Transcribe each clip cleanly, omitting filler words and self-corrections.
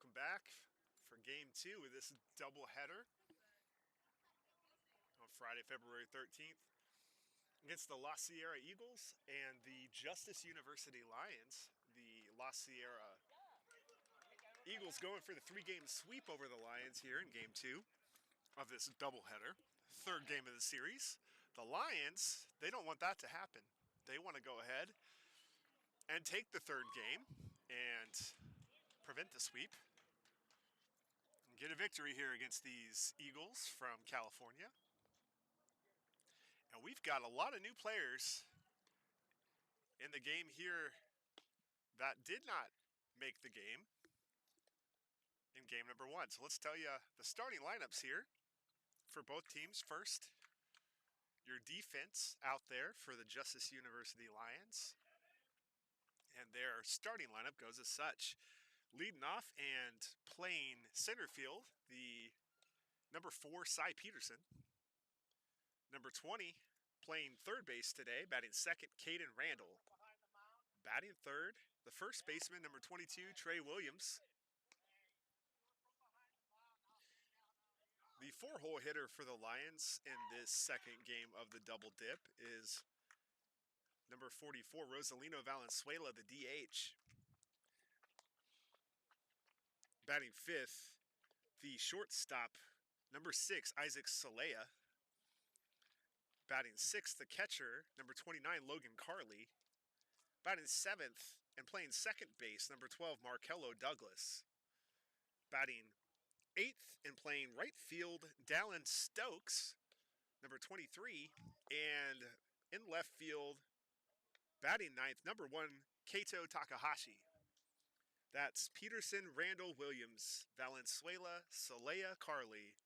welcome back for game 2 of this doubleheader on Friday, February 13th against the La Sierra Eagles and the Justice University Lions. The La Sierra Eagles going for the 3-game sweep over the Lions here in game 2 of this doubleheader, third game of the series. The Lions, they don't want that to happen. They want to go ahead and take the third game and prevent the sweep and get a victory here against these Eagles from California. And we've got a lot of new players in the game here that did not make the game in game number 1. So let's tell you the starting lineups here for both teams. First, your defense out there for the Justice University Lions. And their starting lineup goes as such. Leading off and playing center field, the number 4, Cy Peterson. Number 20, playing third base today, batting second, Caden Randall. Batting third, the first baseman, number 22, Trey Williams. The 4-hole hitter for the Lions in this second game of the double dip is number 44, Rosalino Valenzuela, the DH. Batting fifth, the shortstop, number 6, Isaac Salea. Batting sixth, the catcher, number 29, Logan Carley. Batting seventh and playing second base, number 12, Markello Douglas. Batting eighth and playing right field, Dallin Stokes, number 23. And in left field, batting ninth, number 1, Kato Takahashi. That's Peterson, Randall, Williams, Valenzuela, Salea, Carley,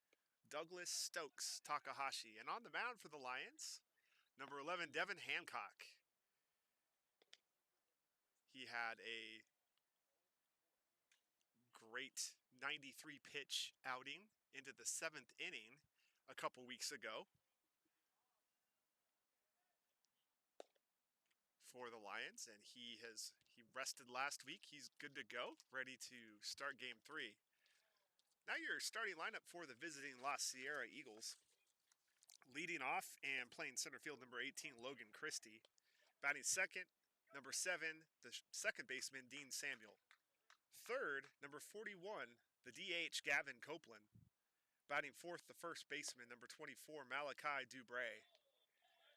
Douglas, Stokes, Takahashi. And on the mound for the Lions, number 11, Devin Hancock. He had a great 93-pitch outing into the 7th inning a couple weeks ago for the Lions, and he rested last week. He's good to go, ready to start game 3. Now your starting lineup for the visiting La Sierra Eagles. Leading off and playing center field, number 18, Logan Christie. Batting second, number 7, the second baseman, Dean Samuel. Third, number 41, the DH, Gavin Copeland. Batting fourth, the first baseman, number 24, Malachi Dubray.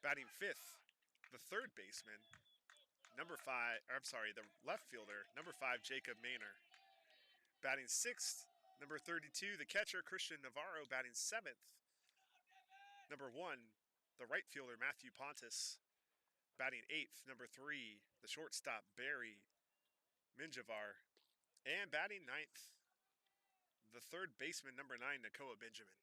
Batting fifth, the third baseman, the left fielder, number 5, Jacob Maynor. Batting sixth, number 32, the catcher, Christian Navarro. Batting seventh, number 1, the right fielder, Matthew Pontus. Batting eighth, number 3, the shortstop, Barry Minjavar. And batting ninth, the third baseman, number 9, Nakoa Benjamin.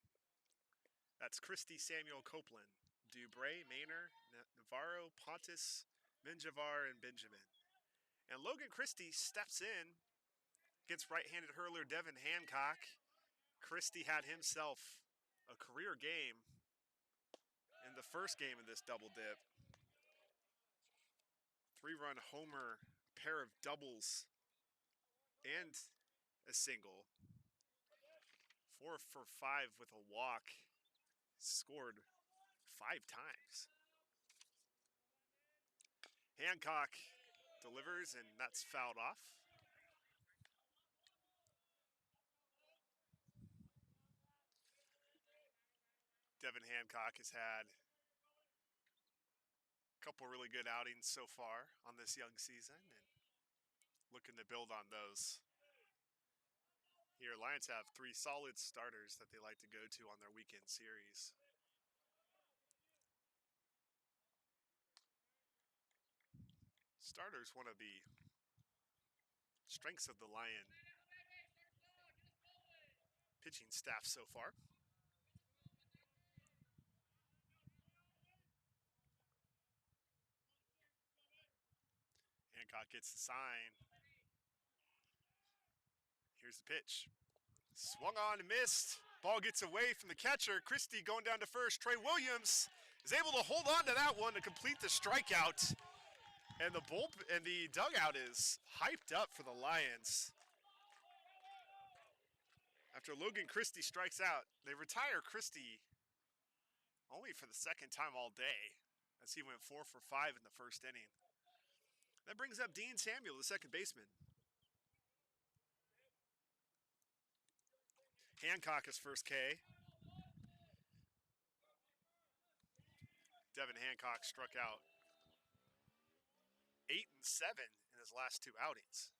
That's Christie, Samuel, Copeland, Dubray, Maynor, Navarro, Pontus, Minjavar, and Benjamin. And Logan Christie steps in against right-handed hurler Devin Hancock. Christie had himself a career game in the first game of this double dip. 3-run homer, pair of doubles, and a single. 4 for 5 with a walk. Scored 5 times. Hancock delivers, and that's fouled off. Devin Hancock has had a couple really good outings so far on this young season, and looking to build on those. Here, Lions have 3 solid starters that they like to go to on their weekend series. Starters, one of the strengths of the Lion pitching staff so far. Hancock gets the sign. Here's the pitch. Swung on and missed. Ball gets away from the catcher. Christie going down to first. Trey Williams is able to hold on to that one to complete the strikeout. And the dugout is hyped up for the Lions. After Logan Christie strikes out, they retire Christie only for the second time all day, as he went 4 for 5 in the first inning. That brings up Dean Samuel, the second baseman. Hancock is first K. Devin Hancock struck out 8 and 7 in his last 2 outings.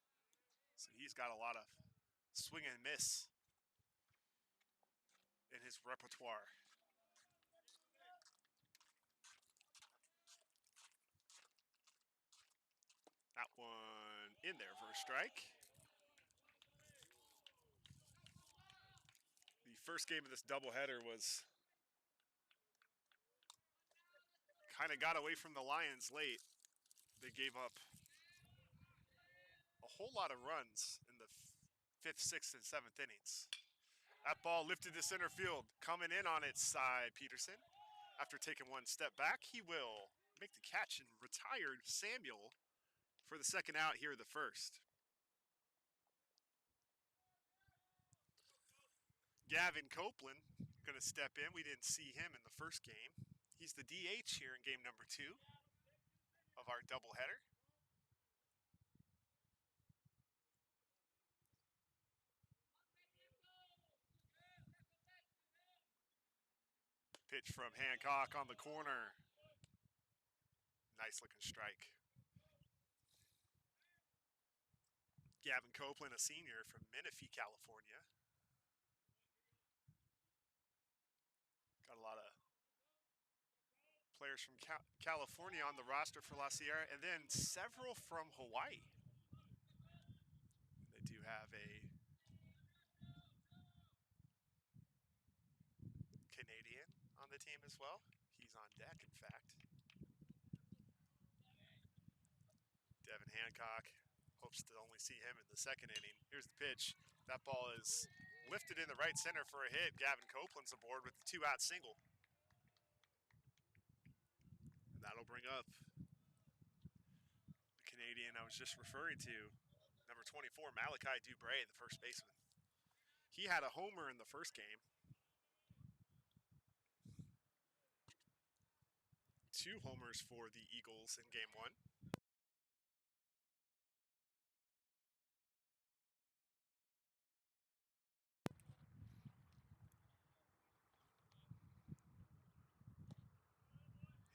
So he's got a lot of swing and miss in his repertoire. That one in there for a strike. The first game of this doubleheader was kind of got away from the Lions late. They gave up a whole lot of runs in the 5th, 6th, and 7th innings. That ball lifted to center field. Coming in on its side, Peterson. After taking one step back, he will make the catch and retired Samuel for the second out here, the first. Gavin Copeland going to step in. We didn't see him in the first game. He's the DH here in game number 2 of our doubleheader. Pitch from Hancock on the corner. Nice looking strike. Gavin Copeland, a senior from Menifee, California. Got a lot of players from California on the roster for La Sierra, and then several from Hawaii. They do have a Canadian on the team as well. He's on deck, in fact. Devin Hancock hopes to only see him in the second inning. Here's the pitch. That ball is lifted in the right center for a hit. Gavin Copeland's aboard with the 2-out single. And that'll bring up the Canadian I was just referring to, number 24, Malachi Dubray, the first baseman. He had a homer in the first game. 2 homers for the Eagles in game 1.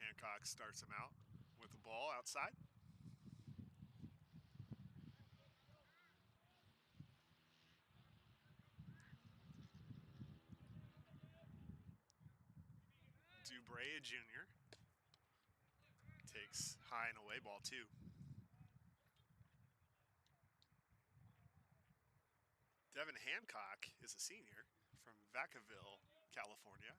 Hancock starts him out with the ball outside. Dubray, a junior, takes high and away, ball 2. Devin Hancock is a senior from Vacaville, California.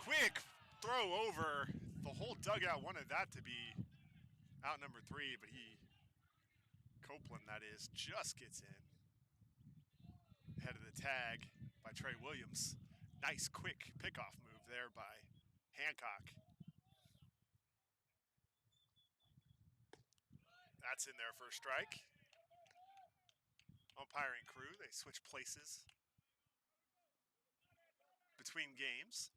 Quick throw over. The whole dugout wanted that to be out number 3, but Copeland that is, just gets in. Head of the tag by Trey Williams. Nice quick pickoff move there by Hancock. That's in there for a strike. Umpiring crew, they switch places between games.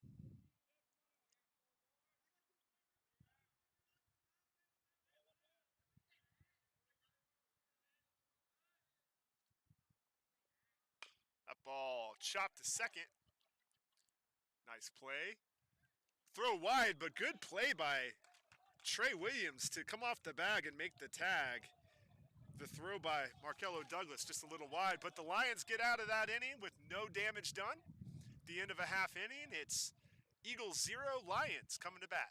That ball chopped to second. Nice play. Throw wide, but good play by Trey Williams to come off the bag and make the tag. The throw by Markello Douglas just a little wide, but the Lions get out of that inning with no damage done. At the end of a half inning, it's Eagles 0, Lions coming to bat.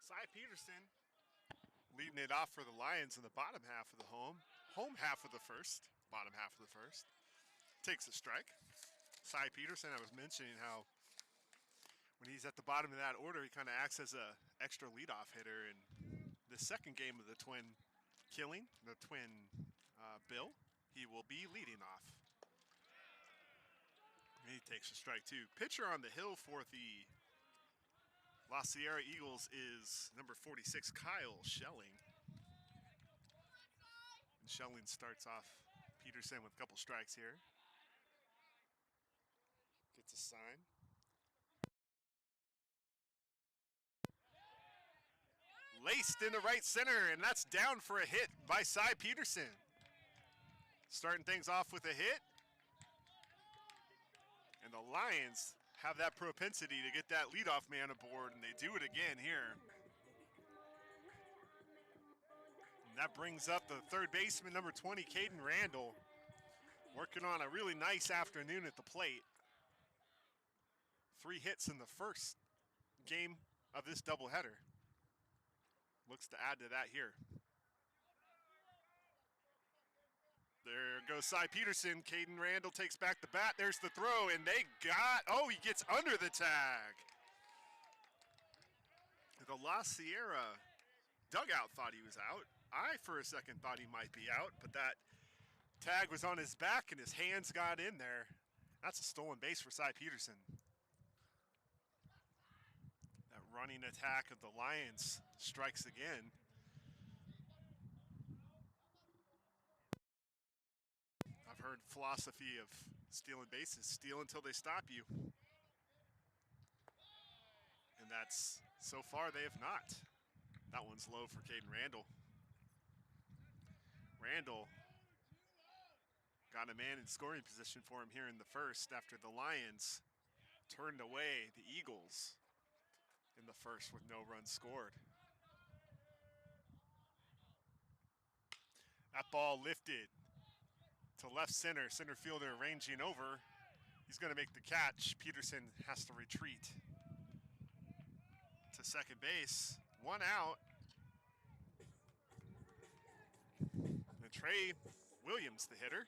Cy Peterson leading it off for the Lions in the bottom half of the home half of the first, bottom half of the first. Takes a strike. Cy Peterson, I was mentioning how when he's at the bottom of that order, he kind of acts as a extra leadoff hitter. In the second game of the twin killing, the twin bill, he will be leading off. And he takes a strike too. Pitcher on the hill for the La Sierra Eagles is number 46, Kyle Schelling. And Schelling starts off Peterson with a couple strikes here. Gets a sign. Laced into right center, and that's down for a hit by Cy Peterson. Starting things off with a hit. And the Lions have that propensity to get that leadoff man aboard, and they do it again here. And that brings up the third baseman, number 20, Caden Randall, working on a really nice afternoon at the plate. 3 hits in the first game of this doubleheader. Looks to add to that here. There goes Cy Peterson. Caden Randall takes back the bat. There's the throw, and they got, oh, he gets under the tag. The La Sierra dugout thought he was out. I, for a second, thought he might be out, but that tag was on his back, and his hands got in there. That's a stolen base for Cy Peterson. That running attack of the Lions strikes again. I've heard philosophy of stealing bases, steal until they stop you. And that's, so far they have not. That one's low for Caden Randall. Randall got a man in scoring position for him here in the first after the Lions turned away the Eagles in the first with no runs scored. That ball lifted to left center. Center fielder ranging over. He's going to make the catch. Peterson has to retreat to second base. 1 out. And Trey Williams, the hitter,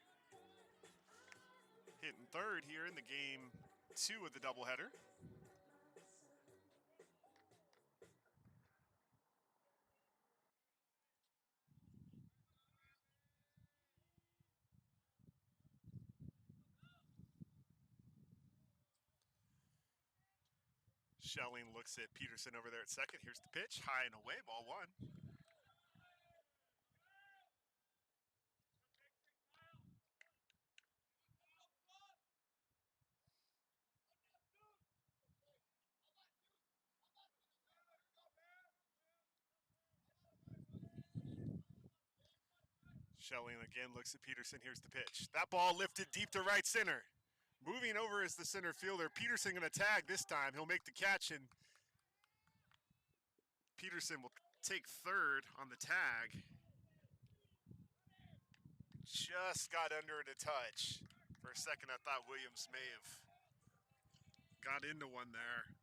hitting third here in the game 2 of the doubleheader. Schelling looks at Peterson over there at second. Here's the pitch, high and away, ball 1. Schelling again looks at Peterson. Here's the pitch. That ball lifted deep to right center. Moving over is the center fielder. Peterson going to tag this time. He'll make the catch, and Peterson will take third on the tag. Just got under it a touch. For a second, I thought Williams may have got into one there.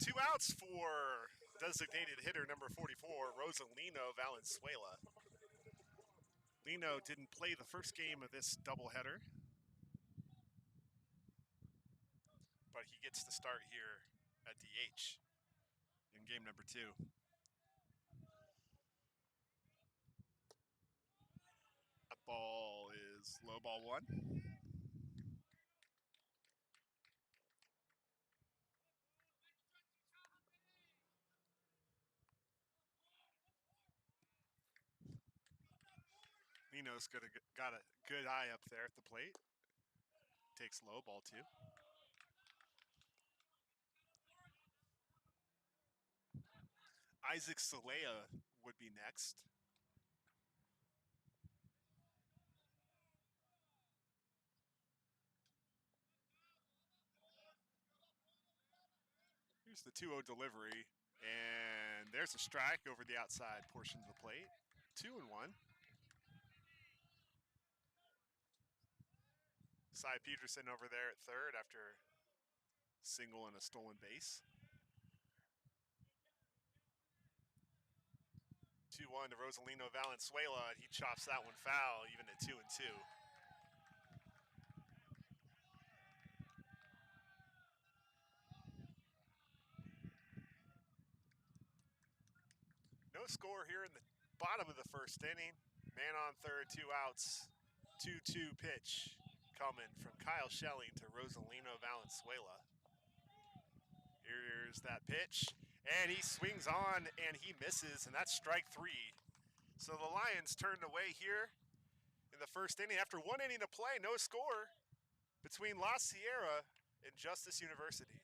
2 outs for designated hitter number 44, Rosalino Valenzuela. Lino didn't play the first game of this doubleheader, but he gets to start here at DH in game number 2. That ball is low, ball 1. Lino's got a good eye up there at the plate. Takes low, ball 2. Isaac Salea would be next. Here's the 2-0 delivery, and there's a strike over the outside portion of the plate. 2-1. Cy Peterson over there at third after single and a stolen base. 1 to Rosalino Valenzuela, and he chops that one foul, even at 2-2. No score here in the bottom of the first inning. Man on third, 2 outs. 2-2 pitch coming from Kyle Schelling to Rosalino Valenzuela. Here's that pitch, and he swings on, and he misses, and that's strike 3. So the Lions turned away here in the first inning. After 1 inning to play, no score between La Sierra and Justice University.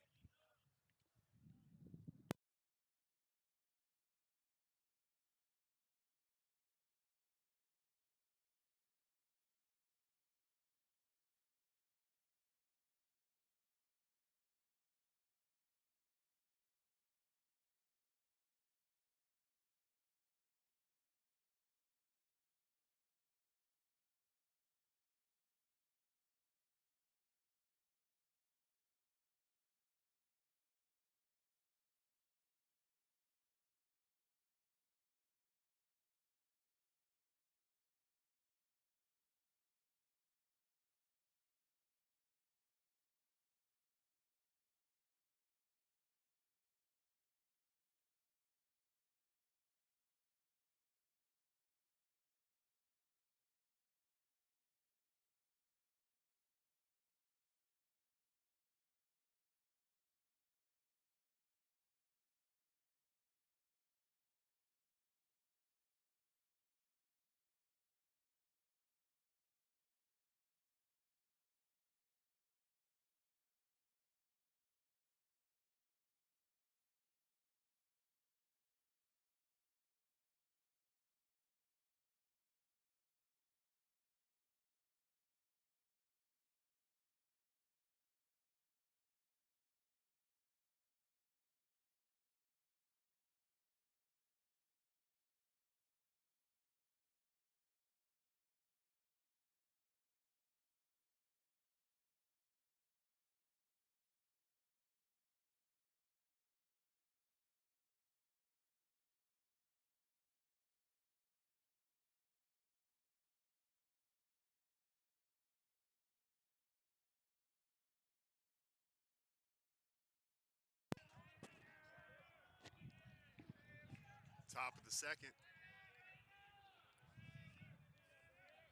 Top of the second.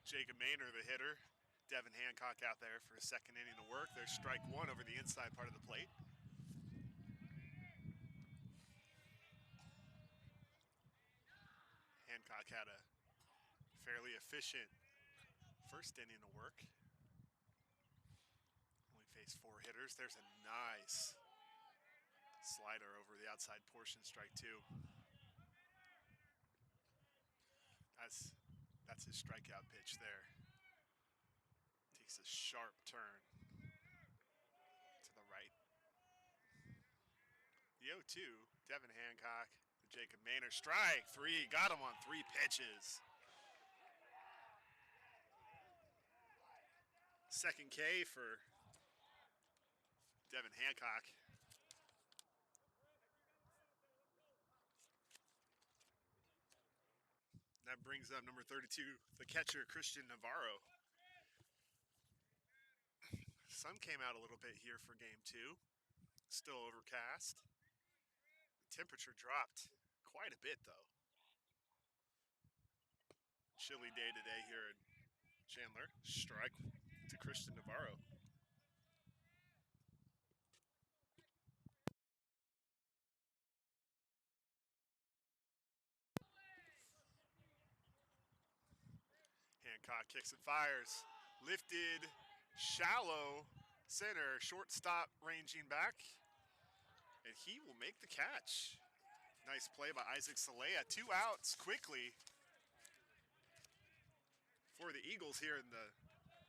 Jacob Maynor, the hitter. Devin Hancock out there for his second inning of work. There's strike 1 over the inside part of the plate. Hancock had a fairly efficient first inning of work. Only faced 4 hitters. There's a nice slider over the outside portion, strike 2. That's his strikeout pitch there. Takes a sharp turn to the right. The 0-2, Devin Hancock to Jacob Maynor. Strike 3, got him on 3 pitches. Second K for Devin Hancock. That brings up number 32, the catcher, Christian Navarro. Sun came out a little bit here for game 2. Still overcast. The temperature dropped quite a bit, though. Chilly day today here in Chandler. Strike to Christian Navarro. Hancock kicks and fires. Lifted, shallow center, shortstop ranging back. And he will make the catch. Nice play by Isaac Salea. 2 outs quickly for the Eagles here in the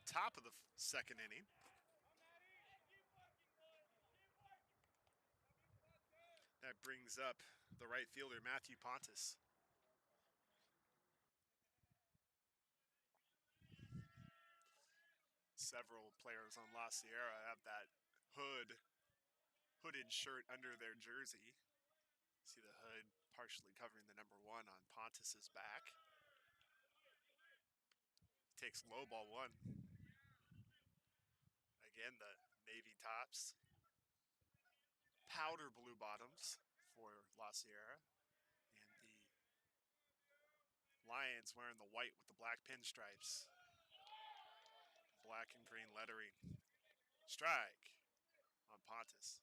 top of the second inning. That brings up the right fielder, Matthew Pontus. Several players on La Sierra have that hooded shirt under their jersey. See the hood part partially covering the number 1 on Pontus's back. Takes low ball 1. Again, the navy tops. Powder blue bottoms for La Sierra. And the Lions wearing the white with the black pinstripes. Black and green lettering. Strike on Pontus.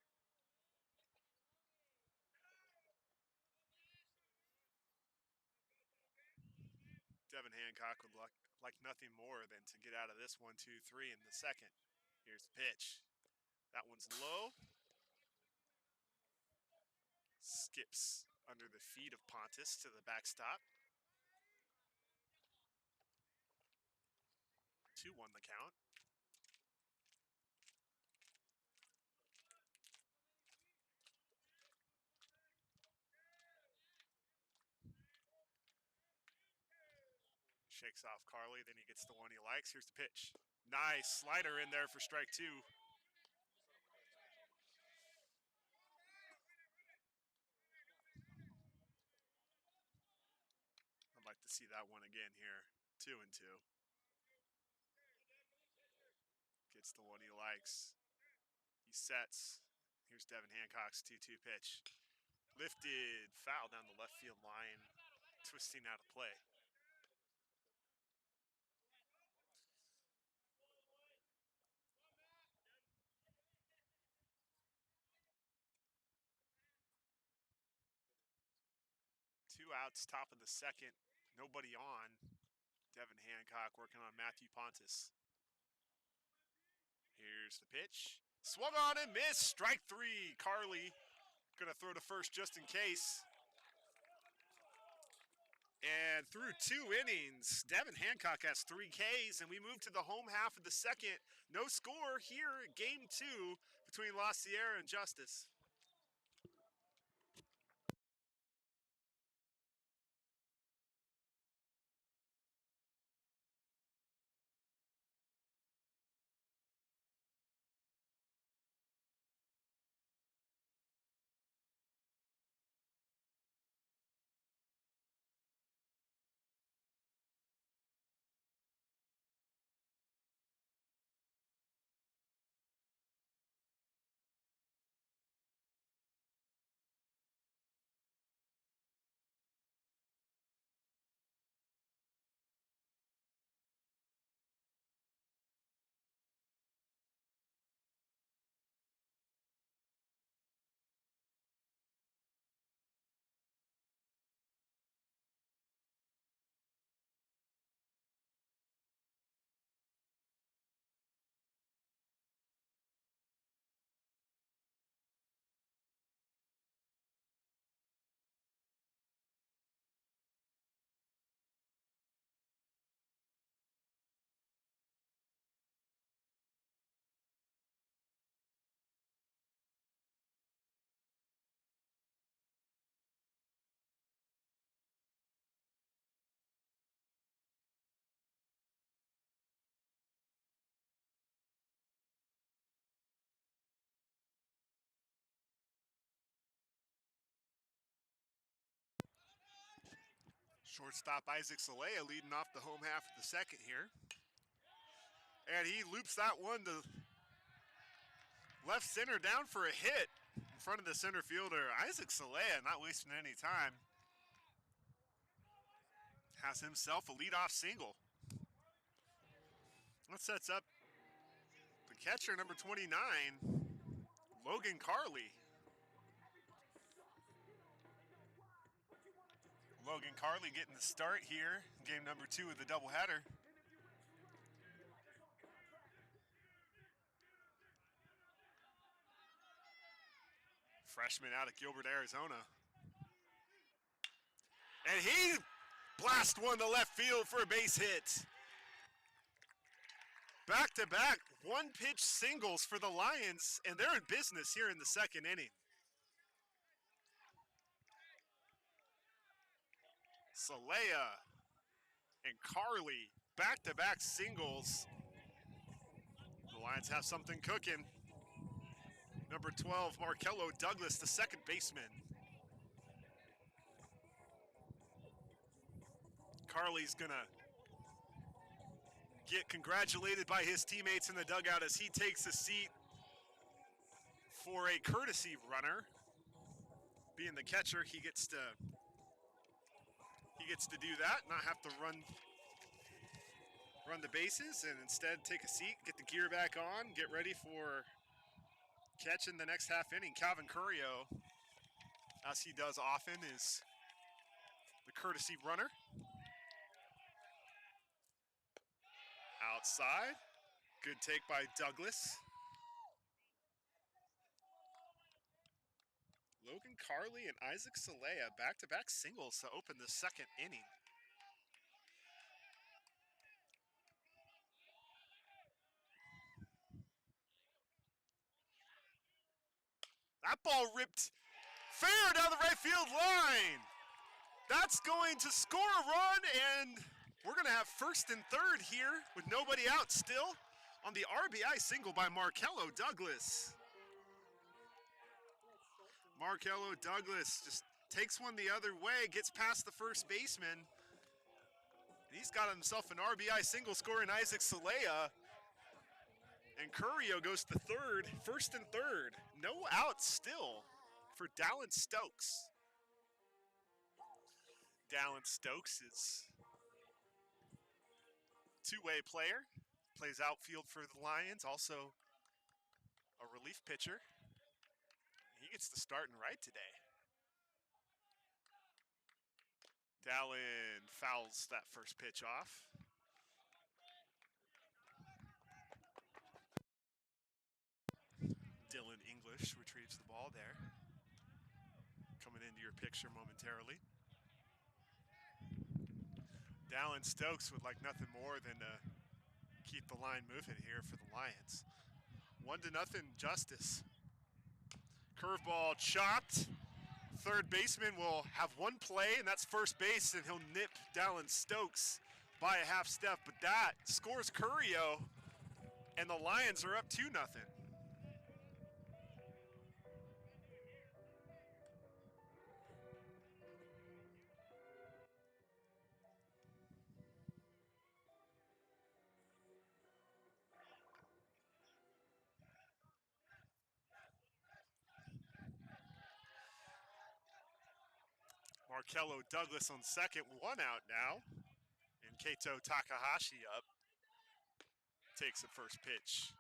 Devin Hancock would like nothing more than to get out of this 1-2-3 in the second. Here's the pitch. That one's low. Skips under the feet of Pontus to the backstop. 2-1 the count. Shakes off Carly, then he gets the one he likes. Here's the pitch. Nice slider in there for strike 2. I'd like to see that one again here. 2-2. Gets the one he likes. He sets. Here's Devin Hancock's 2-2 pitch. Lifted, foul down the left field line, twisting out of play. Two outs, top of the second. Nobody on. Devin Hancock working on Matthew Pontus. Here's the pitch. Swung on and missed. Strike 3. Carly going to throw to first just in case. And through 2 innings, Devin Hancock has 3 Ks, and we move to the home half of the second. No score here, game 2 between La Sierra and Justice. Shortstop Isaac Salea leading off the home half of the second here. And he loops that one to left center down for a hit in front of the center fielder. Isaac Salea not wasting any time. Has himself a leadoff single. That sets up the catcher, number 29, Logan Carly. Logan Carly getting the start here, game number 2 of the doubleheader. Freshman out of Gilbert, Arizona. And he blasts one to left field for a base hit. Back-to-back one-pitch singles for the Lions, and they're in business here in the second inning. Salea and Carly, back-to-back singles. The Lions have something cooking. Number 12, Markello Douglas, the second baseman. Carly's going to get congratulated by his teammates in the dugout as he takes a seat for a courtesy runner. Being the catcher, he gets to do that, not have to run the bases, and instead take a seat, get the gear back on, get ready for catching the next half inning. Calvin Currio, as he does often, is the courtesy runner. Outside, good take by Douglas. Logan Carly and Isaac Salea back-to-back singles to open the second inning. That ball ripped fair down the right field line. That's going to score a run, and we're going to have first and third here with nobody out still on the RBI single by Markello Douglas. Markello Douglas just takes one the other way, gets past the first baseman. And he's got himself an RBI single, scoring Isaac Salea. And Currio goes to third, first and third. No outs still for Dallin Stokes. Dallin Stokes is two-way player, plays outfield for the Lions, also a relief pitcher. He gets the starting right today. Dallin fouls that first pitch off. Dylan English retrieves the ball there. Coming into your picture momentarily. Dallin Stokes would like nothing more than to keep the line moving here for the Lions. 1-0 Justice. Curveball chopped. Third baseman will have one play, and that's first base, and he'll nip Dallin Stokes by a half step. But that scores Currio, and the Lions are up 2-0. Markello Douglas on second, one out now. And Kato Takahashi up. Takes the first pitch.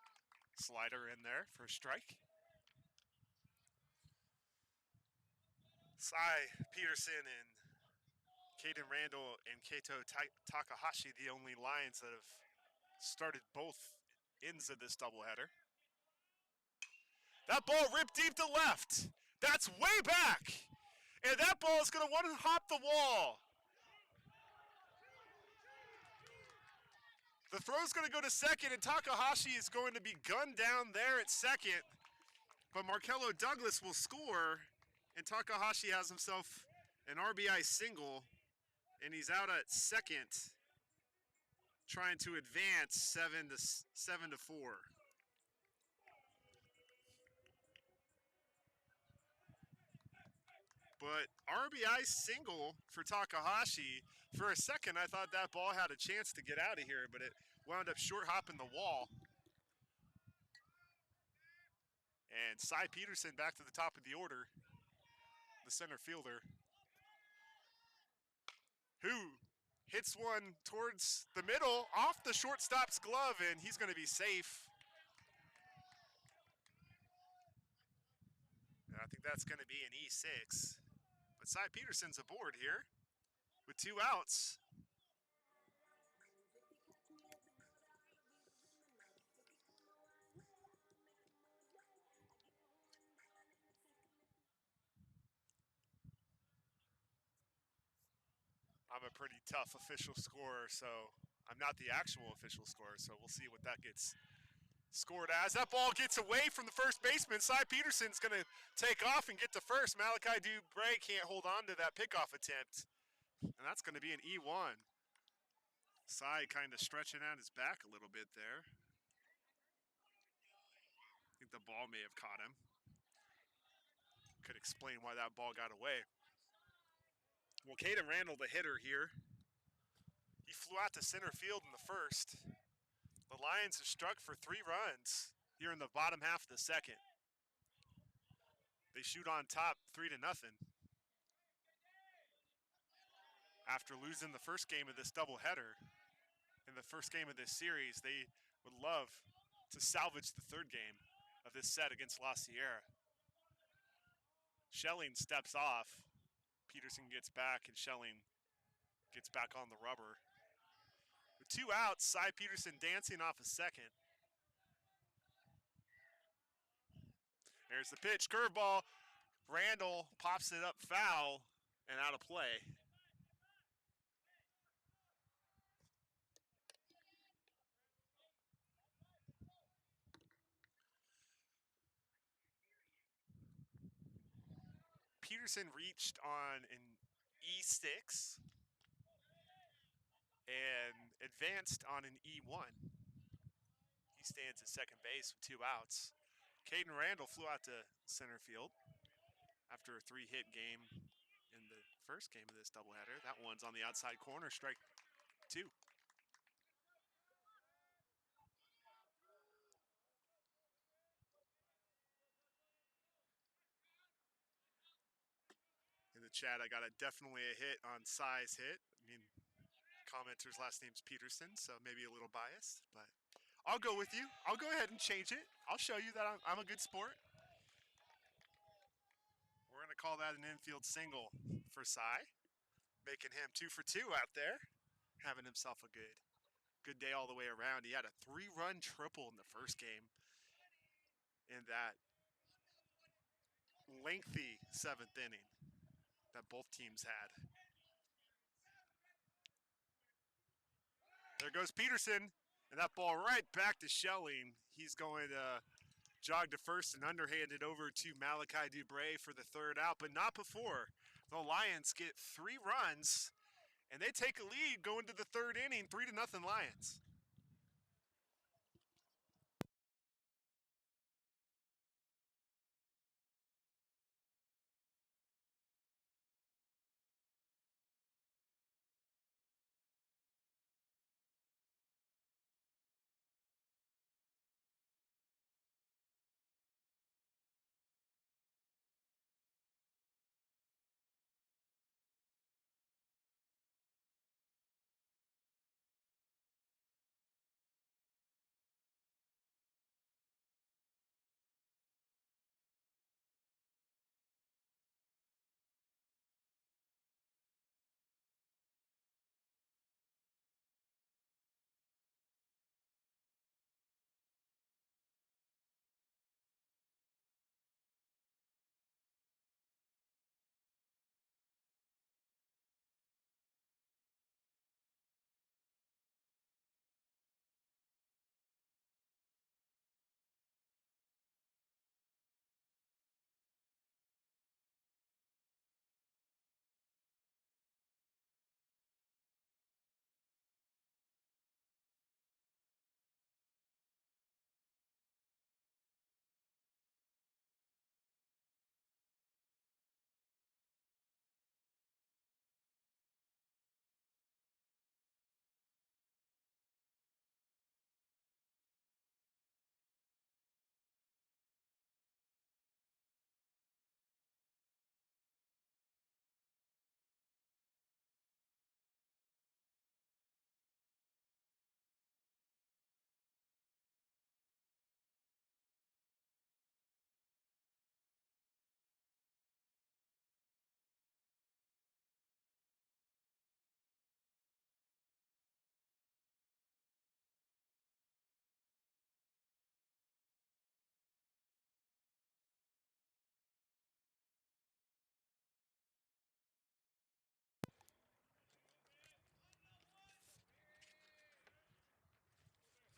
Slider in there for a strike. Cy Peterson and Caden Randall and Kato Takahashi, the only Lions that have started both ends of this doubleheader. That ball ripped deep to left. That's way back. And that ball is going to one-hop the wall. The throw's going to go to second, and Takahashi is going to be gunned down there at second. But Markello Douglas will score, and Takahashi has himself an RBI single, and he's out at second, trying to advance 7-4. But RBI single for Takahashi. For a second, I thought that ball had a chance to get out of here, but it wound up short hopping the wall. And Cy Peterson back to the top of the order, the center fielder, who hits one towards the middle off the shortstop's glove, and he's going to be safe. And I think that's going to be an E6. But Cy Peterson's aboard here with 2 outs. I'm a pretty tough official scorer, so I'm not the actual official scorer, so we'll see what that gets scored as. That ball gets away from the first baseman. Cy Peterson's going to take off and get to first. Malachi Dubray can't hold on to that pickoff attempt, and that's going to be an E1. Cy kind of stretching out his back a little bit there. I think the ball may have caught him. Could explain why that ball got away. Well, Caden Randall, the hitter here, flew out to center field in the first. The Lions have struck for 3 runs here in the bottom half of the second. They shoot on top 3-0. After losing the first game of this doubleheader, in the first game of this series, they would love to salvage the third game of this set against La Sierra. Schelling steps off. Peterson gets back, and Schelling gets back on the rubber. With 2 outs, Cy Peterson dancing off a second. There's the pitch, curveball. Randall pops it up foul and out of play. Peterson reached on an E6 and advanced on an E1. He stands at second base with 2 outs. Caden Randall flew out to center field after a 3-hit game in the first game of this doubleheader. That one's on the outside corner, strike 2. In the chat, I got definitely a hit on Cy's hit. I mean, commenter's last name's Peterson, so maybe a little biased, but I'll go with you. I'll go ahead and change it. I'll show you that I'm a good sport. We're going to call that an infield single for Cy, making him 2 for 2 out there, having himself a good day all the way around. He had a 3-run triple in the first game in that lengthy 7th inning that both teams had. There goes Peterson, and that ball right back to Schelling. He's going to jog to first and underhanded over to Malachi Dubray for the 3rd out, but not before the Lions get 3 runs, and they take a lead going to the 3rd inning, 3-0 Lions.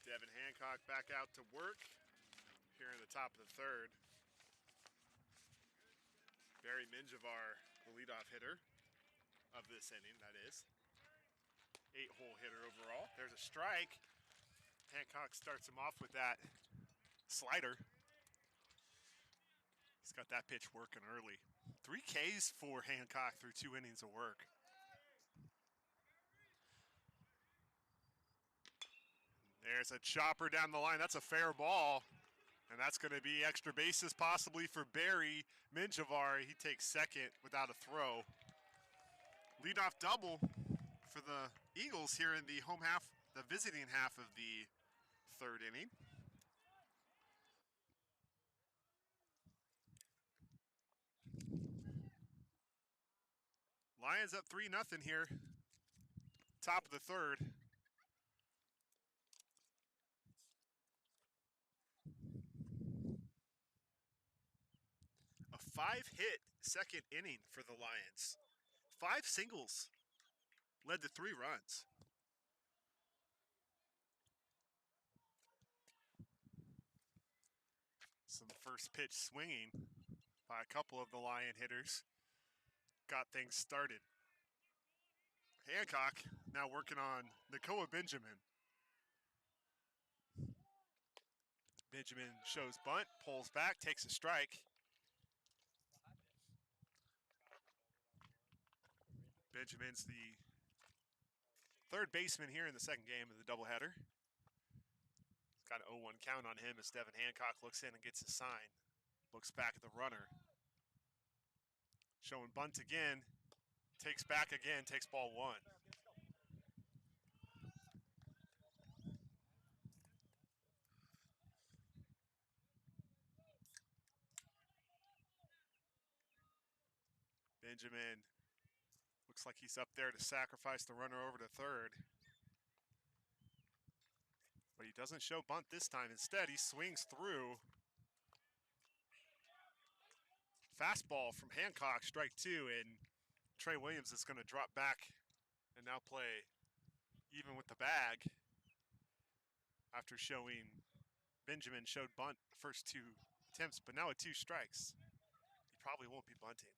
Devin Hancock back out to work here in the top of the 3rd. Barry Minjavar, the leadoff hitter of this inning, that is. 8-hole hitter overall. There's a strike. Hancock starts him off with that slider. He's got that pitch working early. 3 Ks for Hancock through 2 innings of work. There's a chopper down the line. That's a fair ball. And that's going to be extra bases possibly for Barry Minjavar. He takes second without a throw. Leadoff double for the Eagles here in the home half, the visiting half of the third inning. Lions up 3-0 here. Top of the third. A 5-hit second inning for the Lions. 5 singles led to 3 runs. Some first pitch swinging by a couple of the Lion hitters got things started. Hancock now working on Nakoa Benjamin. Benjamin shows bunt, pulls back, takes a strike. Benjamin's the third baseman here in the second game of the doubleheader. It's got an 0-1 count on him as Devin Hancock looks in and gets a sign. Looks back at the runner. Showing bunt again. Takes back again, takes ball 1. Benjamin looks like he's up there to sacrifice the runner over to third. But he doesn't show bunt this time. Instead, he swings through. Fastball from Hancock, strike 2, and Trey Williams is going to drop back and now play even with the bag after showing Benjamin showed bunt the first 2 attempts, but now with 2 strikes, he probably won't be bunting.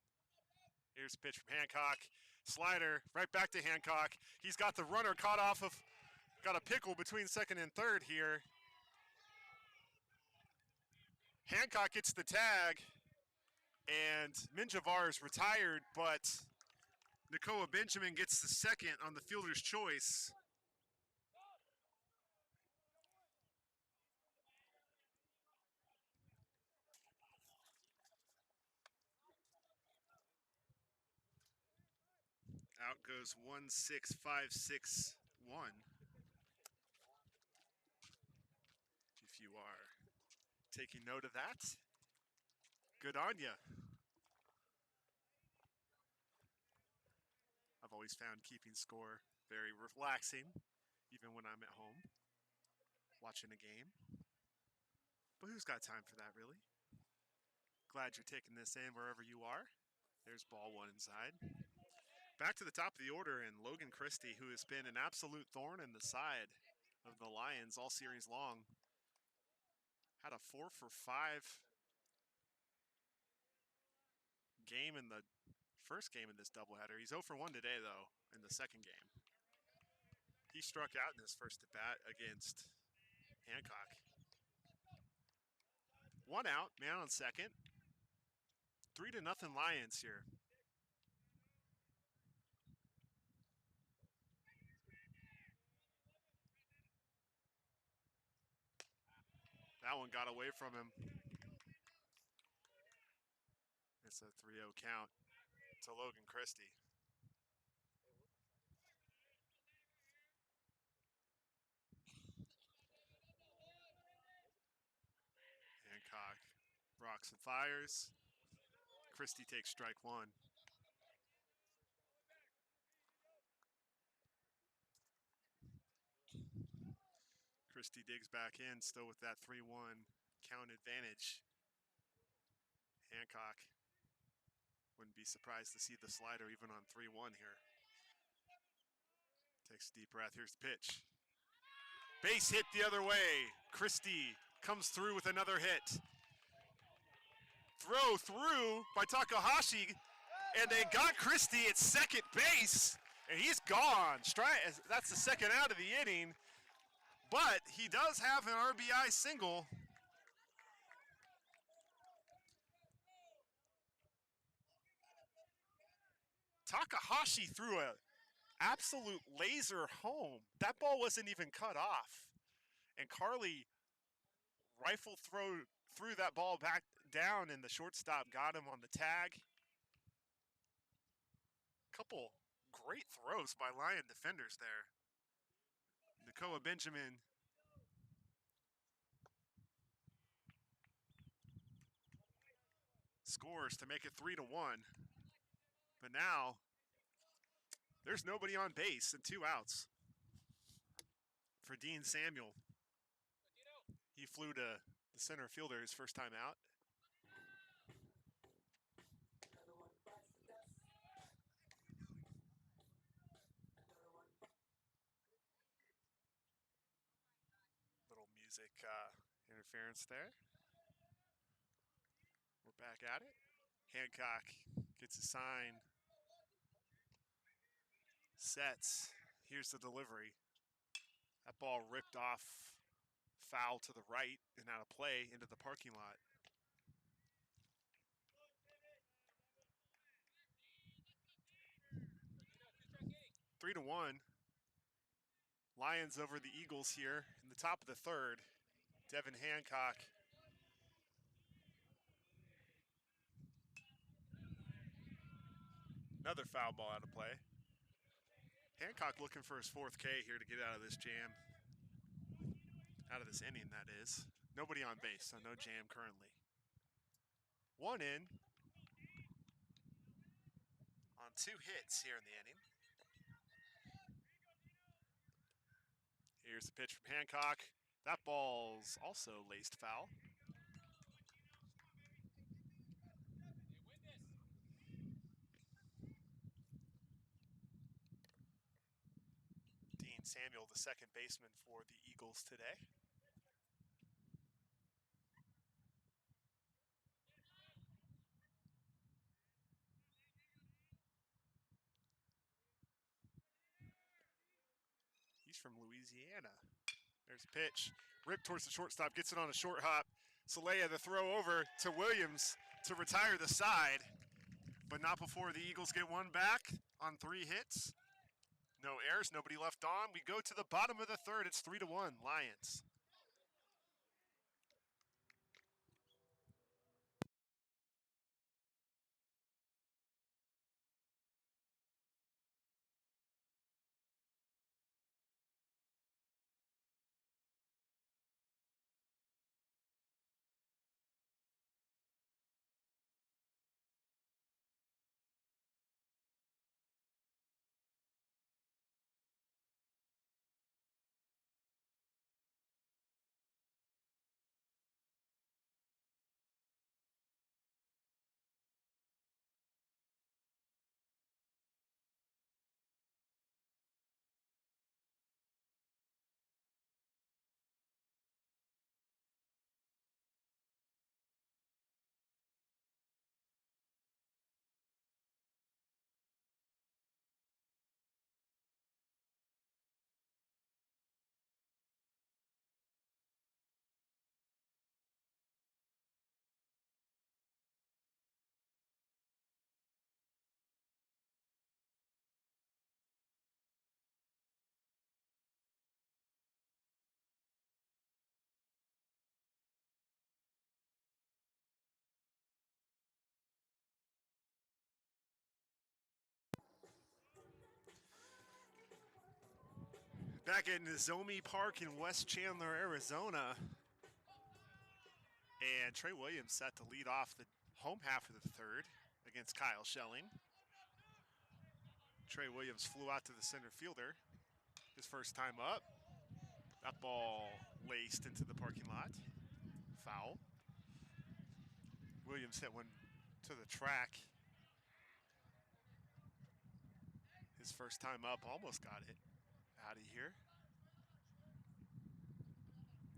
Here's a pitch from Hancock. Slider right back to Hancock. He's got the runner caught off of, got a pickle between second and third here. Hancock gets the tag, and Minjavar is retired, but Nakoa Benjamin gets the second on the fielder's choice. Out goes 1-6-5-6-1. If you are taking note of that, good on ya. I've always found keeping score very relaxing, even when I'm at home watching a game. But who's got time for that, really? Glad you're taking this in wherever you are. There's ball 1 inside. Back to the top of the order, and Logan Christie, who has been an absolute thorn in the side of the Lions all series long, had a 4-for-5 game in the first game in this doubleheader. He's 0-for-1 today, though, in the second game. He struck out in his first at-bat against Hancock. 1 out, man on second. 3-0 Lions here. That one got away from him. It's a 3-0 count to Logan Christie. Hancock rocks and fires. Christie takes strike 1. Christie digs back in, still with that 3-1 count advantage. Hancock wouldn't be surprised to see the slider even on 3-1 here. Takes a deep breath. Here's the pitch. Base hit the other way. Christie comes through with another hit. Throw through by Takahashi, and they got Christie at second base, and he's gone. That's the second out of the inning, but he does have an RBI single. Takahashi threw an absolute laser home. That ball wasn't even cut off. And Carly rifle threw that ball back down, and the shortstop got him on the tag. Couple great throws by Lion defenders there. Nakoa Benjamin scores to make it 3-1. But now there's nobody on base and 2 outs for Dean Samuel. He flew to the center fielder his first time out. Little music interference there. We're back at it. Hancock gets a sign. Sets. Here's the delivery. That ball ripped off, foul to the right and out of play into the parking lot. Three to 1. Lions over the Eagles here in the top of the third. Devin Hancock. Another foul ball out of play. Hancock looking for his 4th K here to get out of this jam. Out of this inning, that is. Nobody on base, so no jam currently. 1 in on 2 hits here in the inning. Here's the pitch from Hancock. That ball's also laced foul. Dean Samuel, the second baseman for the Eagles today. He's from Louisiana. There's a pitch. Ripped towards the shortstop, gets it on a short hop. Celaya the throw over to Williams to retire the side, but not before the Eagles get one back on 3 hits. No errors, nobody left on. We go to the bottom of the third. It's 3-1, Lions. Back at Nozomi Park in West Chandler, Arizona. And Trey Williams set to lead off the home half of the third against Kyle Schelling. Trey Williams flew out to the center fielder his first time up. That ball laced into the parking lot. Foul. Williams hit one to the track. His first time up, almost got it out of here.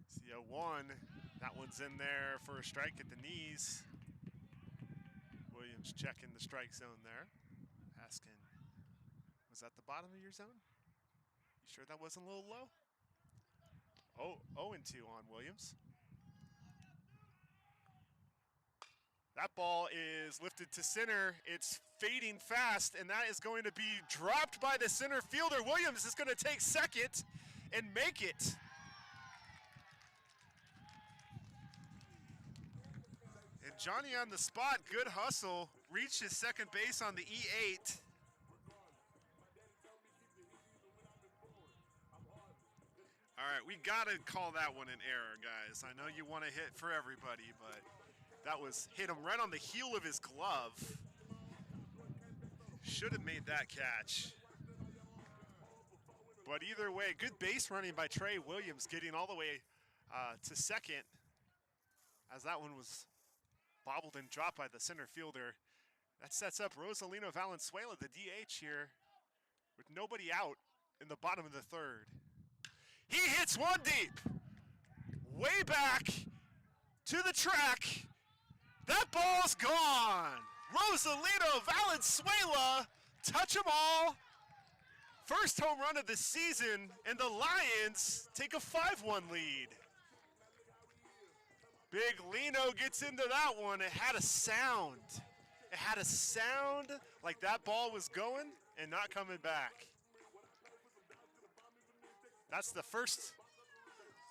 It's the 0-1. That one's in there for a strike at the knees. Williams checking the strike zone there. Asking, was that the bottom of your zone? You sure that wasn't a little low? Oh, 0-2 on Williams. That ball is lifted to center. It's fading fast, and that is going to be dropped by the center fielder. Williams is going to take second and make it. Johnny on the spot, good hustle. Reached his second base on the E8. All right, we gotta call that one an error, guys. I know you want to hit for everybody, but that was hit him right on the heel of his glove. Should have made that catch. But either way, good base running by Trey Williams, getting all the way to second, as that one was bobbled and dropped by the center fielder. That sets up Rosalino Valenzuela, the DH here, with nobody out in the bottom of the third. He hits one deep, way back to the track. That ball's gone. Rosalino Valenzuela, touch them all. First home run of the season, and the Lions take a 5-1 lead. Big Lino gets into that one. It had a sound. It had a sound like that ball was going and not coming back. That's the first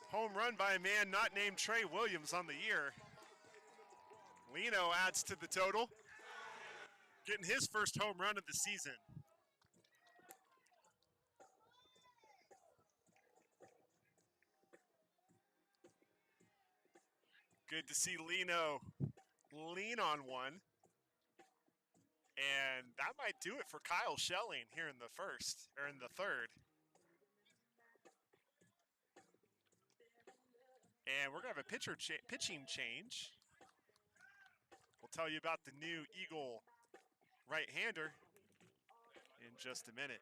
home run by a man not named Trey Williams on the year. Lino adds to the total, getting his first home run of the season. Good to see Lino lean on one. And that might do it for Kyle Schelling here in the third. And we're going to have a pitching change. We'll tell you about the new Eagle right-hander in just a minute.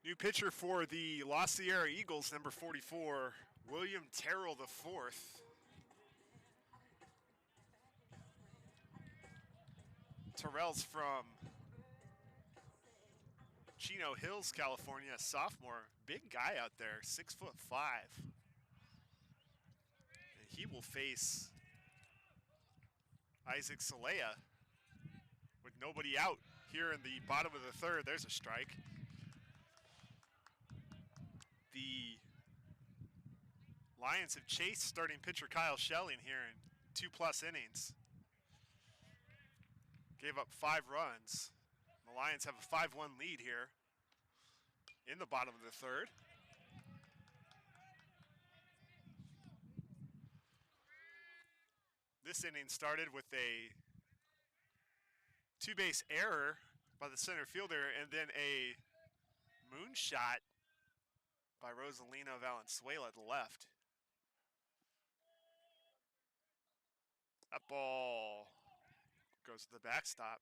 New pitcher for the La Sierra Eagles, number 44, William Terrell IV. Terrell's from Chino Hills, California, sophomore. Big guy out there, 6'5". And he will face Isaac Salea with nobody out here in the bottom of the third. There's a strike. The Lions have chased starting pitcher Kyle Schelling here in 2+ innings. Gave up 5 runs. The Lions have a 5-1 lead here in the bottom of the third. This inning started with a 2-base error by the center fielder and then a moonshot by Rosalino Valenzuela at the left. That ball goes to the backstop.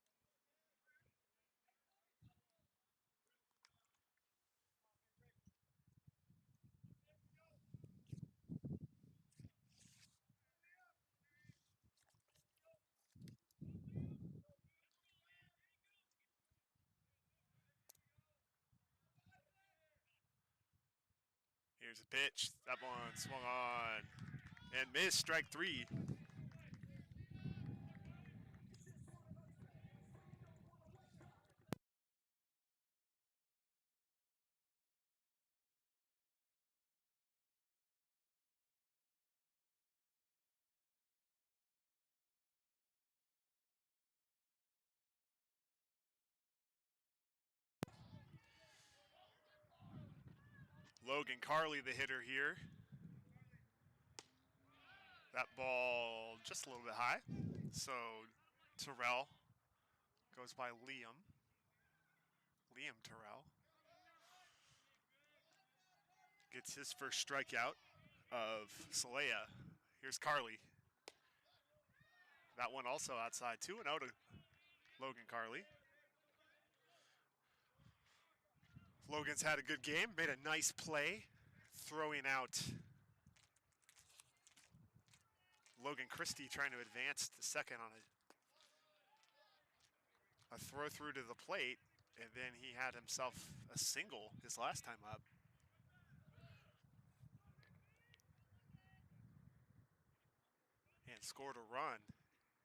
Here's a pitch. That one swung on and missed. Strike 3. Logan Carly, the hitter here. That ball just a little bit high. So Terrell goes by Liam Terrell. Gets his first strikeout of Celaya. Here's Carly. That one also outside. 2-0 to Logan Carly. Logan's had a good game, made a nice play, throwing out Logan Christie, trying to advance to second on a throw through to the plate, and then he had himself a single his last time up. And scored a run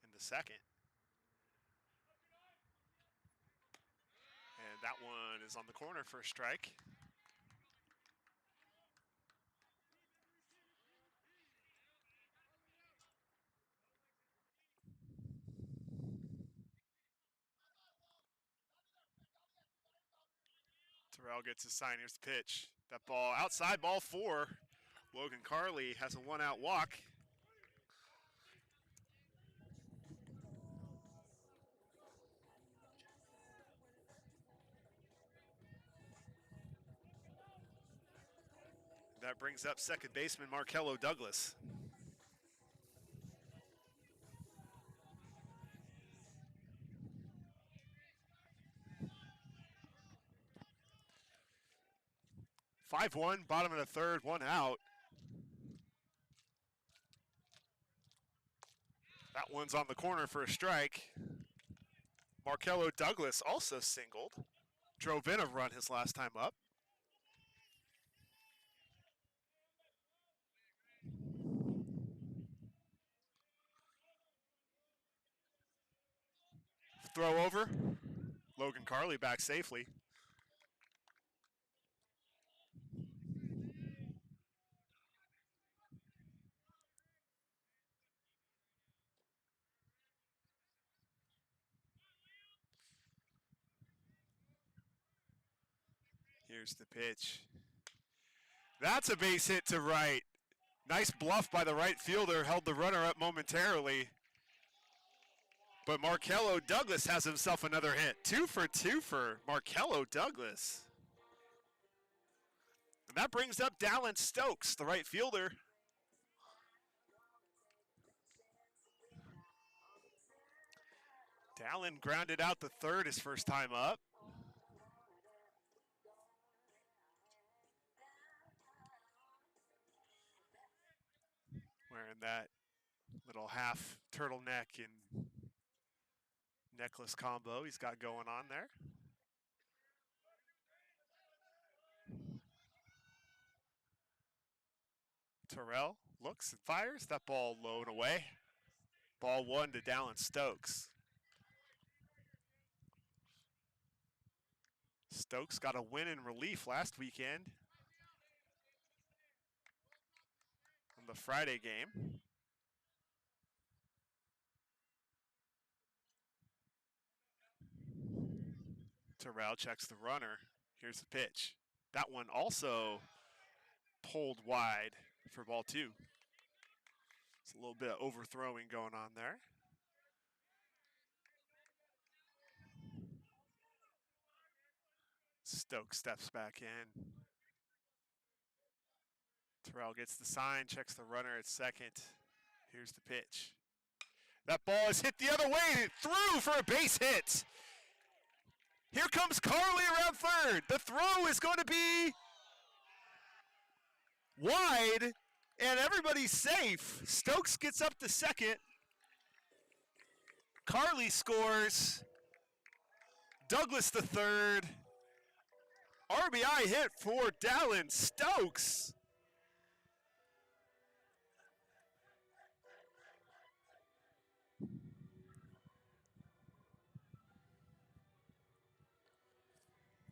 in the second. And that one is on the corner for a strike. Terrell gets his sign. Here's the pitch. That ball outside, ball 4. Logan Carly has a 1-out walk. That brings up second baseman Markello Douglas. (5-1), bottom of the third, 1 out. That one's on the corner for a strike. Markello Douglas also singled. Drove in a run his last time up. Throw over. Logan Carly back safely. Here's the pitch. That's a base hit to right. Nice bluff by the right fielder, held the runner up momentarily. But Markello Douglas has himself another hit. 2 for 2 for Markello Douglas. And that brings up Dallin Stokes, the right fielder. Dallin grounded out the third his first time up. Wearing that little half turtleneck and necklace combo he's got going on there. Terrell looks and fires. That ball low and away. Ball 1 to Dallin Stokes. Stokes got a win in relief last weekend on the Friday game. Terrell checks the runner. Here's the pitch. That one also pulled wide for ball 2. It's a little bit of overthrowing going on there. Stokes steps back in. Terrell gets the sign, checks the runner at second. Here's the pitch. That ball is hit the other way and it threw for a base hit. Here comes Carly around third. The throw is going to be wide, and everybody's safe. Stokes gets up to second. Carly scores. Douglas the third. RBI hit for Dallin Stokes.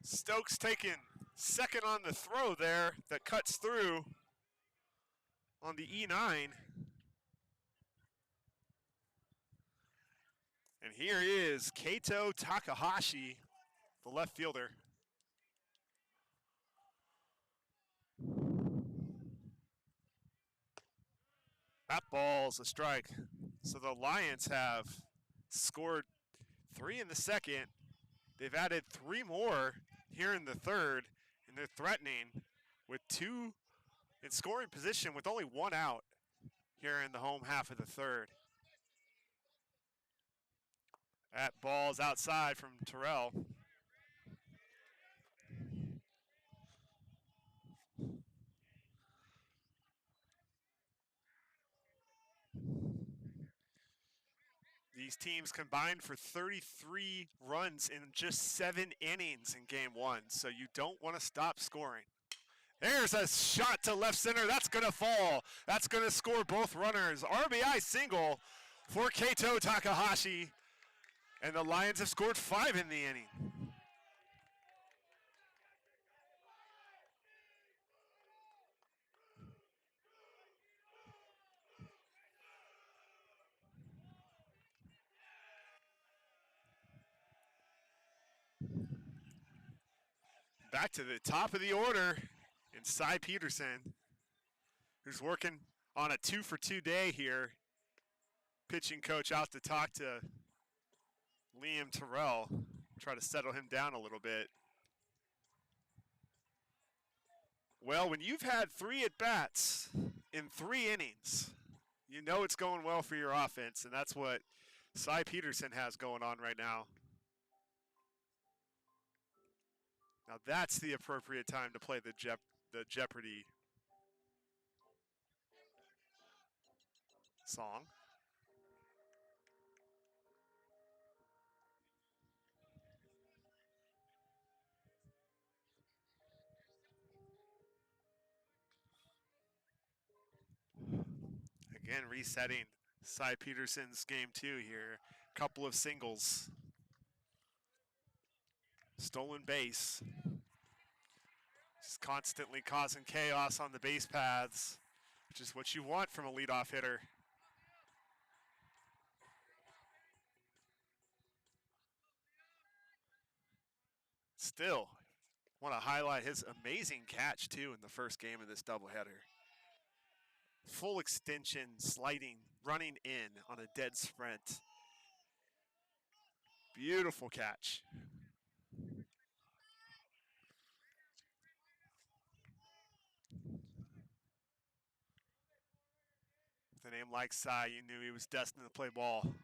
Stokes taking second on the throw there that cuts through on the E9. And here is Kato Takahashi, the left fielder. That ball's a strike. So the Lions have scored 3 in the second. They've added 3 more here in the third, and they're threatening with 2 in scoring position with only 1 out here in the home half of the third. That ball's outside from Terrell. These teams combined for 33 runs in just 7 innings in game 1, so you don't want to stop scoring. There's a shot to left center. That's going to fall. That's going to score both runners. RBI single for Kato Takahashi, and the Lions have scored 5 in the inning. Back to the top of the order in Cy Peterson, who's working on a 2-for-2 day here. Pitching coach out to talk to Liam Terrell, try to settle him down a little bit. Well, when you've had 3 at-bats in 3 innings, you know it's going well for your offense, and that's what Cy Peterson has going on right now. Now that's the appropriate time to play the Jeopardy song. Again, resetting Cy Peterson's game 2 here. Couple of singles. Stolen base. Just constantly causing chaos on the base paths, which is what you want from a leadoff hitter. Still, want to highlight his amazing catch, too, in the first game of this doubleheader. Full extension, sliding, running in on a dead sprint. Beautiful catch. With a name like Cy, you knew he was destined to play ball.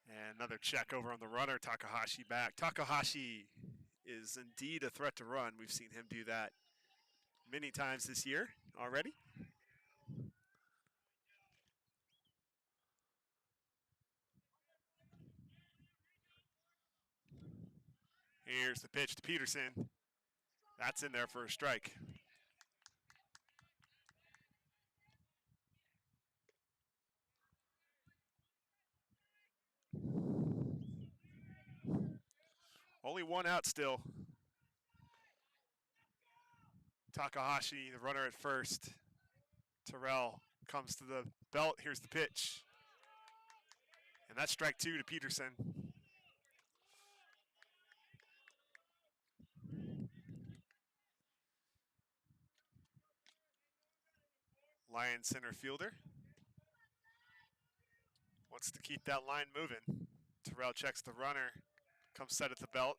And another check over on the runner, Takahashi back. Takahashi is indeed a threat to run. We've seen him do that many times this year already. Here's the pitch to Peterson. That's in there for a strike. Only 1 out still. Takahashi, the runner at first. Terrell comes to the belt. Here's the pitch. And that's strike 2 to Peterson. Lions center fielder wants to keep that line moving. Terrell checks the runner, comes set at the belt.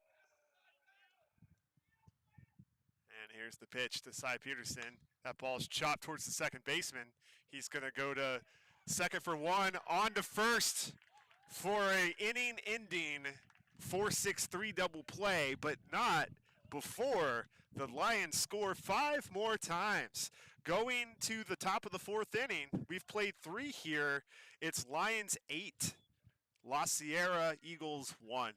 And here's the pitch to Cy Peterson. That ball's chopped towards the second baseman. He's going to go to second for 1, on to first for a inning-ending 4-6-3 double play, but not before the Lions score 5 more times. Going to the top of the 4th inning, we've played 3 here. It's Lions 8, La Sierra Eagles 1.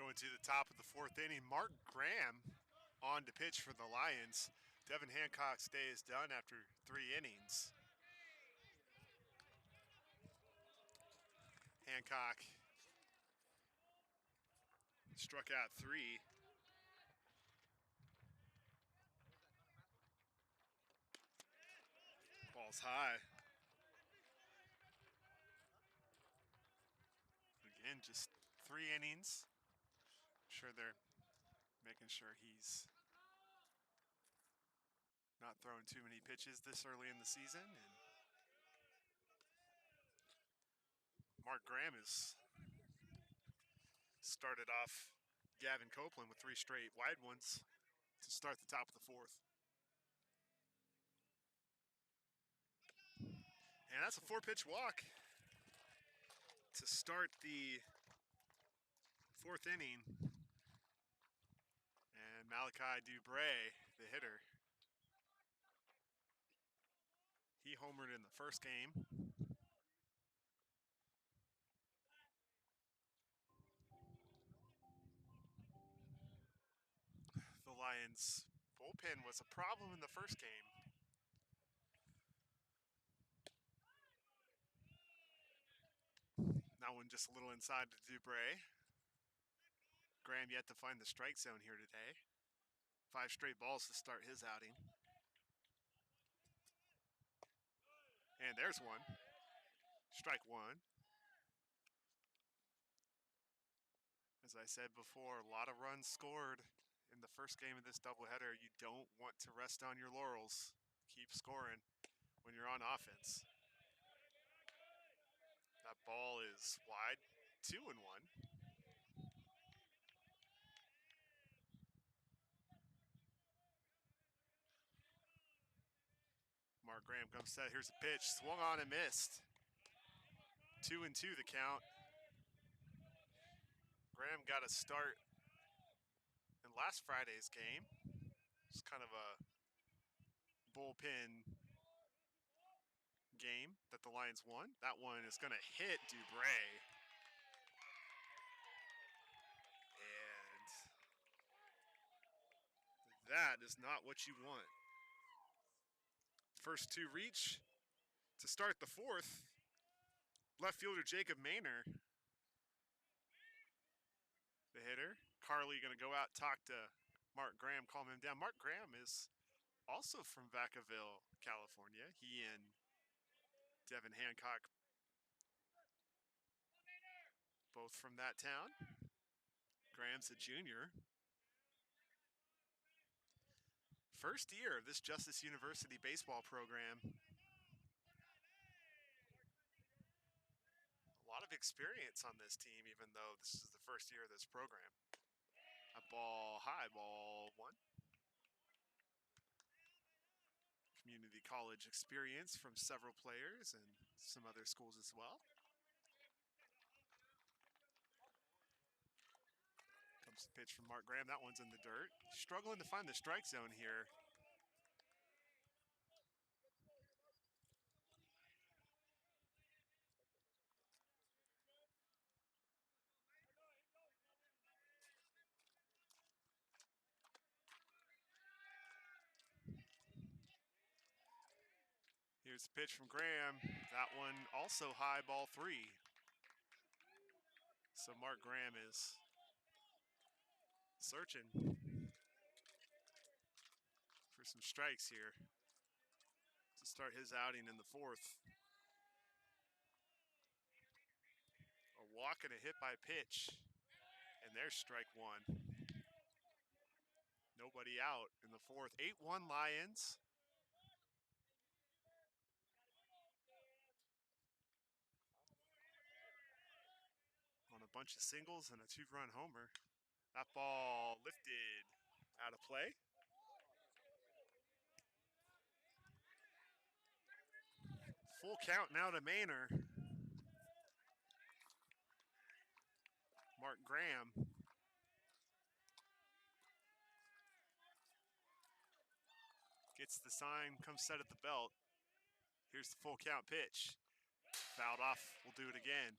Going to the top of the fourth inning, Mark Graham on to pitch for the Lions. Devin Hancock's day is done after 3 innings. Hancock struck out 3. Ball's high. Again, just 3 innings. I'm sure they're making sure he's not throwing too many pitches this early in the season. And Mark Graham has started off Gavin Copeland with 3 straight wide ones to start the top of the fourth. And that's a 4-pitch walk to start the 4th inning. And Malachi Dubray, the hitter, he homered in the first game. The Lions' bullpen was a problem in the first game. That one just a little inside to Dubray. Graham yet to find the strike zone here today. 5 straight balls to start his outing. And there's one. Strike 1. As I said before, a lot of runs scored in the first game of this doubleheader. You don't want to rest on your laurels. Keep scoring when you're on offense. That ball is wide, 2-1. Mark Graham comes set. Here's a pitch. Swung on and missed. 2-2 the count. Graham got a start in last Friday's game. It's kind of a bullpen game that the Lions won. That one is going to hit Dubray. And that is not what you want. First 2 reach to start the 4th. Left fielder Jacob Maynor, the hitter. Carly going to go out, talk to Mark Graham, calm him down. Mark Graham is also from Vacaville, California. He and Devin Hancock, both from that town. Graham's a junior. First year of this Justice University baseball program. A lot of experience on this team, even though this is the first year of this program. A ball high, ball 1. Community college experience from several players and some other schools as well. Comes the pitch from Mark Graham. That one's in the dirt. Struggling to find the strike zone here. Here's the pitch from Graham. That one also high, ball 3. So Mark Graham is searching for some strikes here to start his outing in the 4th. A walk and a hit by pitch. And there's strike 1. Nobody out in the 4th. 8-1 Lions. On a bunch of singles and a 2-run homer. That ball lifted out of play. Full count now to Maynor. Mark Graham. Gets the sign, comes set at the belt. Here's the full count pitch. Fouled off, we'll do it again.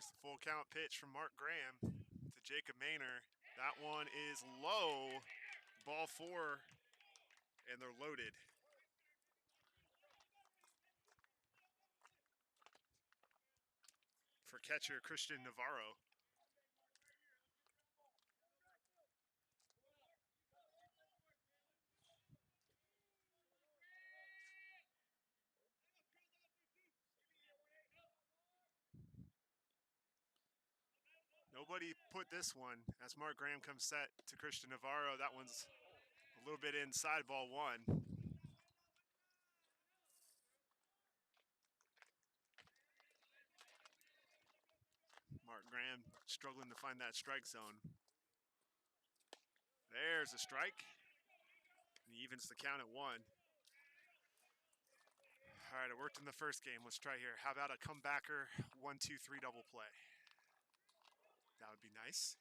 Here's the full count pitch from Mark Graham to Jacob Maynor. That one is low. Ball 4, and they're loaded. For catcher Christian Navarro. Nobody put this one as Mark Graham comes set to Christian Navarro. That one's a little bit inside, ball 1. Mark Graham struggling to find that strike zone. There's a strike. He evens the count at 1. All right, it worked in the first game. Let's try here. How about a comebacker 1-2-3 double play? That would be nice.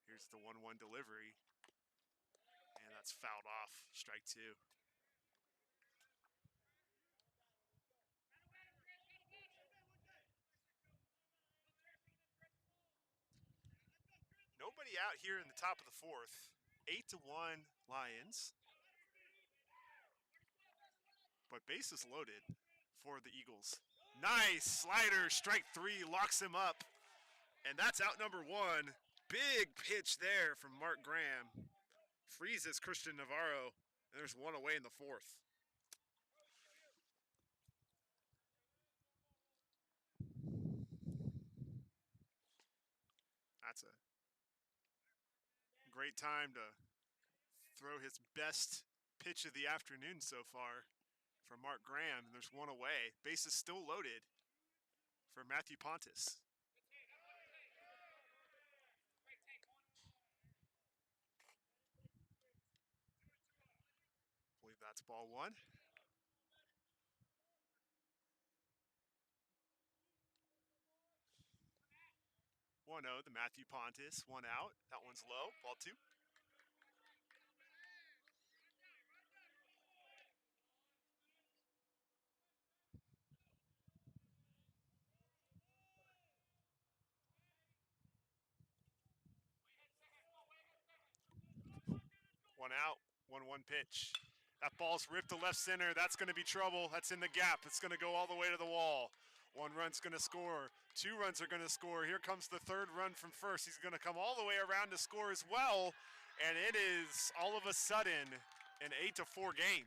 Here's the 1-1 delivery. And that's fouled off. Strike 2. Nobody out here in the top of the 4th. 8-1 Lions. But bases loaded for the Eagles. Nice slider, strike 3, locks him up. And that's out number 1. Big pitch there from Mark Graham. Freezes Christian Navarro. And there's one away in the 4th. That's a great time to throw his best pitch of the afternoon so far for Mark Graham. And there's one away. Bases still loaded for Matthew Pontus. I believe that's ball 1. 1-0 to Matthew Pontus. 1 out. That one's low. Ball 2. One out, 1-1 pitch. That ball's ripped to left center. That's going to be trouble. That's in the gap. It's going to go all the way to the wall. 1 run's going to score. 2 runs are going to score. Here comes the 3rd run from first. He's going to come all the way around to score as well. And it is all of a sudden an 8-4 game.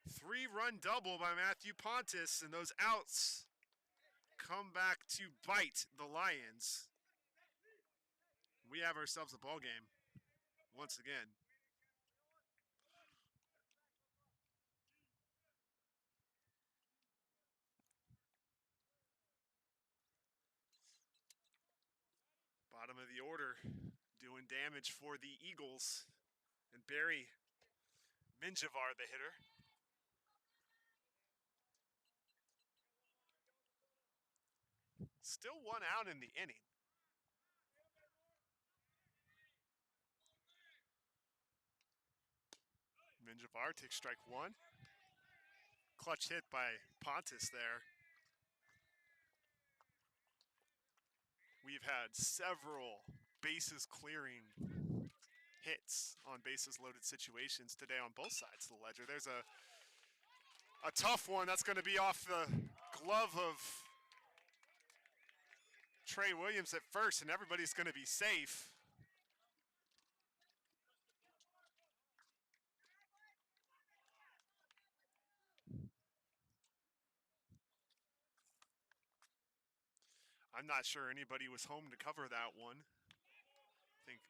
3-run double by Matthew Pontus, and those outs come back to bite the Lions. We have ourselves a ball game once again. Bottom of the order, doing damage for the Eagles. And Barry Minjavar, the hitter. Still 1 out in the inning. Minjavar takes strike 1. Clutch hit by Pontus there. We've had several bases clearing hits on bases loaded situations today on both sides of the ledger. There's a tough one that's going to be off the glove of Trey Williams at first, and everybody's going to be safe. I'm not sure anybody was home to cover that one. I think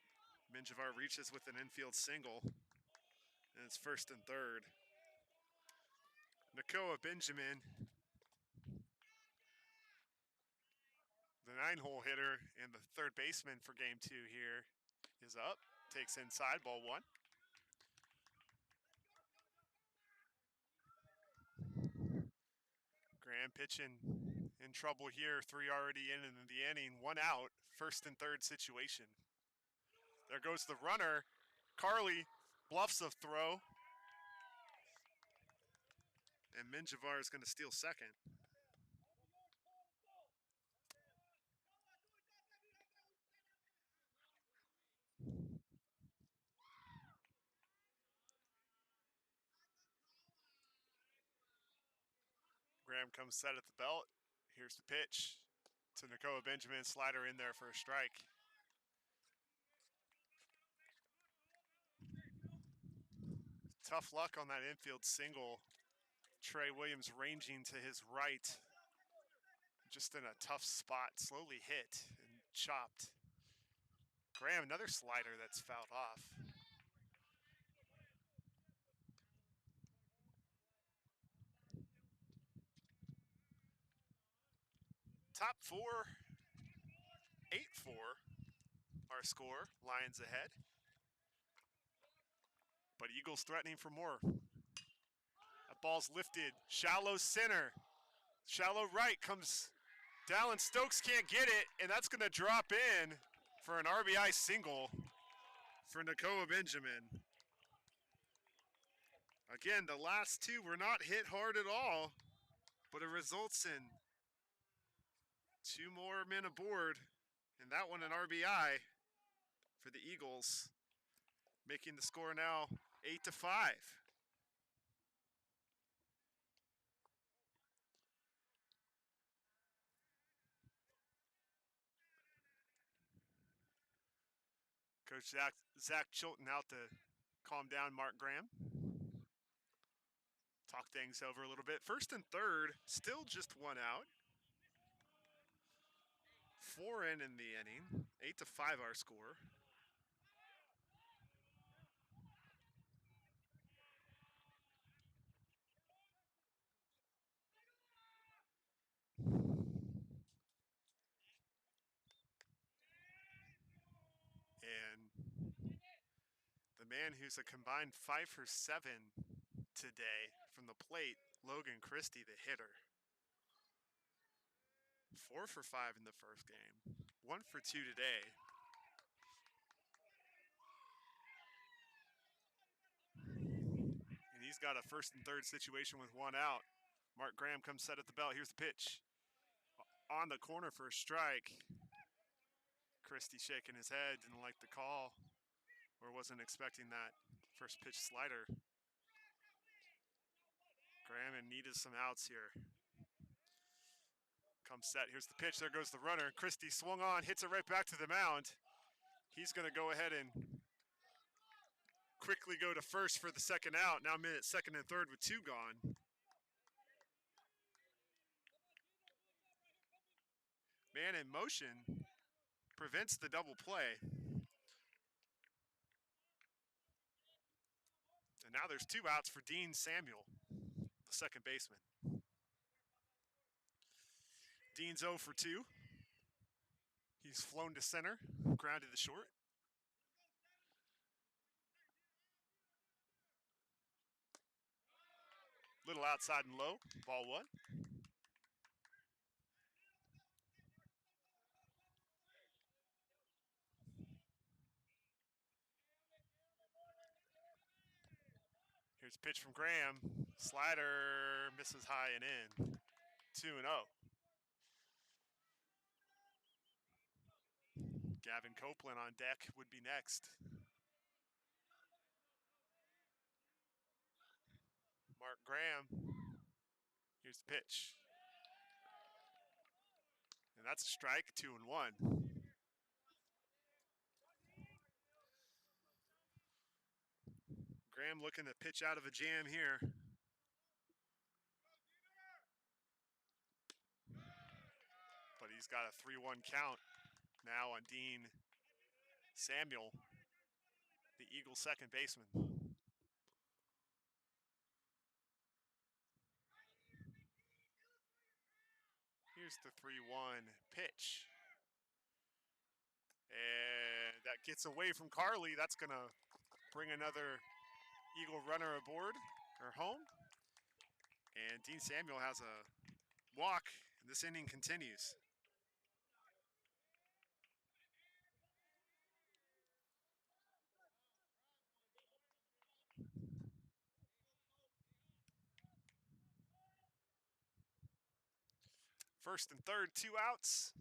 Minjavar reaches with an infield single, and it's 1st and 3rd. Nakoa Benjamin, the 9-hole hitter and the 3rd baseman for game 2 here, is up. Takes inside, ball 1. Graham pitching in trouble here. 3 already in the inning. 1 out. 1st and 3rd situation. There goes the runner. Carly bluffs a throw. And Minjavar is going to steal second. Graham comes set at the belt. Here's the pitch to Nakoa Benjamin. Slider in there for a strike. Tough luck on that infield single. Trey Williams ranging to his right. Just in a tough spot. Slowly hit and chopped. Graham, another slider that's fouled off. Top four, 8-4, our score. Lions ahead. But Eagles threatening for more. That ball's lifted. Shallow center. Shallow right comes. Dallin Stokes can't get it, and that's going to drop in for an RBI single for Nakoa Benjamin. Again, the last two were not hit hard at all, but it results in two more men aboard, and that one an RBI for the Eagles, making the score now 8-5. Coach Zach Chilton out to calm down Mark Graham. Talk things over a little bit. First and third, still just one out. 4 in the inning. 8-5 our score. And the man who's a combined 5 for 7 today from the plate, Logan Christie, the hitter. 4 for 5 in the first game. 1 for 2 today. And he's got a first and third situation with one out. Mark Graham comes set at the belt. Here's the pitch. On the corner for a strike. Christie shaking his head, didn't like the call, or wasn't expecting that first pitch slider. Graham and needed some outs here. Comes set, here's the pitch, there goes the runner. Christie swung on, hits it right back to the mound. He's gonna go ahead and quickly go to first for the second out. Now minute second and third with 2 gone. Man in motion prevents the double play. And now there's 2 outs for Dean Samuel, the second baseman. Dean's 0 for 2. He's flown to center, grounded to short. Little outside and low, ball 1. Here's a pitch from Graham. Slider misses high and in. 2-0. Gavin Copeland on deck would be next. Mark Graham. Here's the pitch. And that's a strike, 2-1. Graham looking to pitch out of a jam here. But he's got a 3-1 count now on Dean Samuel, the Eagles' second baseman. Here's the 3-1 pitch. And that gets away from Carly. That's going to bring another Eagle runner aboard, or home. And Dean Samuel has a walk, and this inning continues. First and third, 2 outs.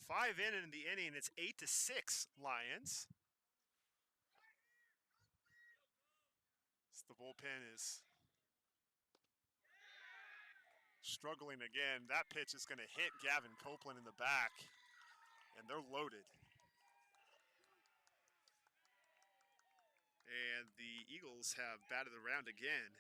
5 in the inning. It's 8-6 Lions. The bullpen is struggling again. That pitch is going to hit Gavin Copeland in the back, and they're loaded. And the Eagles have batted around again.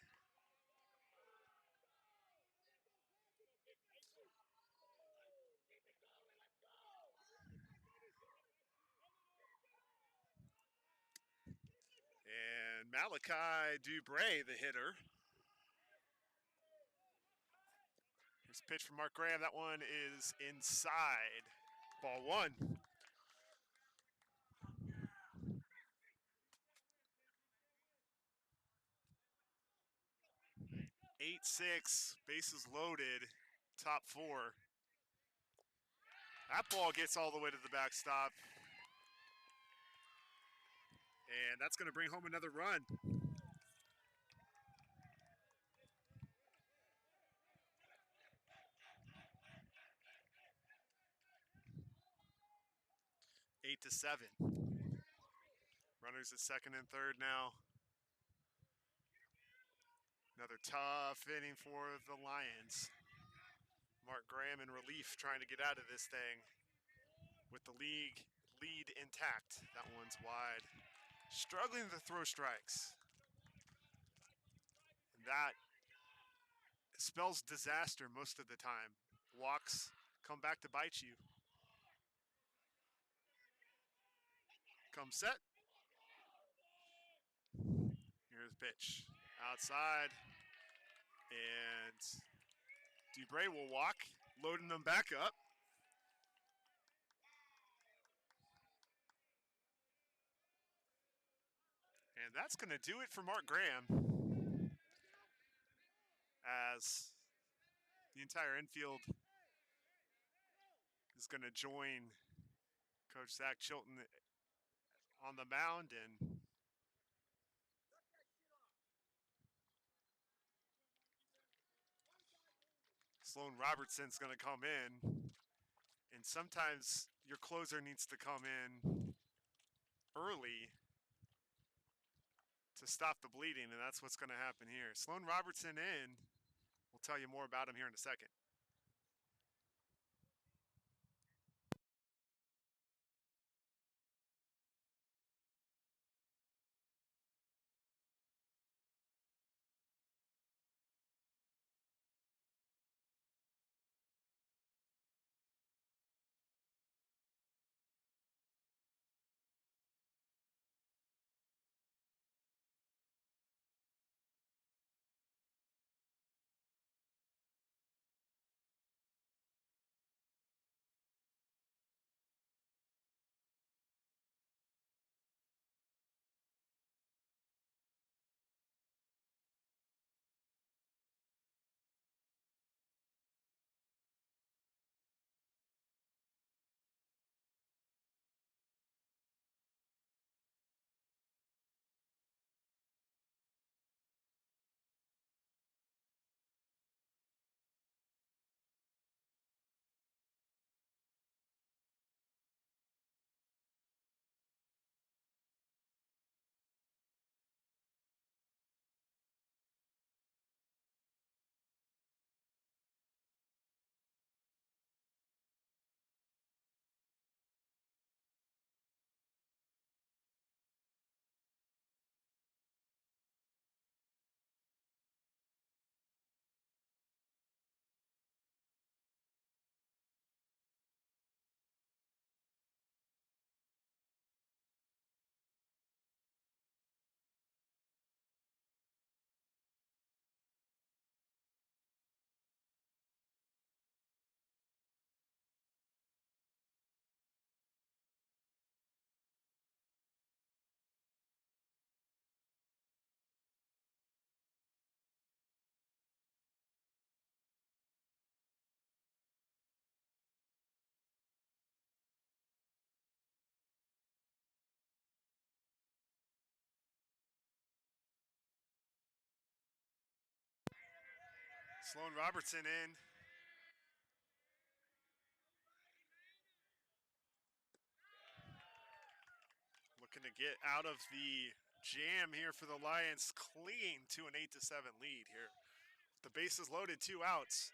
And Malachi Dubray, the hitter. Here's a pitch from Mark Graham. That one is inside. Ball 1. 8-6, bases loaded, top 4. That ball gets all the way to the backstop. And that's going to bring home another run. Eight to 7. Runners at second and third now. Another tough inning for the Lions. Mark Graham in relief, trying to get out of this thing with the league lead intact. That one's wide. Struggling to throw strikes. And that spells disaster most of the time. Walks come back to bite you. Come set. Here's the pitch. Outside. And Dubray will walk, loading them back up. And that's going to do it for Mark Graham, as the entire infield is going to join Coach Zach Chilton on the mound. And Sloan Robertson's going to come in. And sometimes your closer needs to come in early to stop the bleeding, and that's what's going to happen here. Sloan Robertson in. We'll tell you more about him here in a second. Sloan Robertson in. Looking to get out of the jam here for the Lions, clinging to an 8-7 lead here. The bases loaded, 2 outs.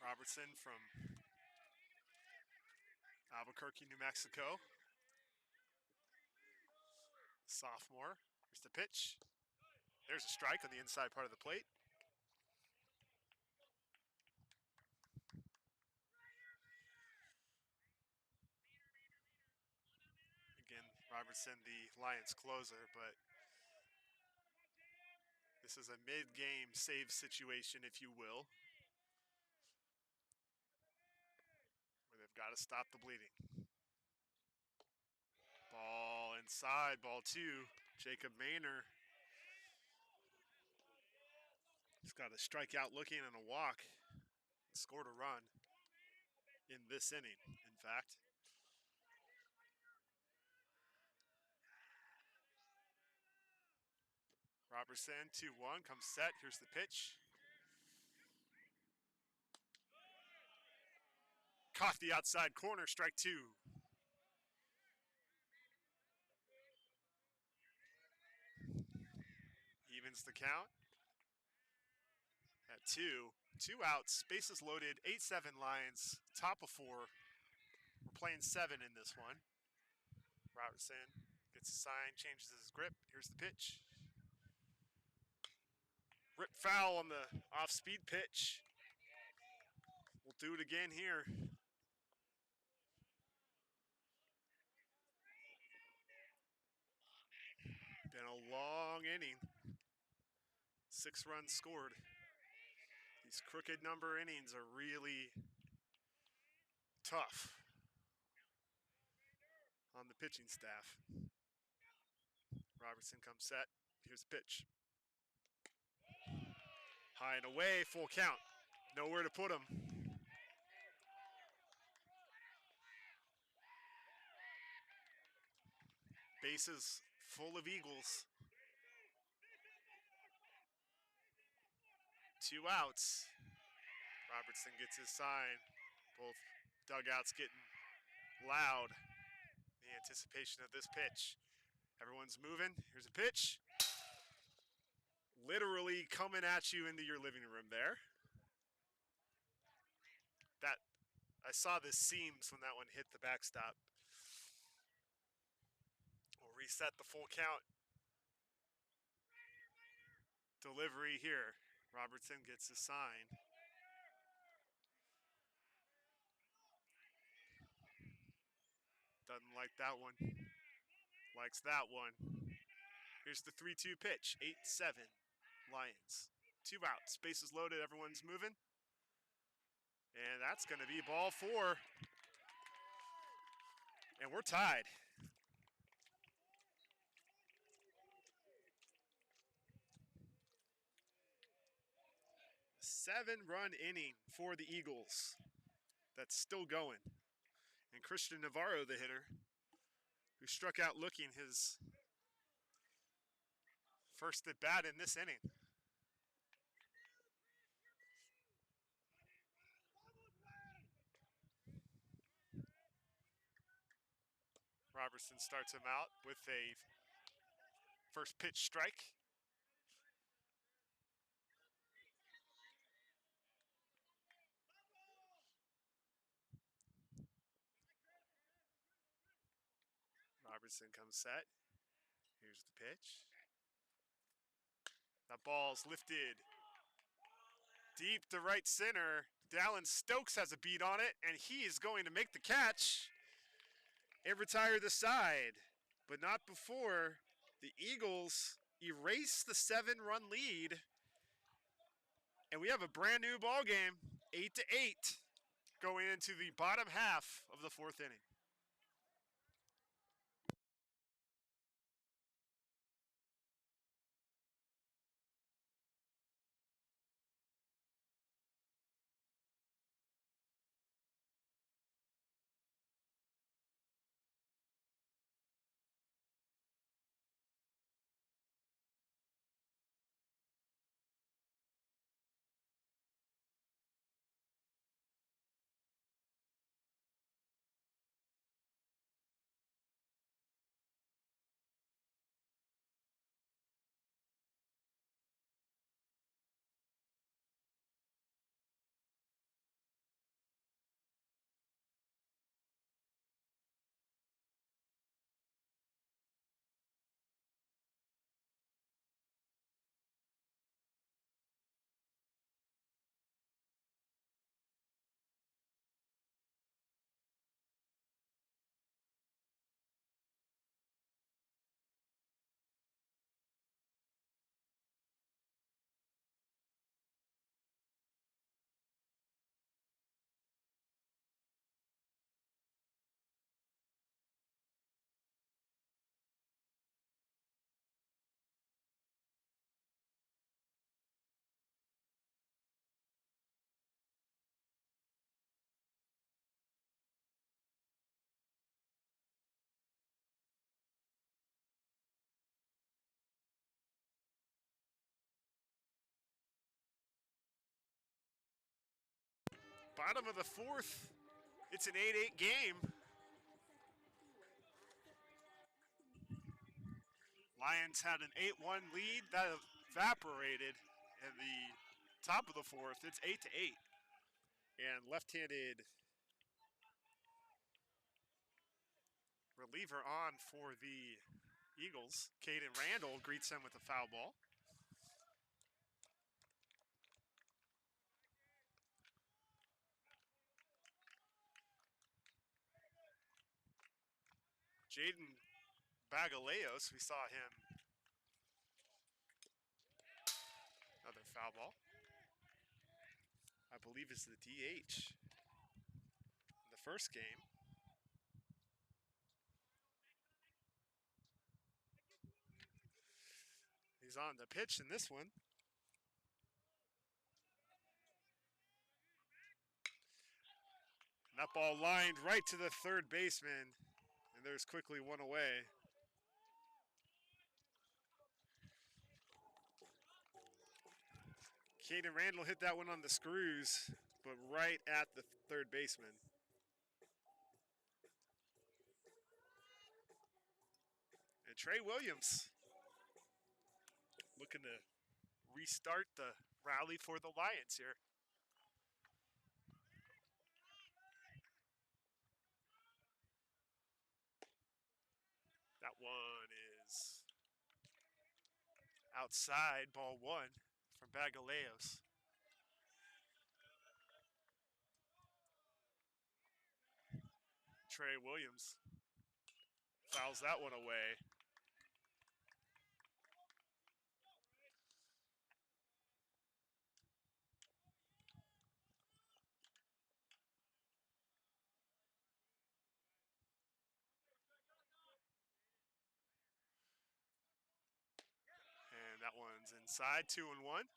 Robertson from Albuquerque, New Mexico. Sophomore. Here's the pitch. There's a strike on the inside part of the plate. Again, Robertson, the Lions closer, but this is a mid-game save situation, if you will, where they've got to stop the bleeding. Ball inside, ball 2. Jacob Maynor. He's got a strikeout looking and a walk. Scored a run in this inning, in fact. Robertson, 2-1, comes set. Here's the pitch. Caught the outside corner, strike 2. Evens the count at 2. 2 outs, bases loaded, 8-7 Lions, top of 4. We're playing 7 in this one. Robertson gets a sign, changes his grip. Here's the pitch. Rip foul on the off-speed pitch. We'll do it again here. Been a long inning. 6 runs scored. These crooked number innings are really tough on the pitching staff. Robertson comes set. Here's the pitch. High and away, full count. Nowhere to put him. Bases full of Eagles. 2 outs. Robertson gets his sign. Both dugouts getting loud. The anticipation of this pitch. Everyone's moving. Here's a pitch. Literally coming at you into your living room there. I saw the seams when that one hit the backstop. We'll reset the full count. Delivery here. Robertson gets his sign. Doesn't like that one. Likes that one. Here's the 3-2 pitch. 8-7 Lions. 2 outs. Bases loaded. Everyone's moving. And that's going to be ball 4. And we're tied. Seven-run inning for the Eagles. That's still going. And Christian Navarro, the hitter, who struck out looking his first at bat in this inning. Robertson starts him out with a first pitch strike. Robertson comes set. Here's the pitch. That ball's lifted deep to right center. Dallin Stokes has a beat on it, and he is going to make the catch and retire the side. But not before the Eagles erase the 7-run lead. And we have a brand new ball game, 8-8, going into the bottom half of the 4th inning. Bottom of the fourth. It's an 8-8 game. Lions had an 8-1 lead that evaporated in the top of the fourth. It's 8-8. And left-handed reliever on for the Eagles. Caden Randall greets him with a foul ball. Jaden Bagaleos, we saw him. Another foul ball. I believe is the DH in the first game. He's on the pitch in this one. And that ball lined right to the third baseman, and there's quickly one away. Caden Randall hit that one on the screws, but right at the third baseman. And Trey Williams looking to restart the rally for the Lions here. That one is outside, ball one from Bagaleos. Trey Williams fouls that one away. And that one's inside, 2-1.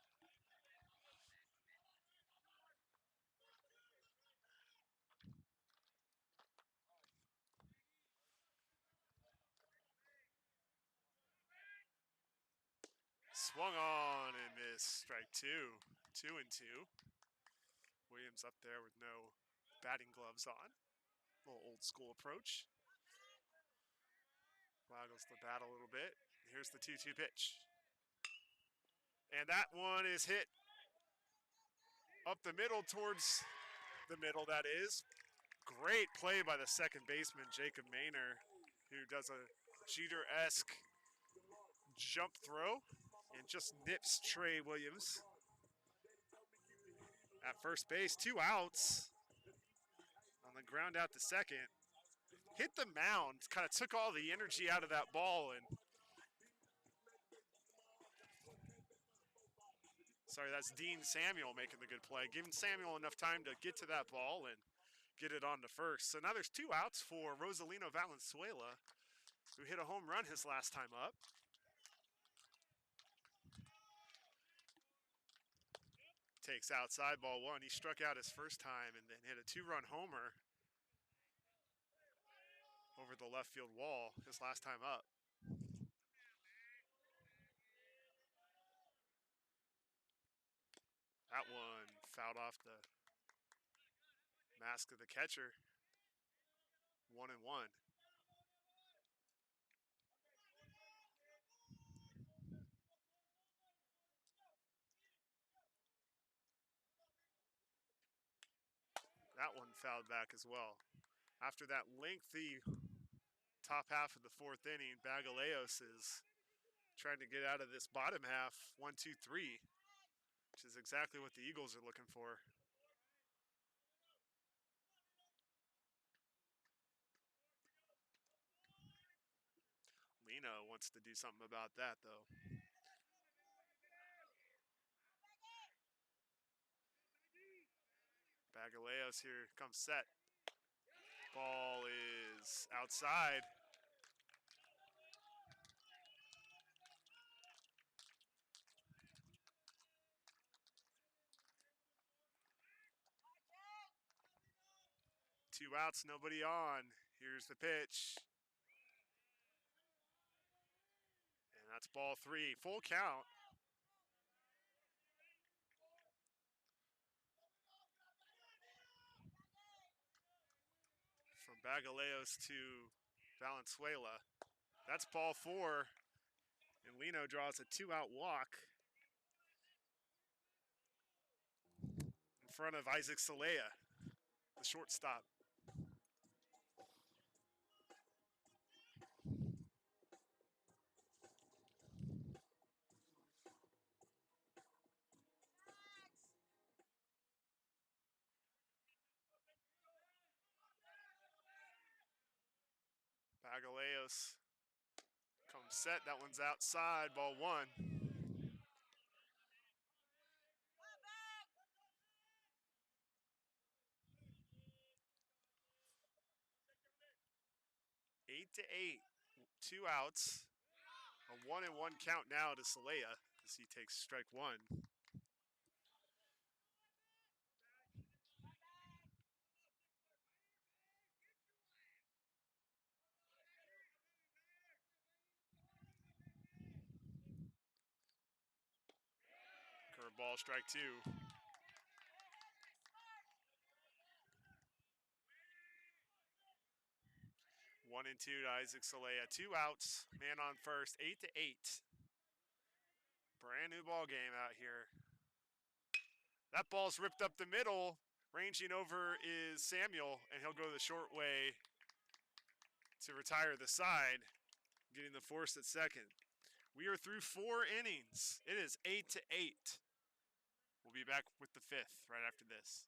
Swung on and missed. Strike two. 2-2. Williams up there with no batting gloves on. A little old school approach. Waggles the bat a little bit. Here's the 2-2 pitch. And that one is hit up the middle towards the middle, that is. Great play by the second baseman, Jacob Maynor, who does a Jeter-esque jump throw and just nips Trey Williams at first base. 2 outs on the ground out to second. Hit the mound, kind of took all the energy out of that ball. And sorry, that's Dean Samuel making the good play, giving Samuel enough time to get to that ball and get it on to first. So now there's 2 outs for Rosalino Valenzuela, who hit a home run his last time up. Takes outside, ball one. He struck out his first time and then hit a 2-run homer over the left field wall his last time up. That one fouled off the mask of the catcher. 1-1. That one fouled back as well. After that lengthy top half of the fourth inning, Bagaleos is trying to get out of this bottom half, 1-2-3, which is exactly what the Eagles are looking for. Lino wants to do something about that, though. Bagaleos here comes set. Ball is outside. Two outs, nobody on. Here's the pitch. And that's ball three. Full count. Bagaleos to Valenzuela. That's ball 4. And Lino draws a 2-out walk in front of Isaac Salea, the shortstop. Bagaleos comes set. That one's outside. Ball 1. Eight to 8. 2 outs. A 1-1 count now to Salea as he takes strike 1. Curveball, strike 2. One and 2 to Isaac Salea. 2 outs, man on first. 8 to 8. Brand new ball game out here. That ball's ripped up the middle. Ranging over is Samuel, and he'll go the short way to retire the side, getting the force at second. We are through 4 innings. It is 8 to 8. We'll be back with the 5th right after this.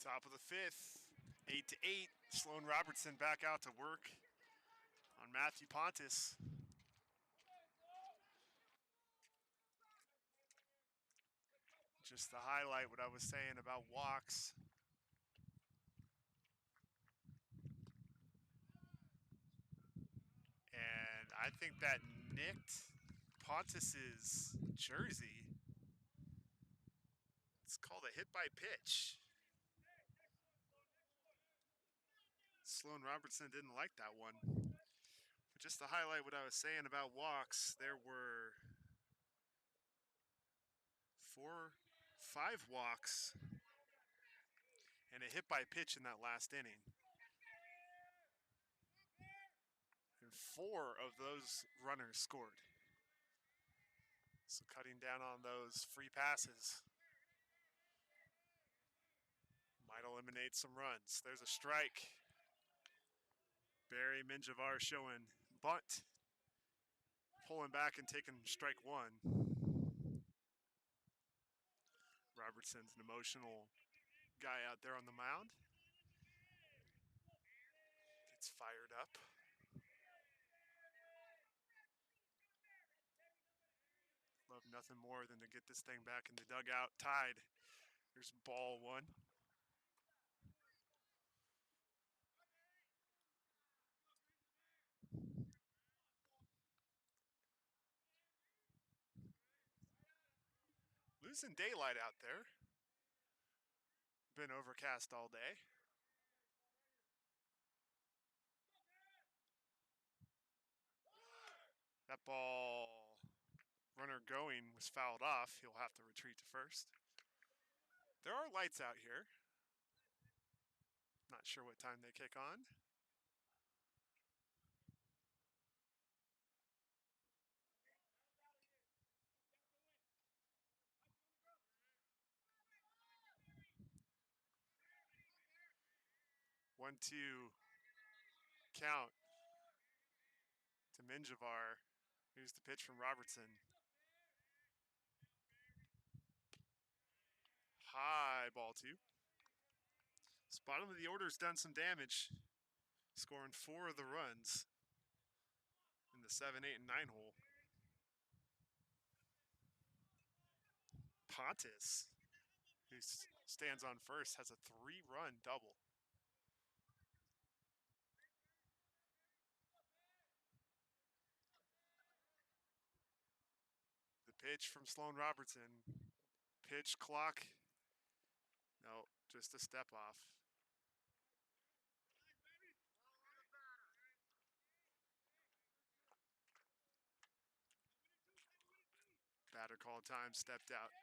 Top of the 5th, 8 to 8. Sloan Robertson back out to work on Matthew Pontus. Just to highlight what I was saying about walks. And I think that nicked Pontus's jersey. It's called a hit by pitch. Sloan Robertson didn't like that one. But just to highlight what I was saying about walks, there were 5 walks and a hit by pitch in that last inning. And 4 of those runners scored. So cutting down on those free passes might eliminate some runs. There's a strike. Barry Minjavar showing bunt, pulling back and taking strike 1. Robertson's an emotional guy out there on the mound. Gets fired up. Love nothing more than to get this thing back in the dugout. Tied. Here's ball one. Losing daylight out there. Been overcast all day. That ball, runner going, was fouled off. He'll have to retreat to first. There are lights out here. Not sure what time they kick on. One, two, count to Menjivar. Here's the pitch from Robertson. High, ball two. This bottom of the order's done some damage, scoring 4 of the runs in the 7, 8, and 9 hole. Pontus, who stands on first, has a 3-run double. The pitch from Sloan Robertson. Pitch clock. No, just a step off. Batter call time, stepped out.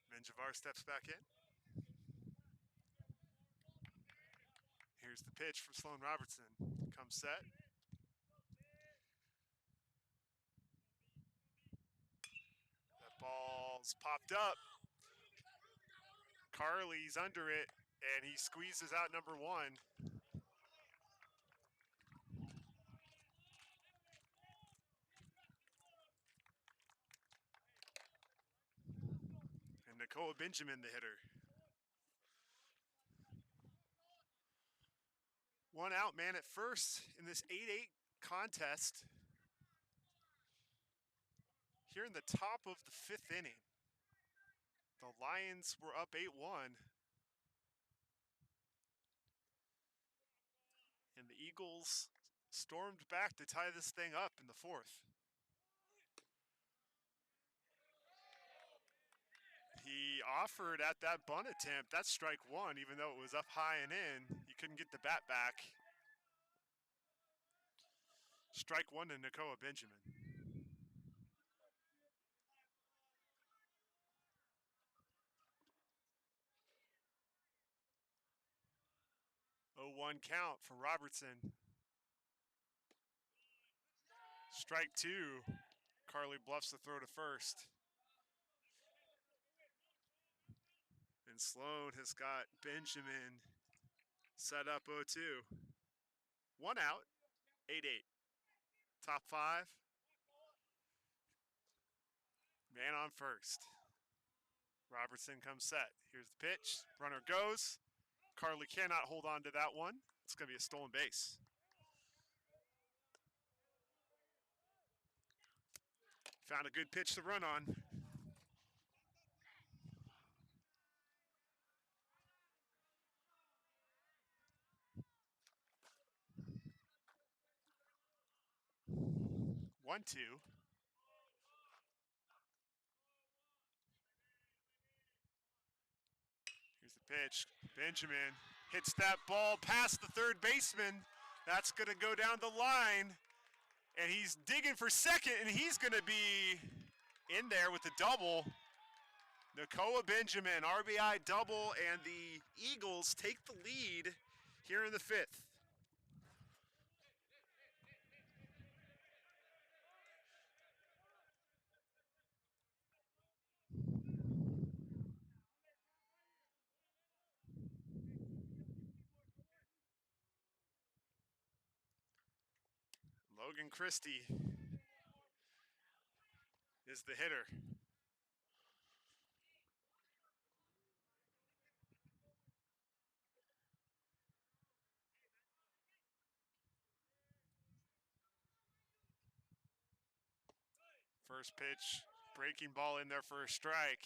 Menjivar steps back in. Here's the pitch from Sloan Robertson. Comes set. That ball's popped up. Carly's under it, and he squeezes out number 1. And Nakoa Benjamin, the hitter. 1 out, man at first in this 8-8 contest. Here in the top of the 5th inning. The Lions were up 8-1. And the Eagles stormed back to tie this thing up in the 4th. He offered at that bunt attempt. That's strike 1, even though it was up high and in. He couldn't get the bat back. Strike 1 to Nakoa Benjamin. Oh, 1 count for Robertson. Strike 2. Carly bluffs the throw to first. And Sloan has got Benjamin set up 0-2. 1 out, 8-8. Top 5. Man on first. Robertson comes set. Here's the pitch. Runner goes. Carly cannot hold on to that one. It's going to be a stolen base. Found a good pitch to run on. One, two. Here's the pitch. Benjamin hits that ball past the third baseman. That's going to go down the line. And he's digging for second, and he's going to be in there with the double. Nakoa Benjamin, RBI double, and the Eagles take the lead here in the 5th. Logan Christie is the hitter. First pitch, breaking ball in there for a strike.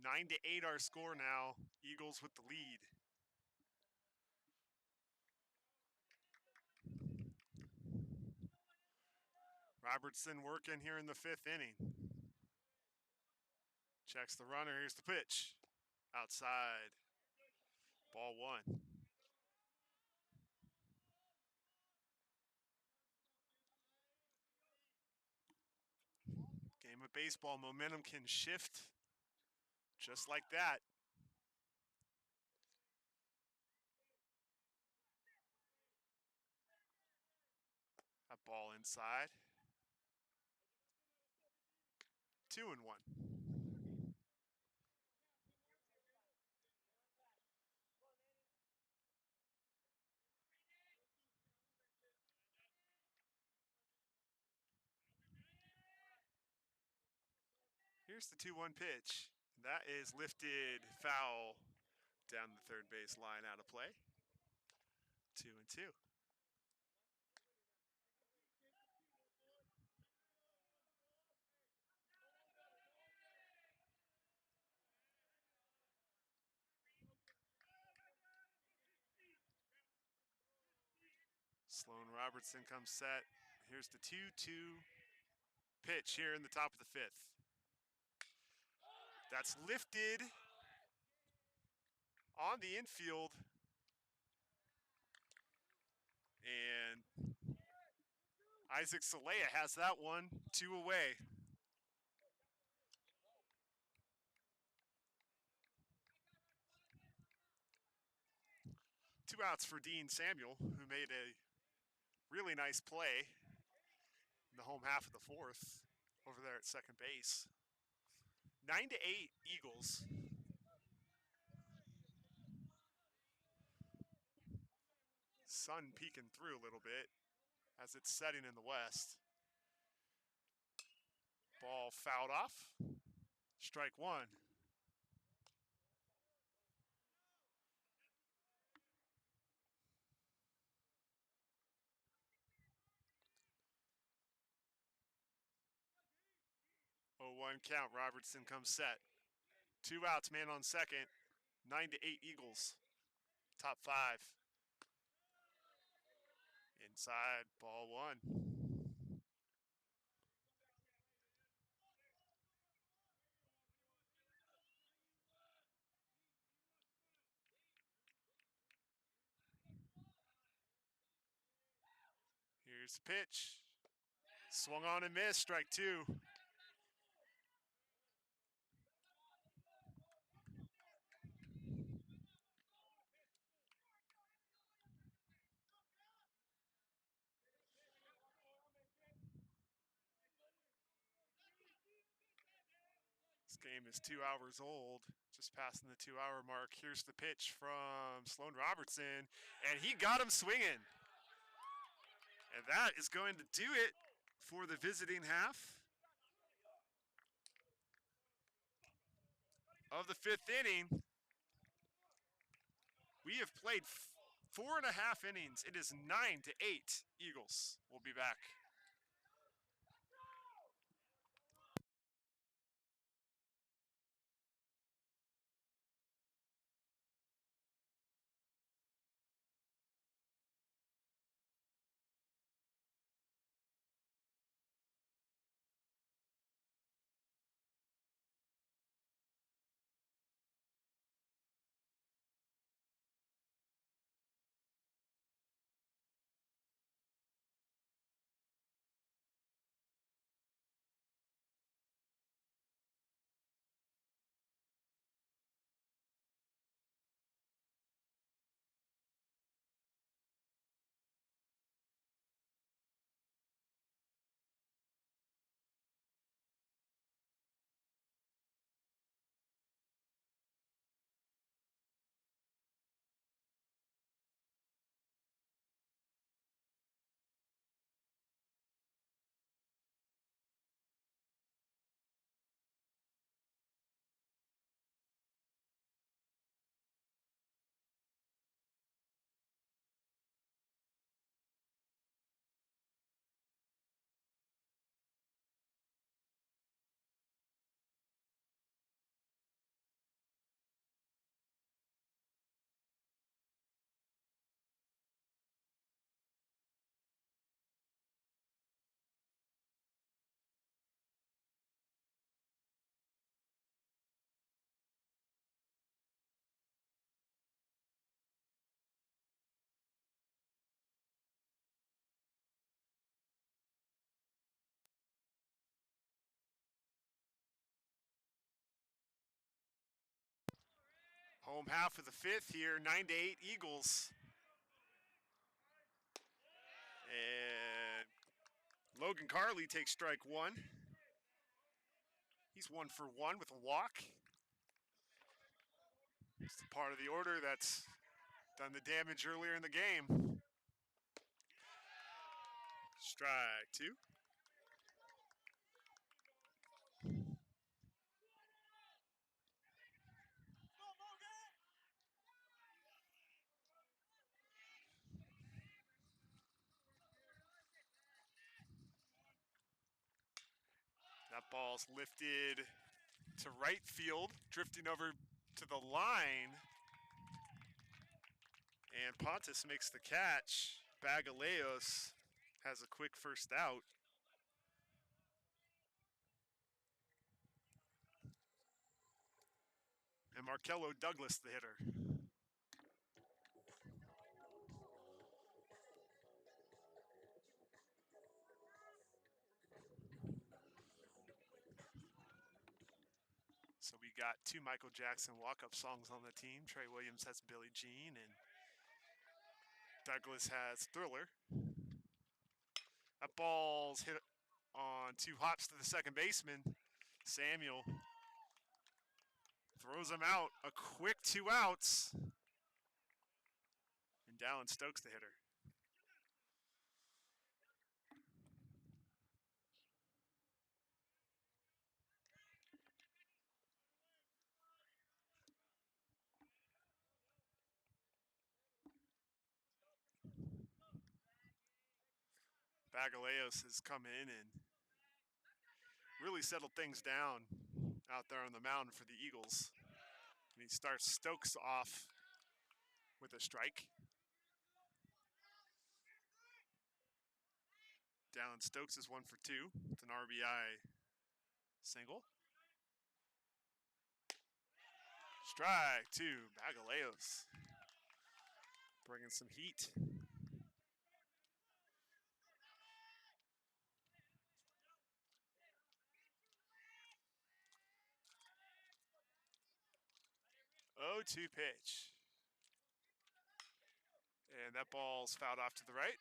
9-8 our score now. Eagles with the lead. Robertson working here in the 5th inning. Checks the runner. Here's the pitch. Outside. Ball 1. Game of baseball, momentum can shift just like that. A ball inside. 2-1. Here's the 2-1 pitch. That is lifted foul down the third base line, out of play. 2-2. Sloan Robertson comes set. Here's the 2-2 pitch here in the top of the 5th. That's lifted on the infield. And Isaac Salea has that one, 2 away. Two outs for Dean Samuel, who made a really nice play in the home half of the 4th over there at second base. 9-8 Eagles. Sun peeking through a little bit as it's setting in the west. Ball fouled off. Strike 1. Oh, 1 count. Robertson comes set. 2 outs, man on second. 9-8 Eagles. Top 5. Inside, ball 1. Here's the pitch. Swung on and missed. Strike 2. This game is 2 hours old, just passing the 2-hour mark. Here's the pitch from Sloan Robertson, and he got him swinging. And that is going to do it for the visiting half of the 5th inning. We have played 4.5 innings. It is 9-8 Eagles. We'll be back. Home half of the fifth here, 9-8 Eagles. And Logan Carley takes strike one. He's 1 for 1 with a walk. It's the part of the order that's done the damage earlier in the game. Strike two. That ball's lifted to right field, drifting over to the line. And Pontus makes the catch. Bagaleos has a quick first out. And Markello Douglas, the hitter. So we got two Michael Jackson walk-up songs on the team. Trey Williams has Billie Jean, and Douglas has Thriller. That ball's hit on two hops to the second baseman. Samuel throws him out. A quick 2 outs. And Dallin Stokes, the hitter. Bagaleos has come in and really settled things down out there on the mound for the Eagles. And he starts Stokes off with a strike. Dallin Stokes is 1 for 2. It's an RBI single. Strike two, Bagaleos. Bringing some heat. Oh, 2 pitch. And that ball's fouled off to the right.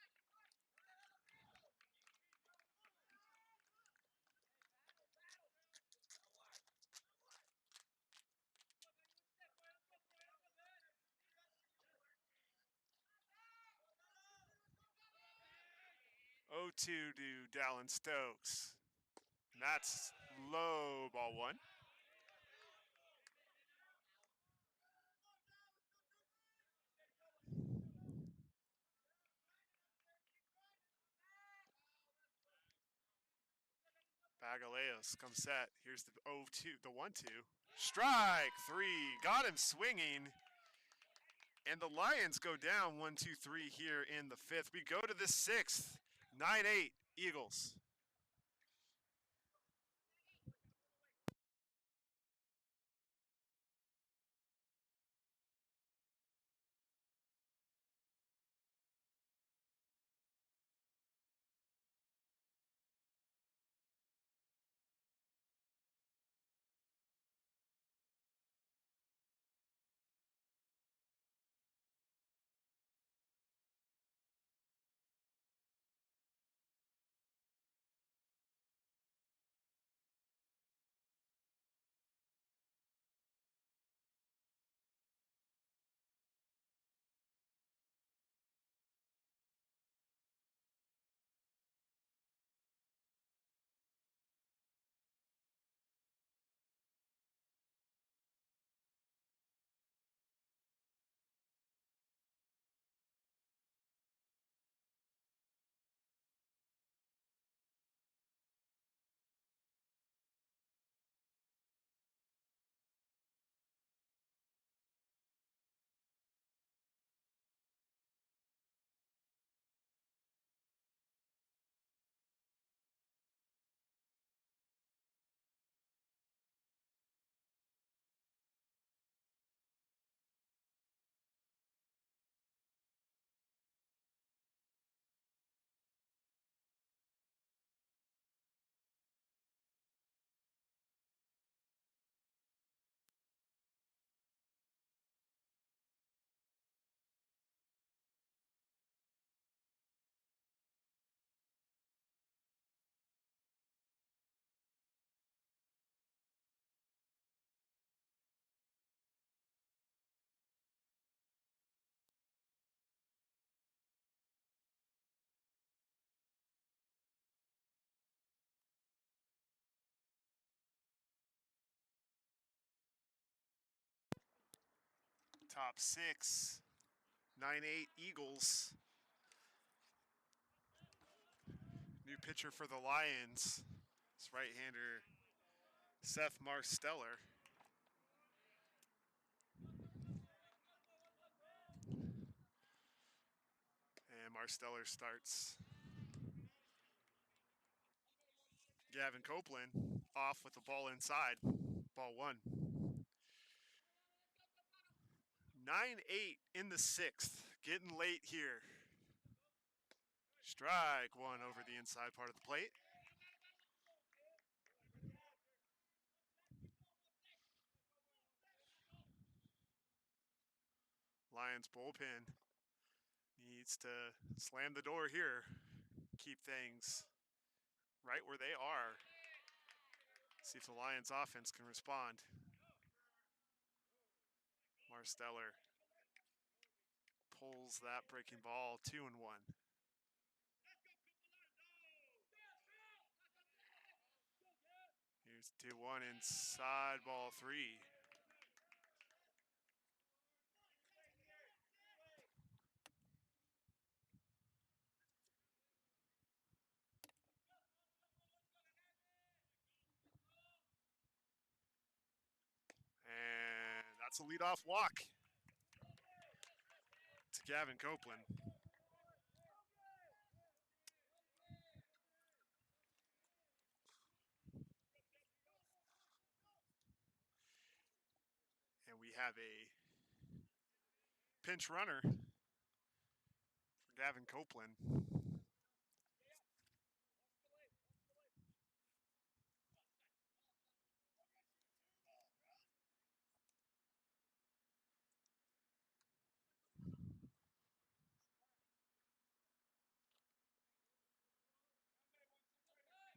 Oh, 2 to Dallin Stokes. And that's low, ball 1. Bagaleos comes set. Here's the 0-2, the 1-2. Strike 3. Got him swinging. And the Lions go down 1-2-3 here in the fifth. We go to the sixth. 9-8 Eagles. Top 6, 9-8 Eagles. New pitcher for the Lions. It's right-hander Seth Marsteller. And Marsteller starts. Gavin Copeland off with the ball inside. Ball 1. 9-8 in the 6th. Getting late here. Strike 1 over the inside part of the plate. Lions bullpen needs to slam the door here. Keep things right where they are. See if the Lions offense can respond. Marsteller pulls that breaking ball, 2-1. Here's 2-1 inside, ball 3. And that's a leadoff walk to Gavin Copeland. And we have a pinch runner for Gavin Copeland.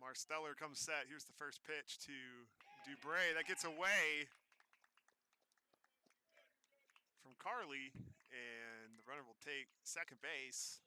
Marsteller comes set. Here's the first pitch to Dubray. That gets away from Carly, and the runner will take second base.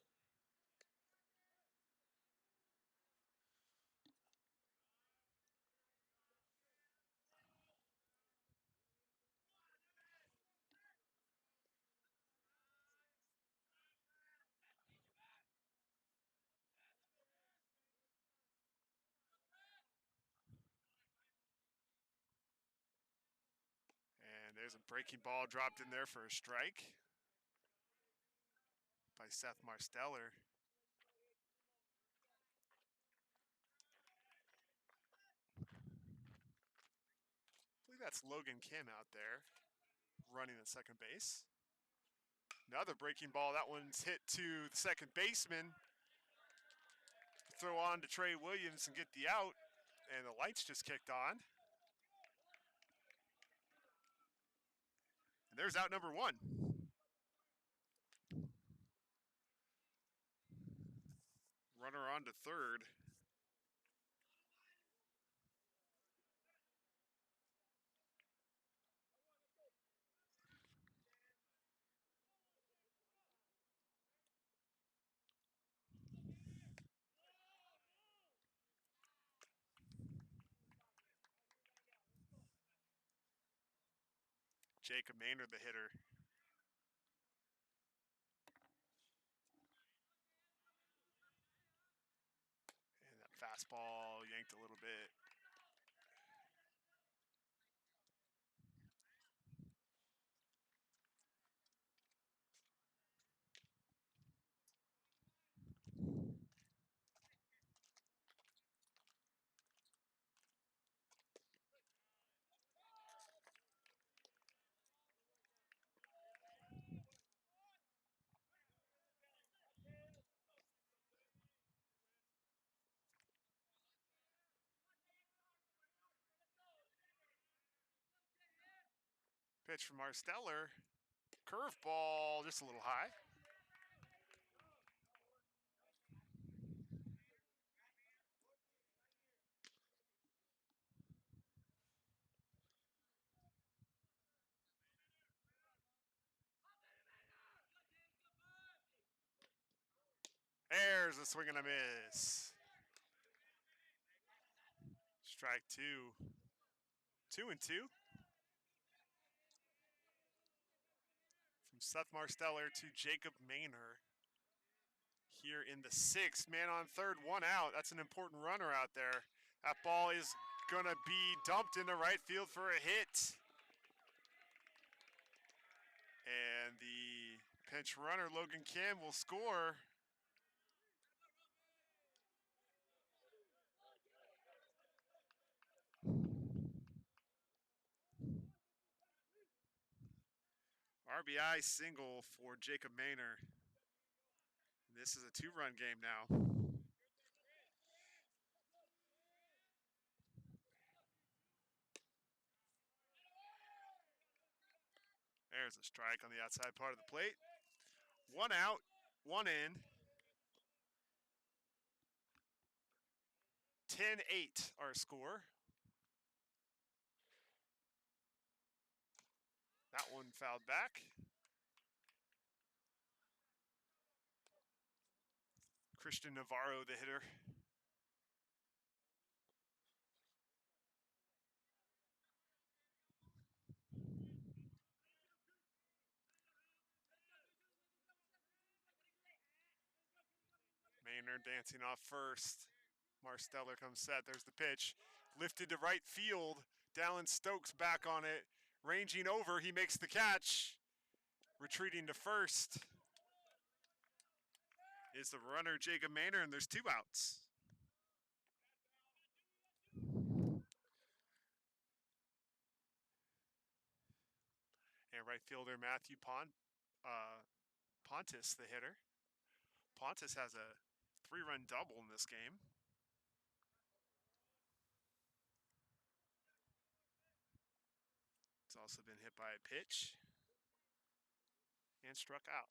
And there's a breaking ball dropped in there for a strike by Seth Marsteller. I believe that's Logan Kim out there running at second base. Another breaking ball. That one's hit to the second baseman. Throw on to Trey Williams and get the out. And the lights just kicked on. And there's out number 1. Runner on to third. Jacob Maynard, the hitter. And that fastball yanked a little bit. Pitch from Marsteller. Curveball, just a little high. There's a swing and a miss. Strike 2. 2-2. Seth Marsteller to Jacob Maynor. Here in the 6th, man on third, 1 out. That's an important runner out there. That ball is gonna be dumped into right field for a hit. And the pinch runner, Logan Kim, will score. RBI single for Jacob Maynor. This is a 2-run game now. There's a strike on the outside part of the plate. 1 out, 1 in. 10-8 our score. That one fouled back. Christian Navarro, the hitter. Maynor dancing off first. Marsteller comes set. There's the pitch. Lifted to right field. Dallin Stokes back on it. Ranging over. He makes the catch. Retreating to first is the runner, Jacob Maynor, and there's 2 outs. And right fielder Matthew Pontus, the hitter. Pontus has a 3-run double in this game. He's also been hit by a pitch and struck out.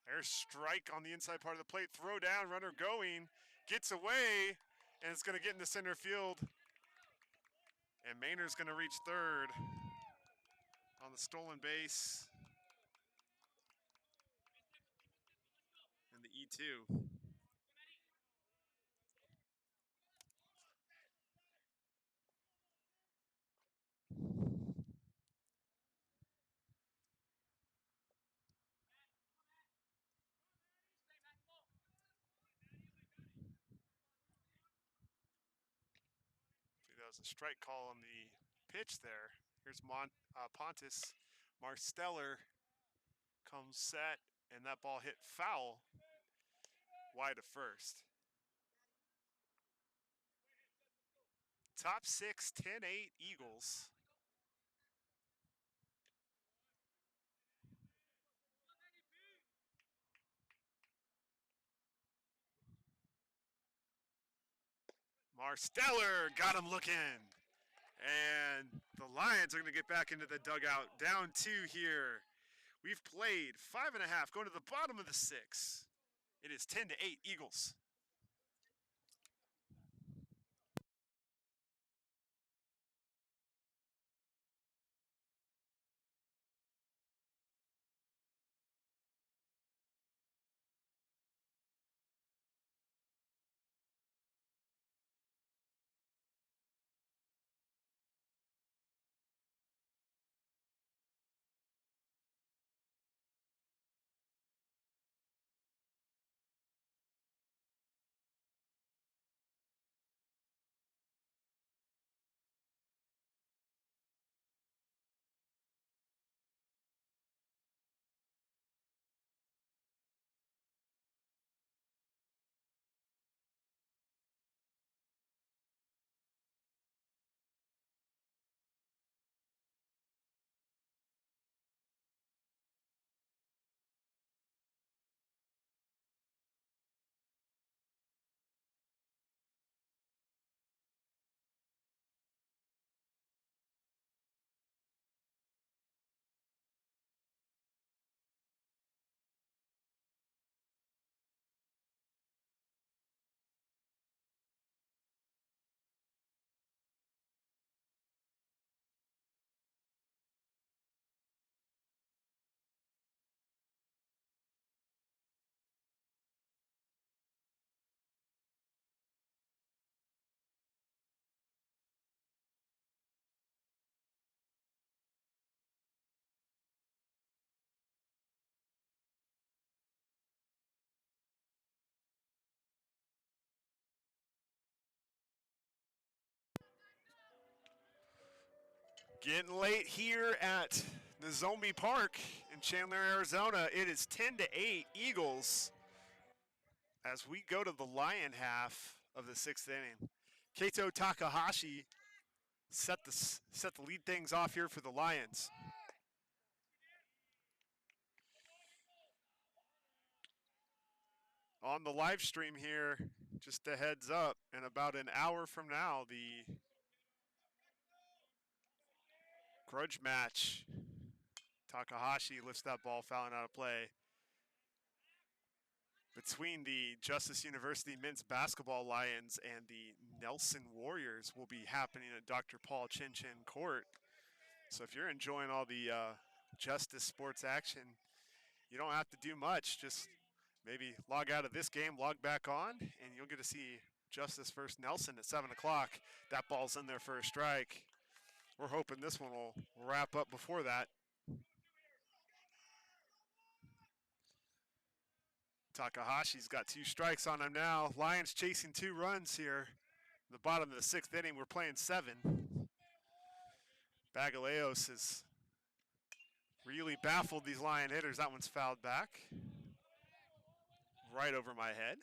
There's strike on the inside part of the plate. Throw down, runner going, gets away, and it's going to get into center field. And Maynor's going to reach third on the stolen base. And the E2. That was a strike call on the pitch there. Here's Pontus. Marsteller comes set, and that ball hit foul wide of first. Top 6, 10-8 Eagles. Marsteller got him looking. And the Lions are going to get back into the dugout. Down 2 here. We've played 5.5, going to the bottom of the 6. It is 10-8 Eagles. Getting late here at Nozomi Park in Chandler, Arizona. It is 10-8 Eagles as we go to the Lion half of the 6th inning. Kato Takahashi set the lead things off here for the Lions. On the live stream here, just a heads up, in about an hour from now, the grudge match. Takahashi lifts that ball, fouling out of play. Between the Justice University men's basketball Lions and the Nelson Warriors will be happening at Dr. Paul Chin Chin Court. So if you're enjoying all the Justice sports action, you don't have to do much. Just maybe log out of this game, log back on, and you'll get to see Justice versus Nelson at 7 o'clock. That ball's in there for a strike. We're hoping this one will wrap up before that. Takahashi's got 2 strikes on him now. Lions chasing 2 runs here. The bottom of the 6th inning, we're playing 7. Bagaleos has really baffled these Lion hitters. That one's fouled back. Right over my head.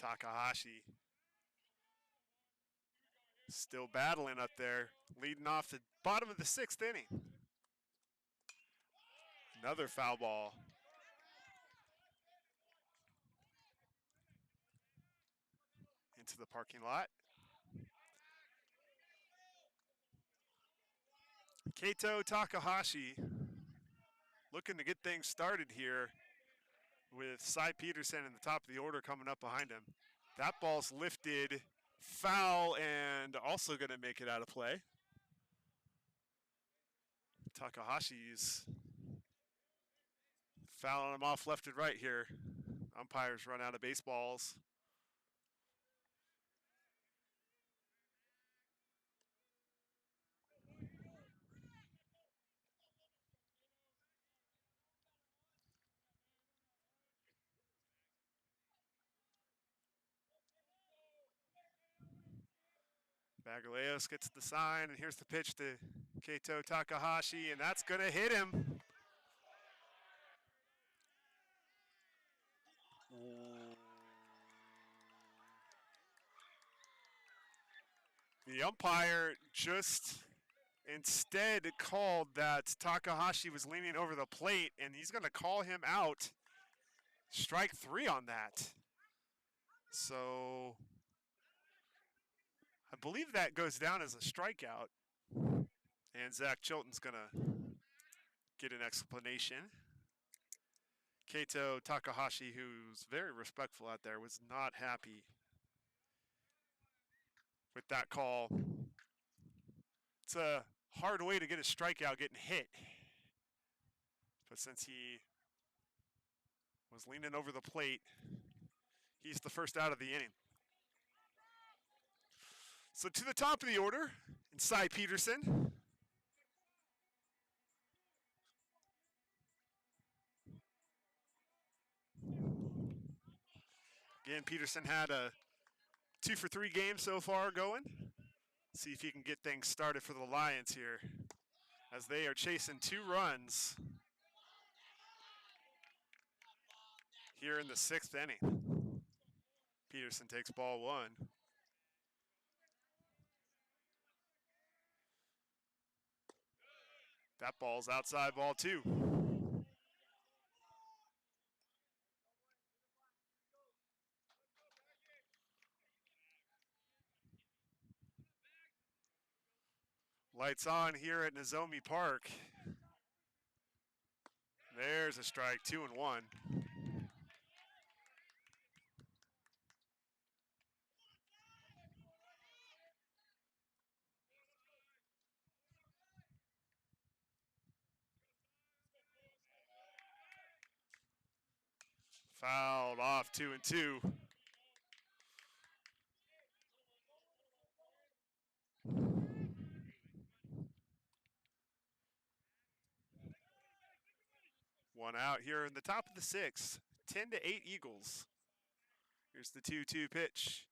Takahashi still battling up there, leading off the bottom of the 6th inning. Another foul ball. Into the parking lot. Kato Takahashi looking to get things started here with Cy Peterson in the top of the order coming up behind him. That ball's lifted, foul, and also going to make it out of play. Takahashi's fouling him off left and right here. Umpires run out of baseballs. Bagaleos gets the sign, and here's the pitch to Kato Takahashi, and that's going to hit him. The umpire just instead called that Takahashi was leaning over the plate, and he's going to call him out. Strike 3 on that. So I believe that goes down as a strikeout. And Zach Chilton's going to get an explanation. Kato Takahashi, who's very respectful out there, was not happy with that call. It's a hard way to get a strikeout getting hit. But since he was leaning over the plate, he's the first out of the inning. So to the top of the order, Cy Peterson. Again, Peterson had a 2-for-3 game so far going. See if he can get things started for the Lions here as they are chasing 2 runs here in the 6th inning. Peterson takes ball 1. That ball's outside, ball 2. Lights on here at Nozomi Park. There's a strike, 2-1. Fouled off, 2-2. One out here in the top of the 6th. 10-8 Eagles. Here's the 2-2 pitch.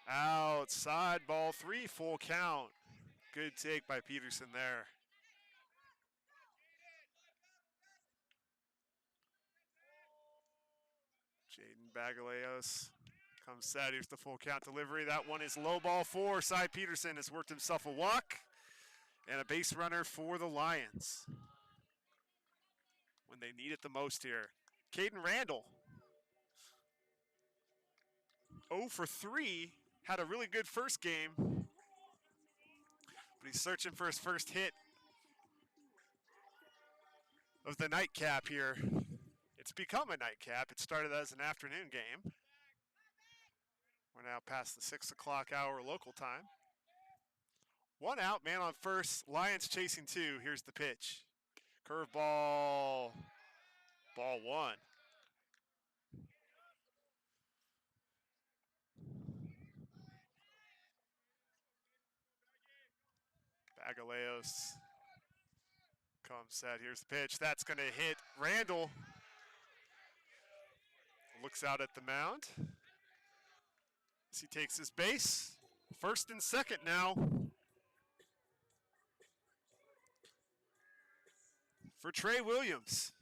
Outside, ball 3, full count. Good take by Peterson there. Jaden Bagaleos comes set. Here's the full count delivery. That one is low, ball 4. Cy Peterson has worked himself a walk and a base runner for the Lions when they need it the most here. Caden Randall, 0 for 3, had a really good first game, but he's searching for his first hit of the nightcap here. It's become a nightcap. It started as an afternoon game. We're now past the 6 o'clock hour local time. 1 out, man on first. Lions chasing 2. Here's the pitch. Curveball. Ball 1. Bagaleos comes set. Here's the pitch. That's going to hit Randall. Looks out at the mound as he takes his base. First and second now for Trey Williams.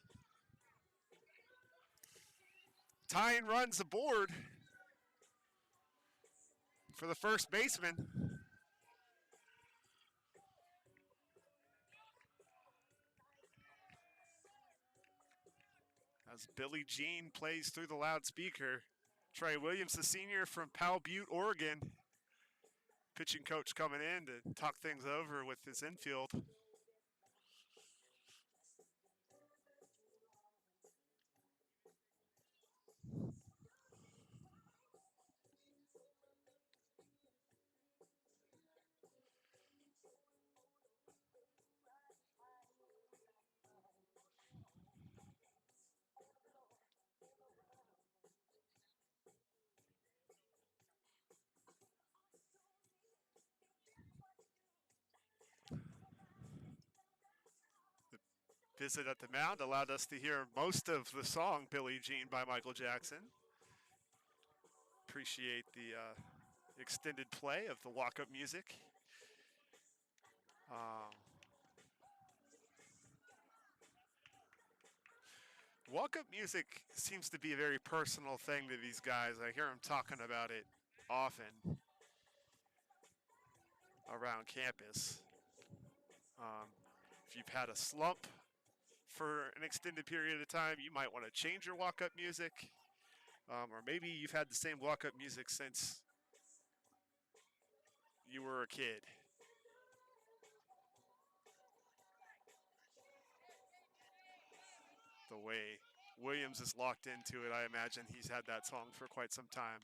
Tying runs aboard for the first baseman. As Billie Jean plays through the loudspeaker. Trey Williams, the senior from Powell Butte, Oregon. Pitching coach coming in to talk things over with his infield. Visit at the mound allowed us to hear most of the song Billie Jean by Michael Jackson. Appreciate the extended play of the walk-up music. Walk-up music seems to be a very personal thing to these guys. I hear them talking about it often around campus. If you've had a slump for an extended period of time, you might want to change your walk-up music. Or maybe you've had the same walk-up music since you were a kid. The way Williams is locked into it, I imagine he's had that song for quite some time.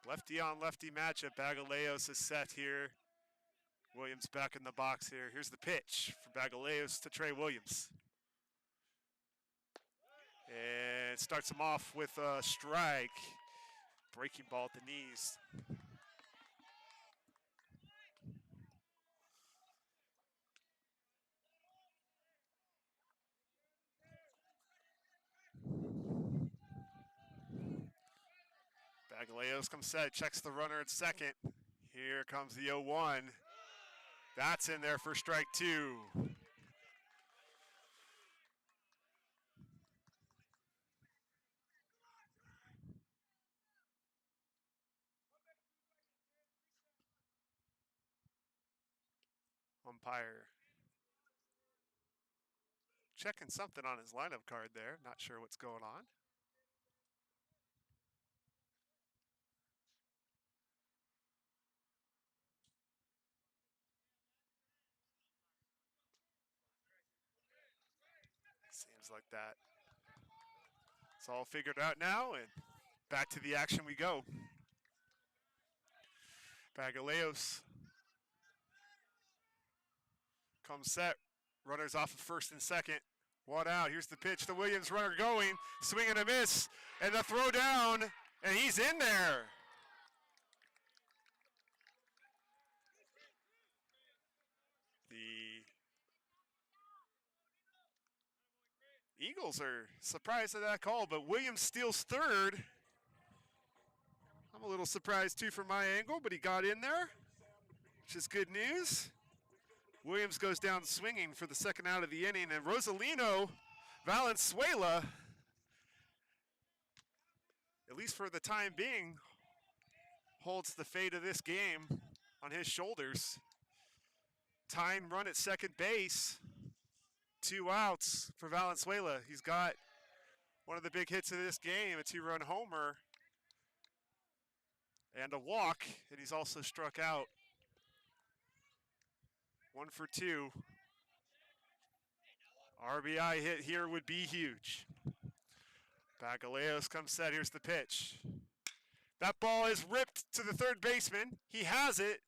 Lefty on lefty matchup. Bagaleos is set here. Williams back in the box here. Here's the pitch for Bagaleos to Trey Williams. And starts him off with a strike. Breaking ball at the knees. Bagaleos comes set, checks the runner at second. Here comes the 0-1. That's in there for strike 2. Umpire checking something on his lineup card there. Not sure what's going on. Seems like that. It's all figured out now, and back to the action we go. Bagaleos comes set. Runners off of first and second. 1 out. Here's the pitch. The Williams runner going. Swing and a miss. And the throw down. And he's in there. The Eagles are surprised at that call, but Williams steals third. I'm a little surprised too from my angle, but he got in there, which is good news. Williams goes down swinging for the second out of the inning, and Rosalino Valenzuela, at least for the time being, holds the fate of this game on his shoulders. Tying run at second base, 2 outs for Valenzuela. He's got one of the big hits of this game, a 2-run homer and a walk, and he's also struck out. 1 for 2. RBI hit here would be huge. Bagaleos comes set. Here's the pitch. That ball is ripped to the third baseman. He has it,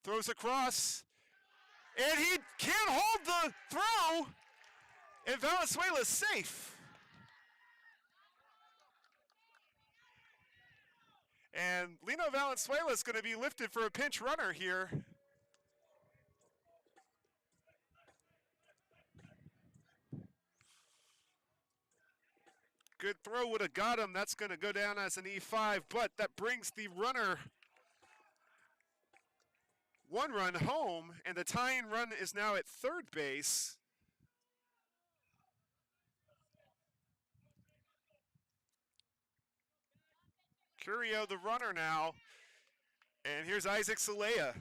throws across, and he can't hold the throw, and Valenzuela's safe. And Lino Valenzuela is going to be lifted for a pinch runner here. Good throw would have got him. That's going to go down as an E5, but that brings the runner 1 run home, and the tying run is now at third base. Curio the runner now, and here's Isaac Salea.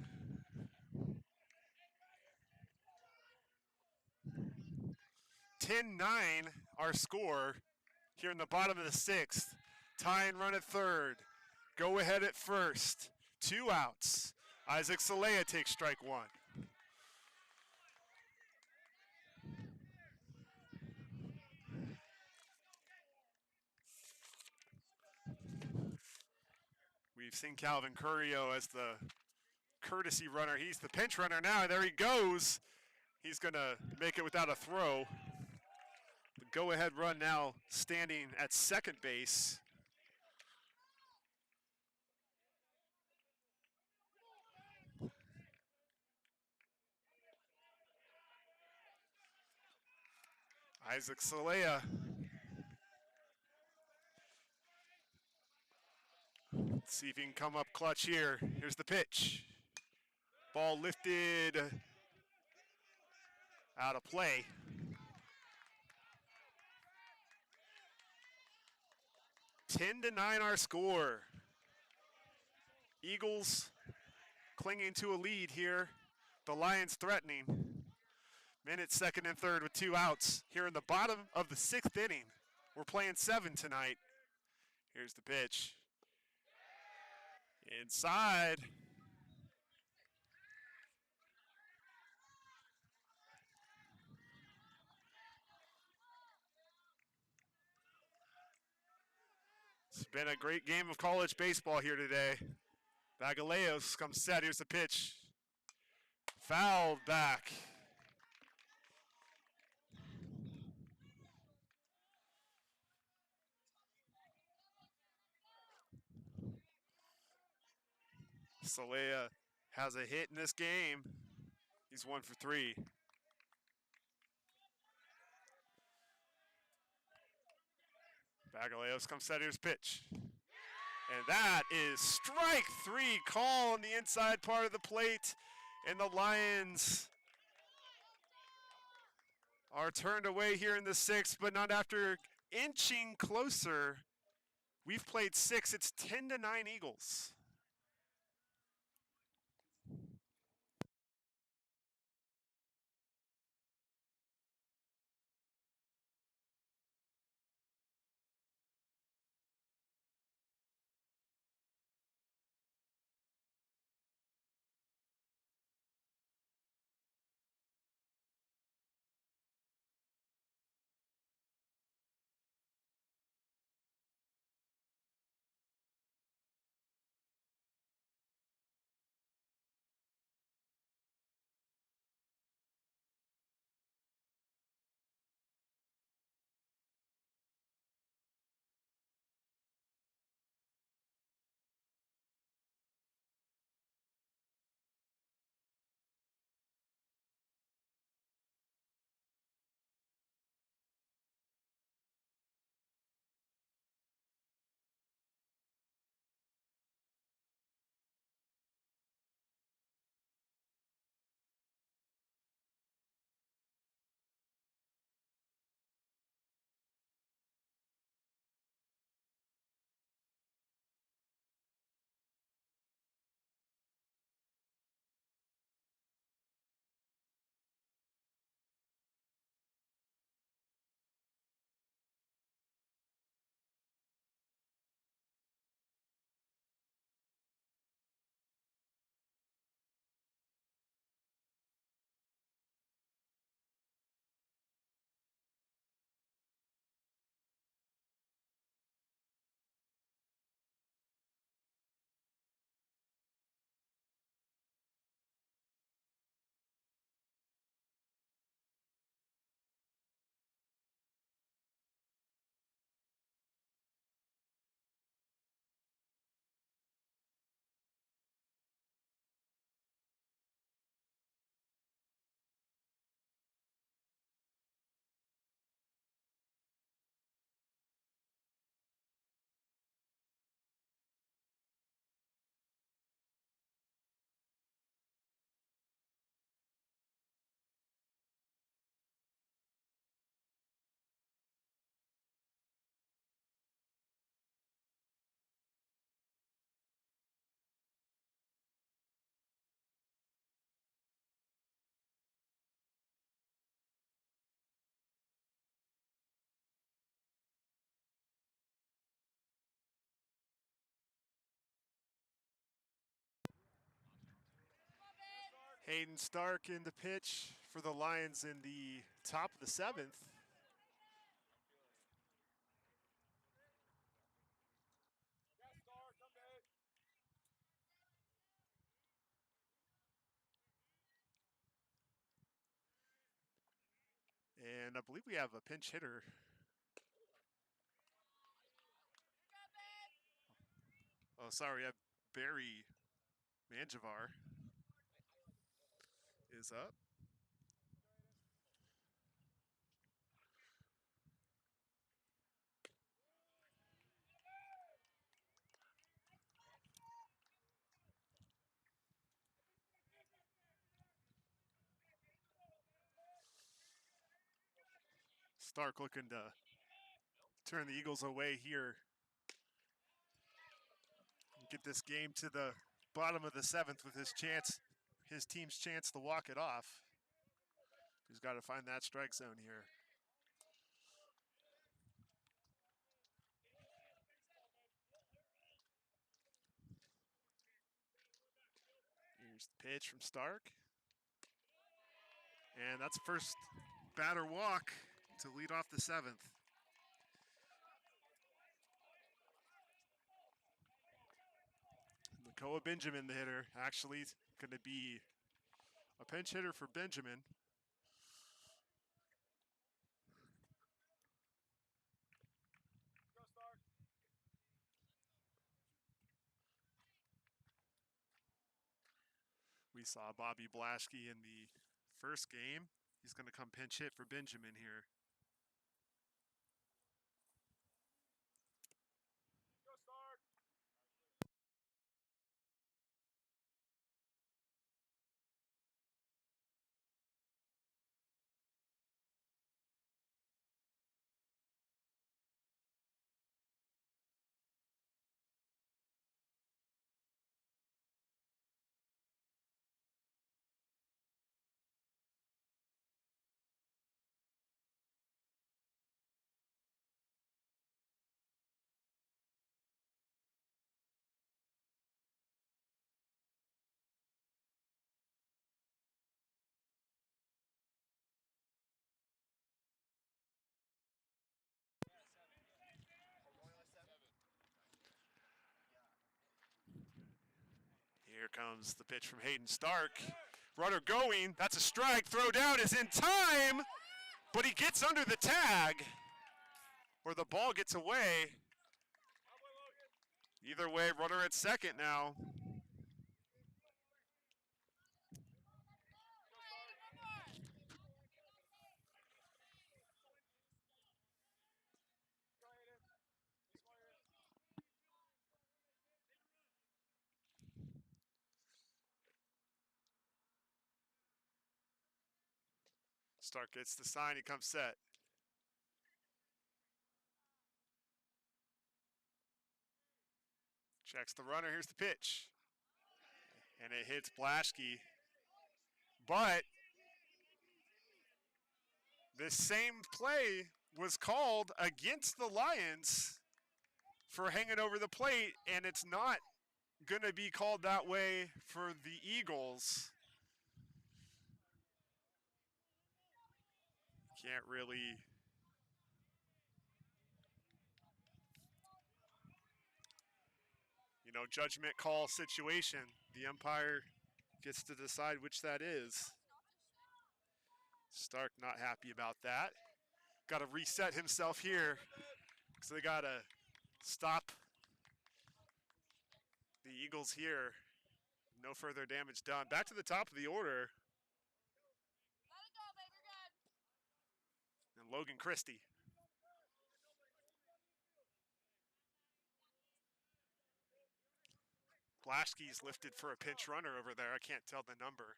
(10-9) our score here in the bottom of the 6th. Tying run at third. Go ahead at first. 2 outs. Isaac Salea takes strike 1. We've seen Calvin Curio as the courtesy runner. He's the pinch runner now. There he goes. He's going to make it without a throw. The go-ahead run now standing at second base. Isaac Salea. Let's see if he can come up clutch here. Here's the pitch. Ball lifted out of play. (10-9) our score. Eagles clinging to a lead here. The Lions threatening. Minute second and third with 2 outs here in the bottom of the 6th inning. We're playing 7 tonight. Here's the pitch. Inside. It's been a great game of college baseball here today. Bagaleos comes set. Here's the pitch. Fouled back. Salea has a hit in this game. He's 1 for 3. Bagaleos comes set. Here's pitch. And that is strike 3 call on the inside part of the plate. And the Lions are turned away here in the 6th, but not after inching closer. We've played 6. It's 10-9 Eagles. Hayden Stark in the pitch for the Lions in the top of the 7th. And I believe we have a pinch hitter. Oh, sorry, we have Barry Mangivar is up. Stark looking to turn the Eagles away here. Get this game to the bottom of the 7th with his team's chance to walk it off. He's got to find that strike zone here. Here's the pitch from Stark. And that's first batter walk to lead off the 7th. Makoa Benjamin, the hitter, actually going to be a pinch hitter for Benjamin. We saw Bobby Blaschke in the first game. He's going to come pinch hit for Benjamin here. Here comes the pitch from Hayden Stark. Runner going, that's a strike. Throw down is in time, but he gets under the tag, or the ball gets away. Either way, runner at second now. Stark gets the sign, he comes set. Checks the runner, here's the pitch. And it hits Blaschke. But this same play was called against the Lions for hanging over the plate, and it's not going to be called that way for the Eagles. Can't really judgment call situation. The umpire gets to decide which that is. Stark not happy about that. Got to reset himself here, so they got to stop the Eagles here. No further damage done. Back to the top of the order. Let it go, baby, you're good. And Logan Christie. Blaschke's lifted for a pinch runner over there. I can't tell the number.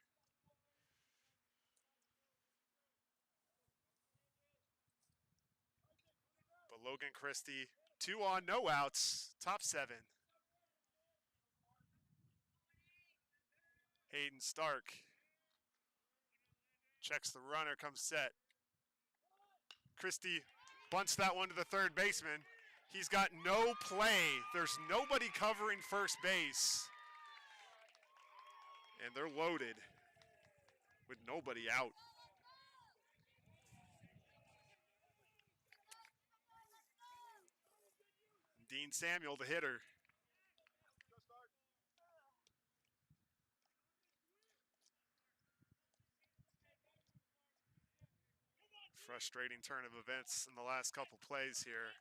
But Logan Christie, 2 on, no outs, top 7. Hayden Stark checks the runner, comes set. Christie bunts that one to the third baseman. He's got no play. There's nobody covering first base. And they're loaded. with nobody out. Dean Samuel, the hitter. Frustrating turn of events in the last couple plays here.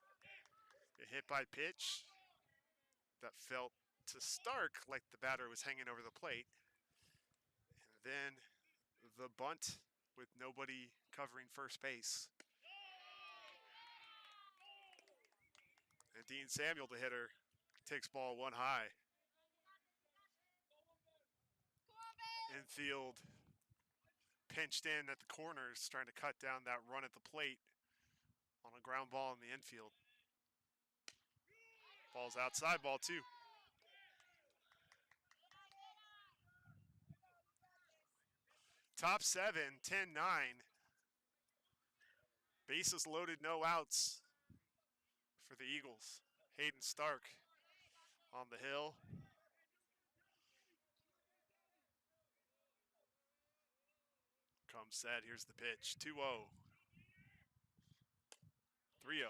A hit by pitch that felt to Stark like the batter was hanging over the plate. And then the bunt with nobody covering first base. And Dean Samuel, the hitter, takes ball one high. Infield pinched in at the corners, trying to cut down that run at the plate on a ground ball in the infield. Ball's outside, ball two. Top seven, 10-9. Bases loaded, no outs for the Eagles. Hayden Stark on the hill. Comes set, here's the pitch, 2-0. 3-0.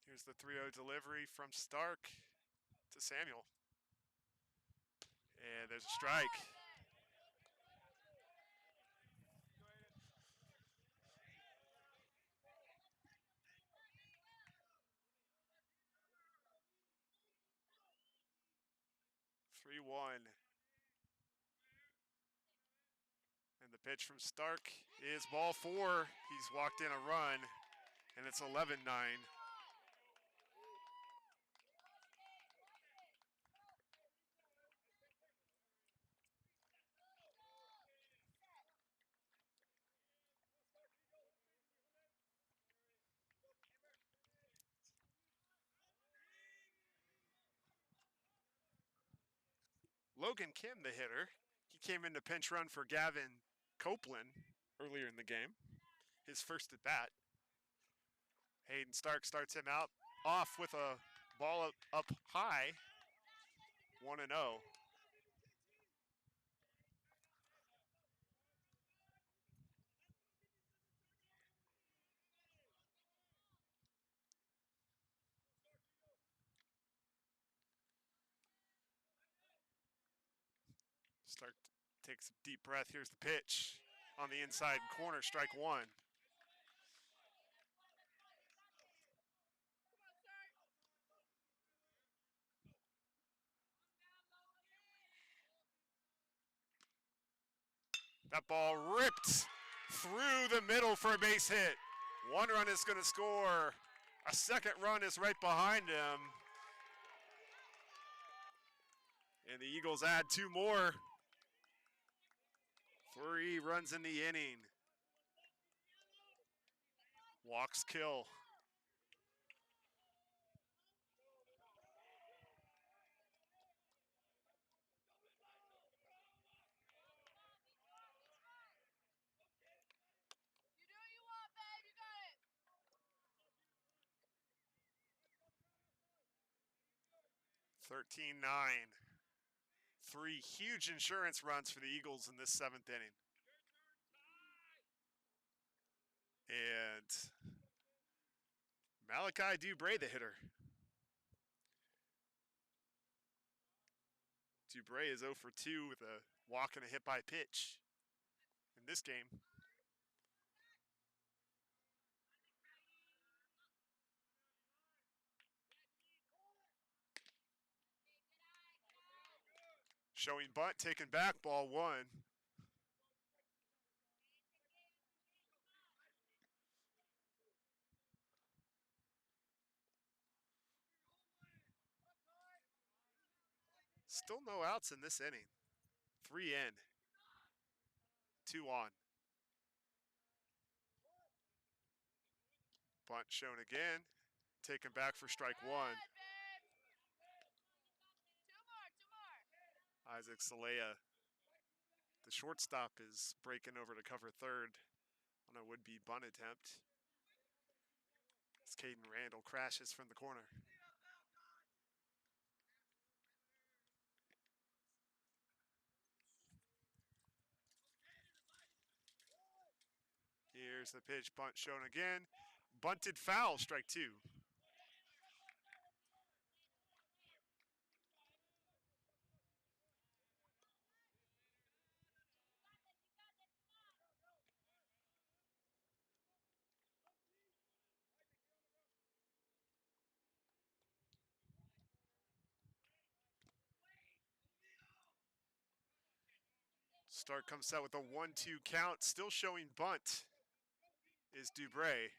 Here's the 3-0 delivery from Stark to Samuel. And there's a strike. And the pitch from Stark is ball four. He's walked in a run, and it's 11-9. Logan Kim, the hitter, he came in to pinch run for Gavin Copeland earlier in the game, his first at bat. Hayden Stark starts him out off with a ball up high, 1-0. Stark takes a deep breath. Here's the pitch on the inside corner, strike one. That ball ripped through the middle for a base hit. One run is going to score. A second run is right behind him. And the Eagles add two more. 3 runs in the inning. Walks kill. You do what you want, babe. You got it. 13-9. 3 huge insurance runs for the Eagles in this 7th inning. And Malachi Dubray, the hitter. Dubray is 0 for 2 with a walk and a hit by pitch in this game. Showing bunt, taken back, ball one. Still no outs in this inning. 3 in, 2 on. Bunt shown again, taken back for strike one. Two more. Isaac Salea, the shortstop, is breaking over to cover third on a would-be bunt attempt. As Caden Randall crashes from the corner. Here's the pitch, bunt shown again. Bunted foul, strike two. Stark comes out with a 1-2 count, still showing bunt is Dubray.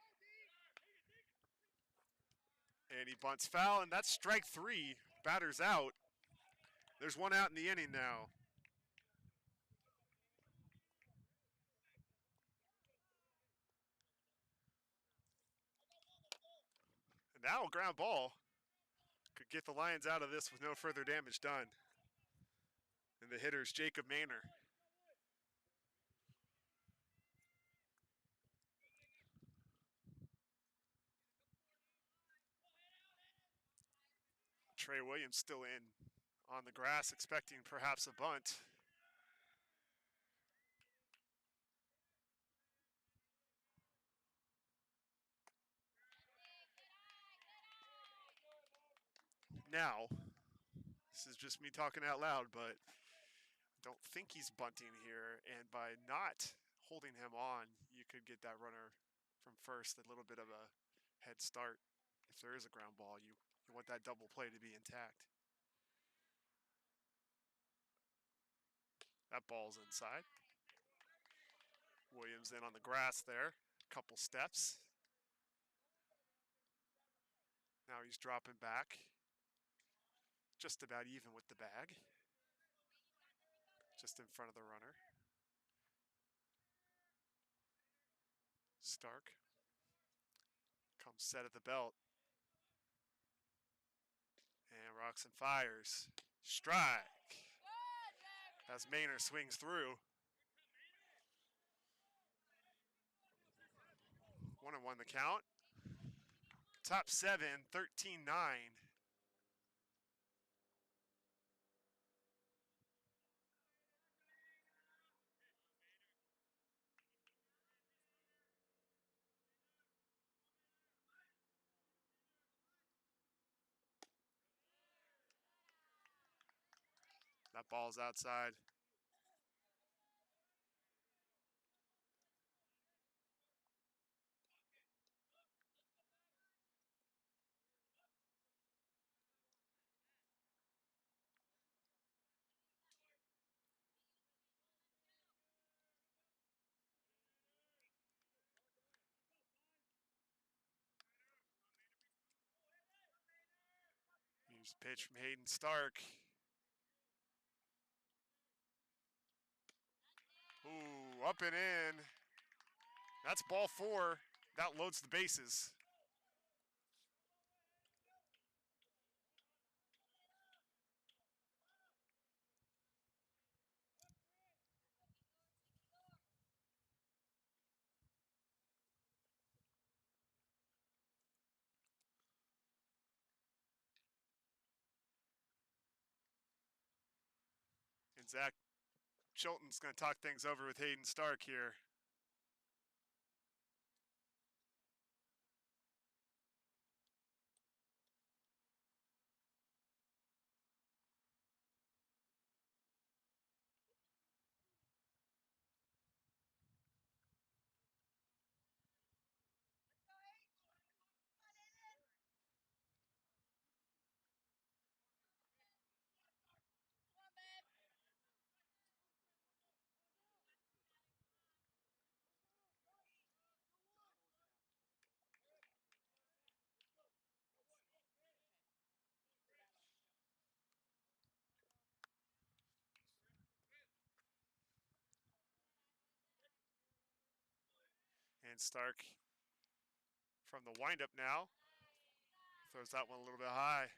And he bunts foul, and that's strike three. Batter's out. There's one out in the inning now. And now a ground ball could get the Lions out of this with no further damage done. And the hitter's Jacob Maynor. Trey Williams still in on the grass, expecting perhaps a bunt. Now, this is just me talking out loud, but I don't think he's bunting here. And by not holding him on, you could get that runner from first a little bit of a head start. If there is a ground ball, you want that double play to be intact. That ball's inside. Williams in on the grass there, couple steps. Now he's dropping back, just about even with the bag, just in front of the runner. Stark comes set at the belt. And rocks and fires. Strike. As Maynor swings through. 1-1 the count. Top seven, 13-9. That ball's outside. Here's a pitch from Hayden Stark. Ooh, up and in. That's ball four. That loads the bases. And Zach Chilton's going to talk things over with Hayden Stark here. And Stark from the windup now. Throws that one a little bit high.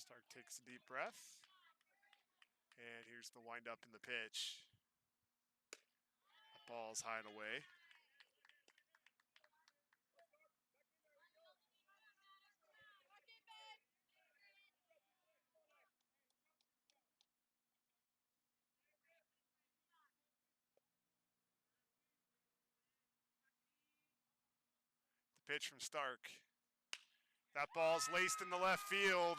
Stark takes a deep breath. And here's the windup in the pitch. The ball's high and away. The pitch from Stark. That ball's laced in the left field,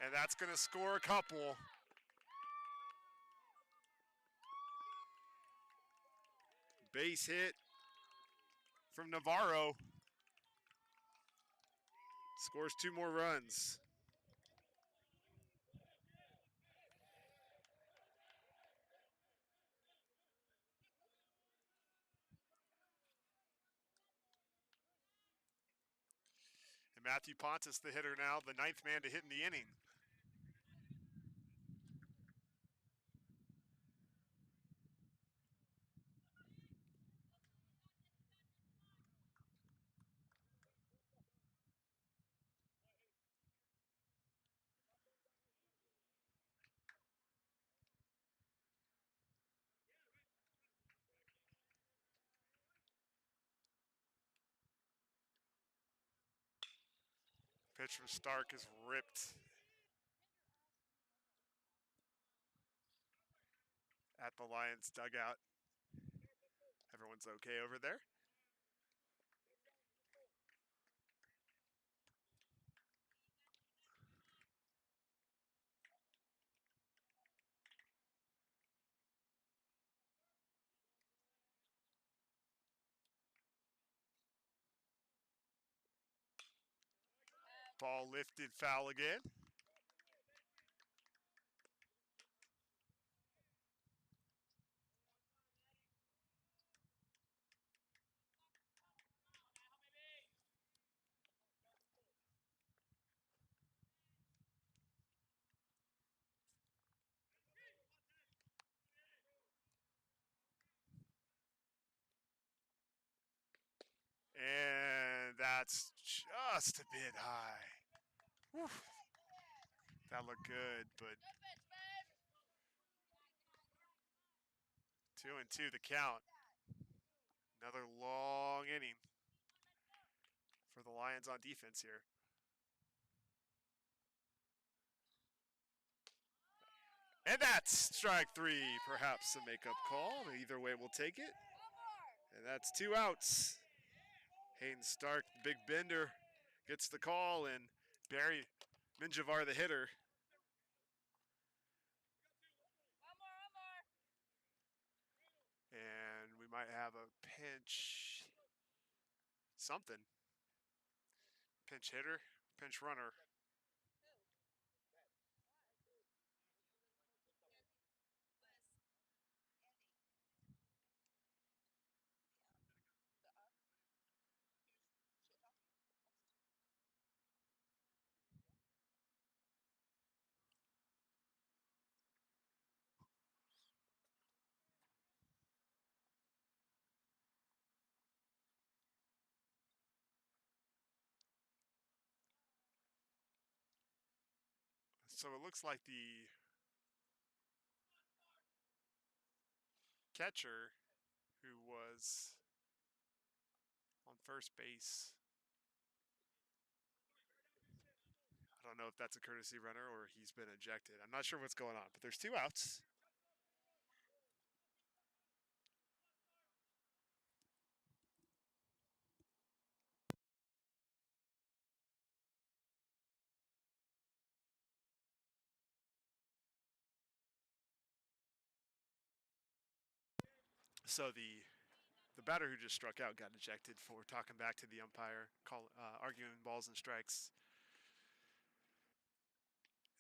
and that's going to score a couple. Base hit from Navarro. Scores 2 more runs. And Matthew Pontus, the hitter now, the 9th man to hit in the inning. Pitch from Stark is ripped at the Lions dugout. Everyone's okay over there. Ball lifted, foul again. And that's just a bit high. Whew. That looked good, but 2-2 the count. Another long inning for the Lions on defense here. And that's strike 3, perhaps a makeup call. Either way, we'll take it. And that's 2 outs. Hayden Stark, big bender, gets the call, and Barry Menjivar, the hitter. And we might have a pinch something. Pinch hitter, pinch runner. So it looks like the catcher who was on first base, I don't know if that's a courtesy runner or he's been ejected. I'm not sure what's going on, but there's 2 outs. So the batter who just struck out got ejected for talking back to the umpire, arguing balls and strikes.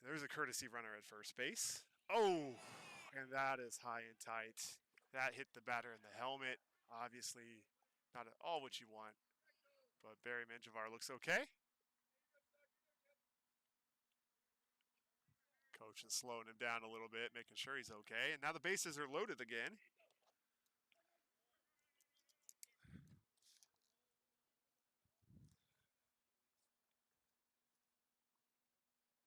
There's a courtesy runner at first base. Oh, and that is high and tight. That hit the batter in the helmet. Obviously, not at all what you want, but Barry Menjivar looks okay. Coach is slowing him down a little bit, making sure he's okay. And now the bases are loaded again.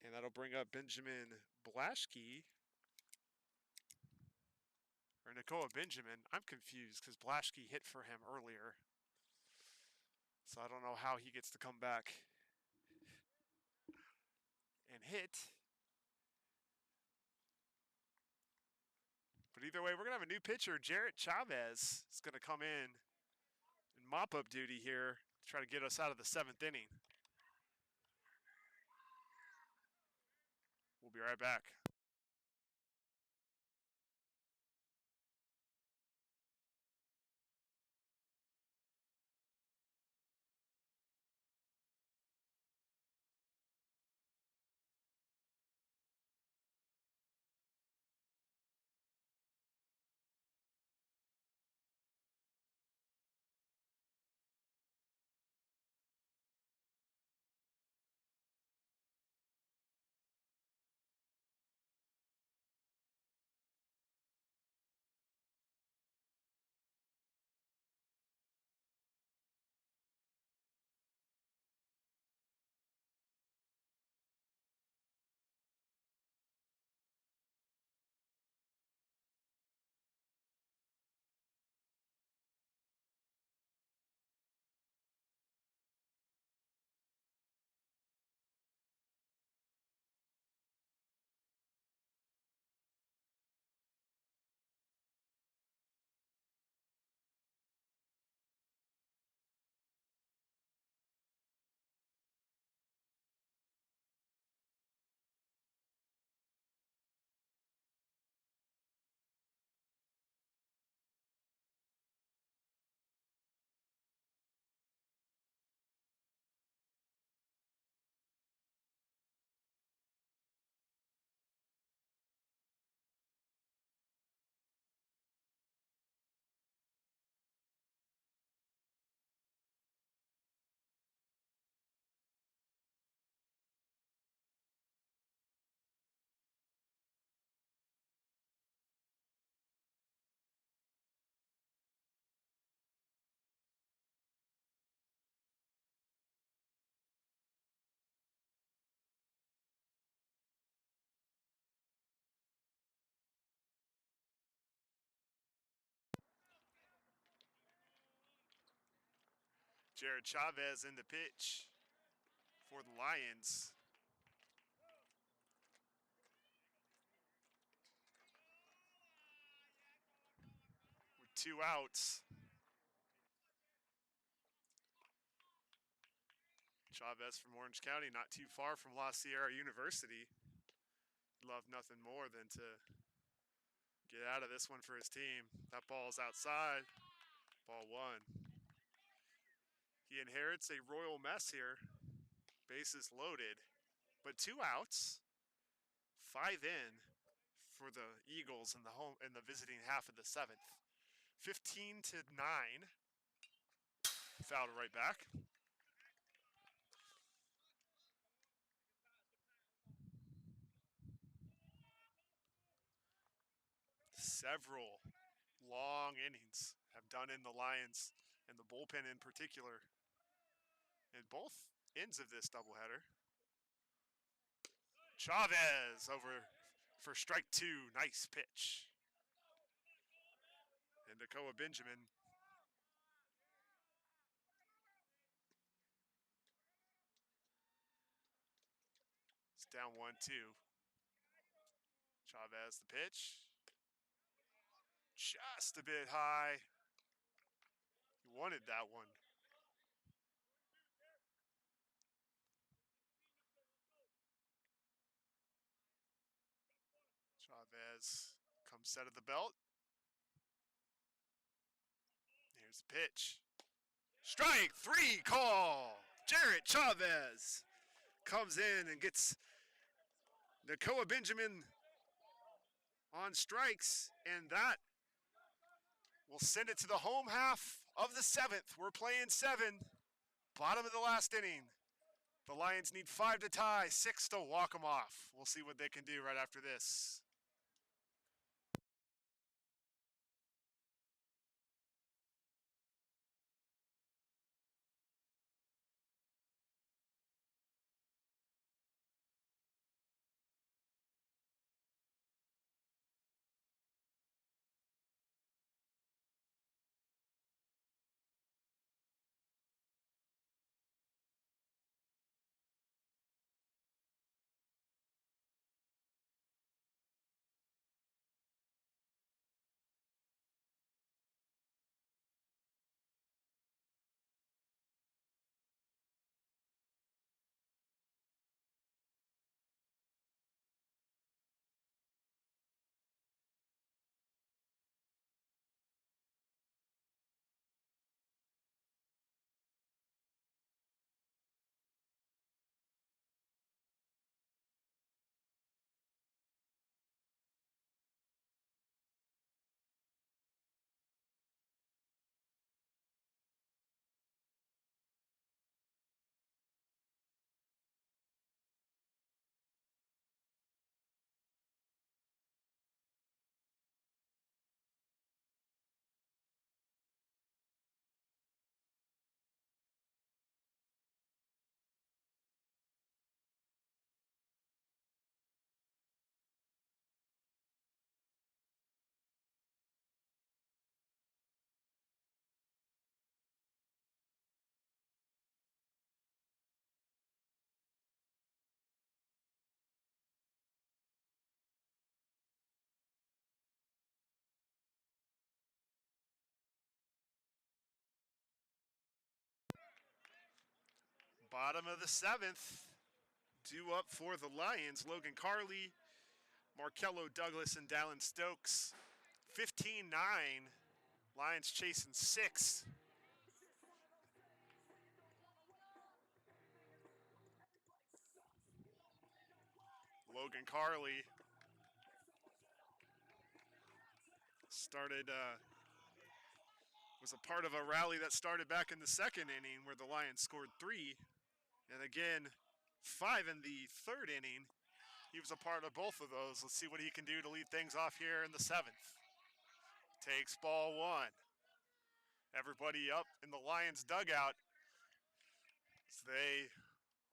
And That'll bring up Benjamin Blaschke. Or Nakoa Benjamin. I'm confused because Blaschke hit for him earlier. So I don't know how he gets to come back and hit. But either way, we're going to have a new pitcher. Jarrett Chavez is going to come in mop-up duty here to try to get us out of the 7th inning. We'll be right back. Jarrett Chavez in the pitch for the Lions. With 2 outs. Chavez from Orange County, not too far from La Sierra University. Love nothing more than to get out of this one for his team. That ball's outside. Ball 1. He inherits a royal mess here. Bases loaded, but 2 outs. 5 in for the Eagles in the visiting half of the 7th. 15-9. Fouled right back. Several long innings have done in the Lions and the bullpen in particular in both ends of this doubleheader. Chavez over for strike 2. Nice pitch. And Nakoa Benjamin. It's down 1-2. Chavez the pitch. Just a bit high. He wanted that one. Chavez comes set of the belt. Here's the pitch. Strike 3 call. Jarrett Chavez comes in and gets Nakoa Benjamin on strikes, and that will send it to the home half of the 7th. We're playing 7, bottom of the last inning. The Lions need 5 to tie, 6 to walk them off. We'll see what they can do right after this. Bottom of the 7th. Due up for the Lions, Logan Carley, Markello Douglas, and Dallin Stokes. 15-9. Lions chasing 6. Logan Carley was a part of a rally that started back in the 2nd inning where the Lions scored 3. And again, 5 in the 3rd inning. He was a part of both of those. Let's see what he can do to lead things off here in the 7th. Takes ball 1. Everybody up in the Lions dugout as they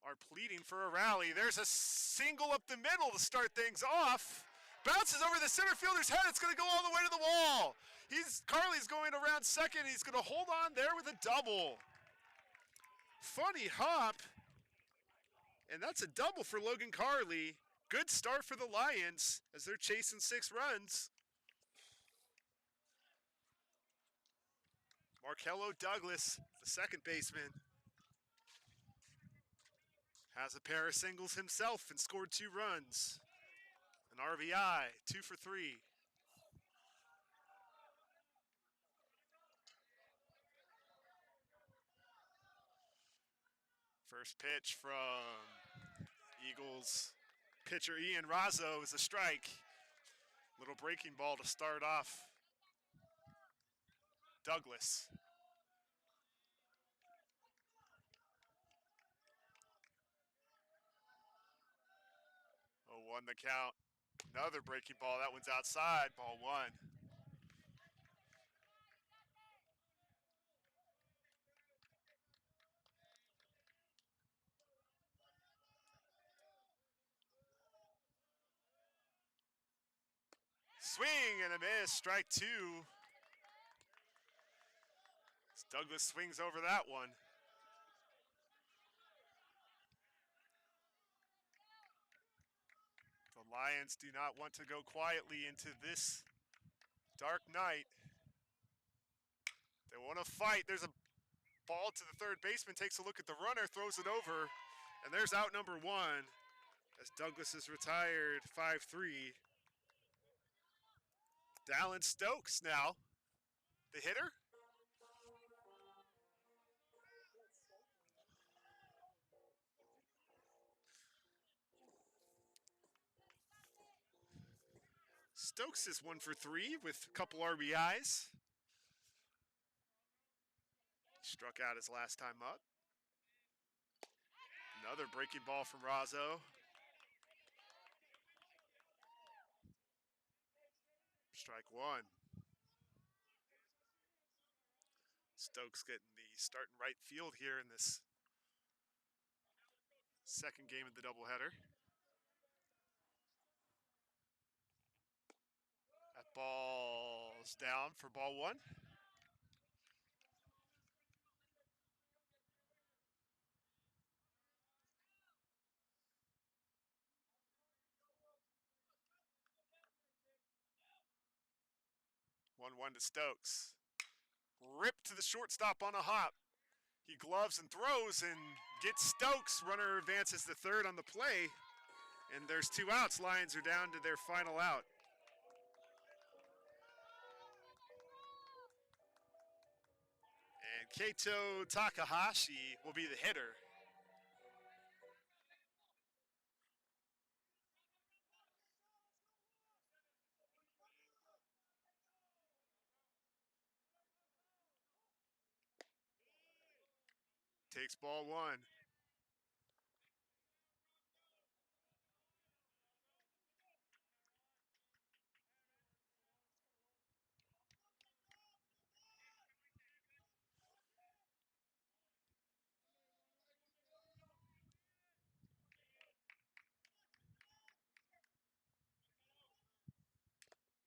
are pleading for a rally. There's a single up the middle to start things off. Bounces over the center fielder's head. It's going to go all the way to the wall. Carley's going around second. He's going to hold on there with a double. Funny hop. And that's a double for Logan Carley. Good start for the Lions as they're chasing 6 runs. Markello Douglas, the second baseman, has a pair of singles himself and scored 2 runs. An RBI, 2 for 3. First pitch from Eagles pitcher Ian Razzo is a strike. Little breaking ball to start off Douglas. 0-1 the count. Another breaking ball. That one's outside. Ball 1. Swing and a miss. Strike 2. As Douglas swings over that one. The Lions do not want to go quietly into this dark night. They want to fight. There's a ball to the third baseman, takes a look at the runner, throws it over, and there's out number 1 as Douglas is retired 5-3. Dallin Stokes now, the hitter. Stokes is 1 for 3 with a couple RBIs. Struck out his last time up. Another breaking ball from Razzo. Strike 1. Stokes getting the start in right field here in this second game of the doubleheader. That ball's down for ball 1. One to Stokes. Ripped to the shortstop on a hop. He gloves and throws and gets Stokes. Runner advances to third on the play. And there's 2 outs. Lions are down to their final out. And Kato Takahashi will be the hitter. Takes ball 1.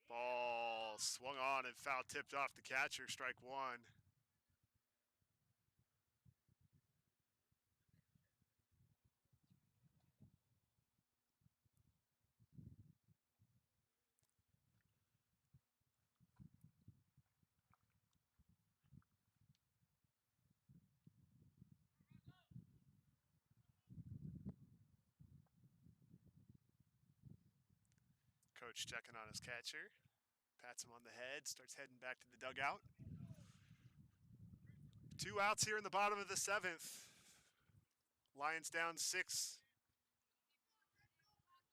Ball swung on and foul tipped off the catcher, strike 1. Coach checking on his catcher. Pats him on the head, starts heading back to the dugout. 2 outs here in the bottom of the 7th. Lions down 6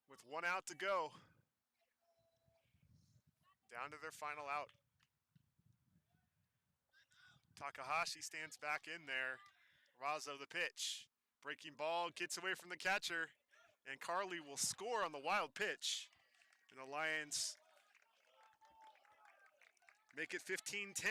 with 1 out to go. Down to their final out. Takahashi stands back in there. Razo the pitch. Breaking ball gets away from the catcher, and Carly will score on the wild pitch. And the Lions make it 15-10.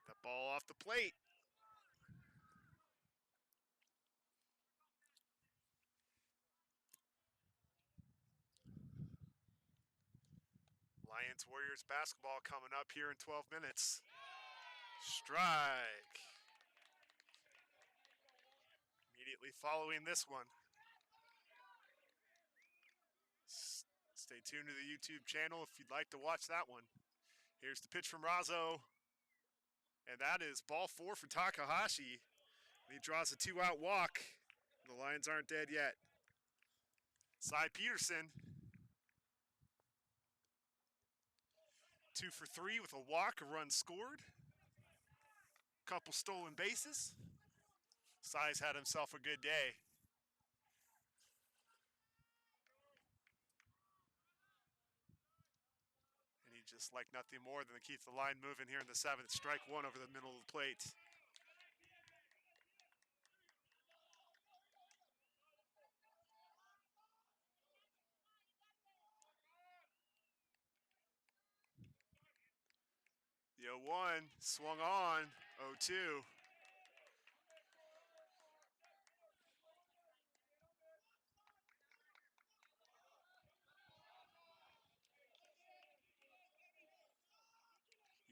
The ball off the plate. Lions Warriors basketball coming up here in 12 minutes. Strike. Immediately following this one. Stay tuned to the YouTube channel if you'd like to watch that one. Here's the pitch from Razo. And that is ball 4 for Takahashi. He draws a 2-out walk. The Lions aren't dead yet. Cy Peterson. 2 for 3 with a walk, a run scored. Couple stolen bases. Cy's had himself a good day. And he just like nothing more than to keep the line moving here in the 7th. Strike 1 over the middle of the plate. The 0-1 swung on, 0-2.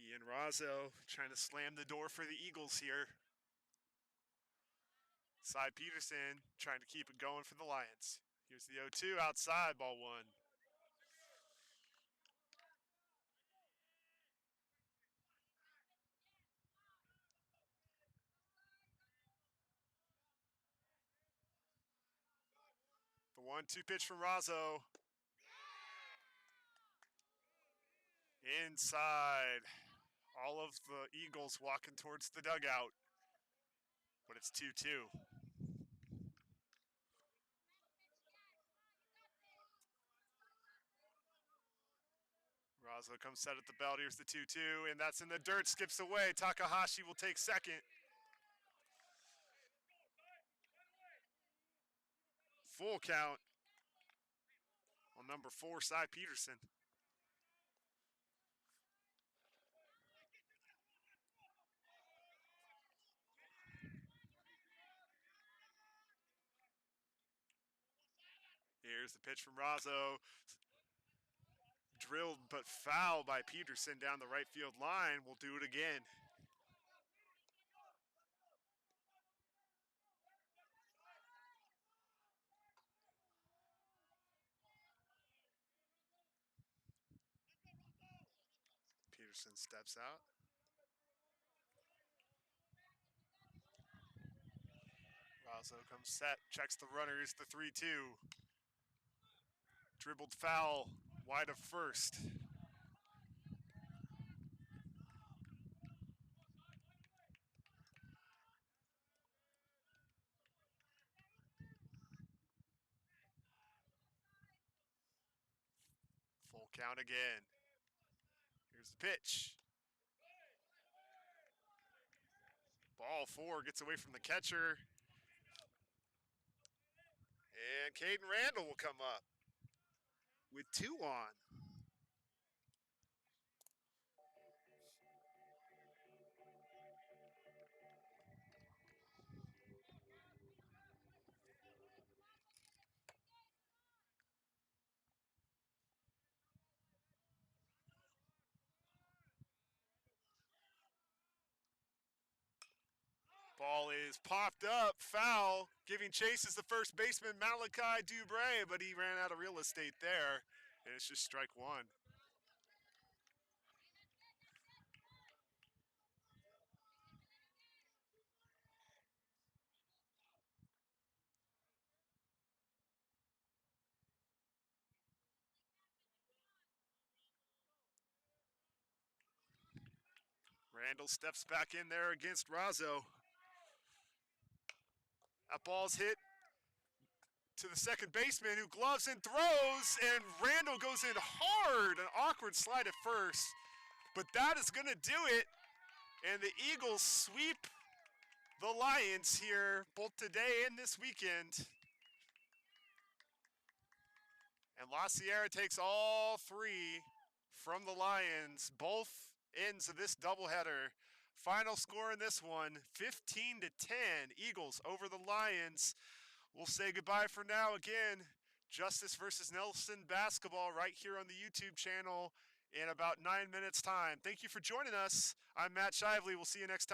Ian Razo trying to slam the door for the Eagles here. Cy Peterson trying to keep it going for the Lions. Here's the 0-2 outside, ball 1. The 1-2 pitch from Razo. Inside. All of the Eagles walking towards the dugout. But it's 2-2. Razo comes set at the belt. Here's the 2-2, and that's in the dirt. Skips away. Takahashi will take second. Full count on number 4, Cy Peterson. Here's the pitch from Razo. Drilled but foul by Peterson down the right field line. We'll do it again. Peterson steps out. Razo comes set, checks the runners, the 3-2. Dribbled foul, wide of first. Full count again. Here's the pitch. Ball 4 gets away from the catcher. And Caden Randall will come up with 2 on. Ball is popped up, foul. Giving chase is the first baseman, Malachi Dubray, but he ran out of real estate there, and it's just strike one. Randall steps back in there against Razzo. That ball's hit to the second baseman who gloves and throws, and Randall goes in hard. An awkward slide at first, but that is going to do it. And the Eagles sweep the Lions here both today and this weekend. And La Sierra takes all three from the Lions, both ends of this doubleheader. Final score in this one, 15-10, Eagles over the Lions. We'll say goodbye for now. Again, Justice versus Nelson basketball right here on the YouTube channel in about 9 minutes' time. Thank you for joining us. I'm Matt Shively. We'll see you next time.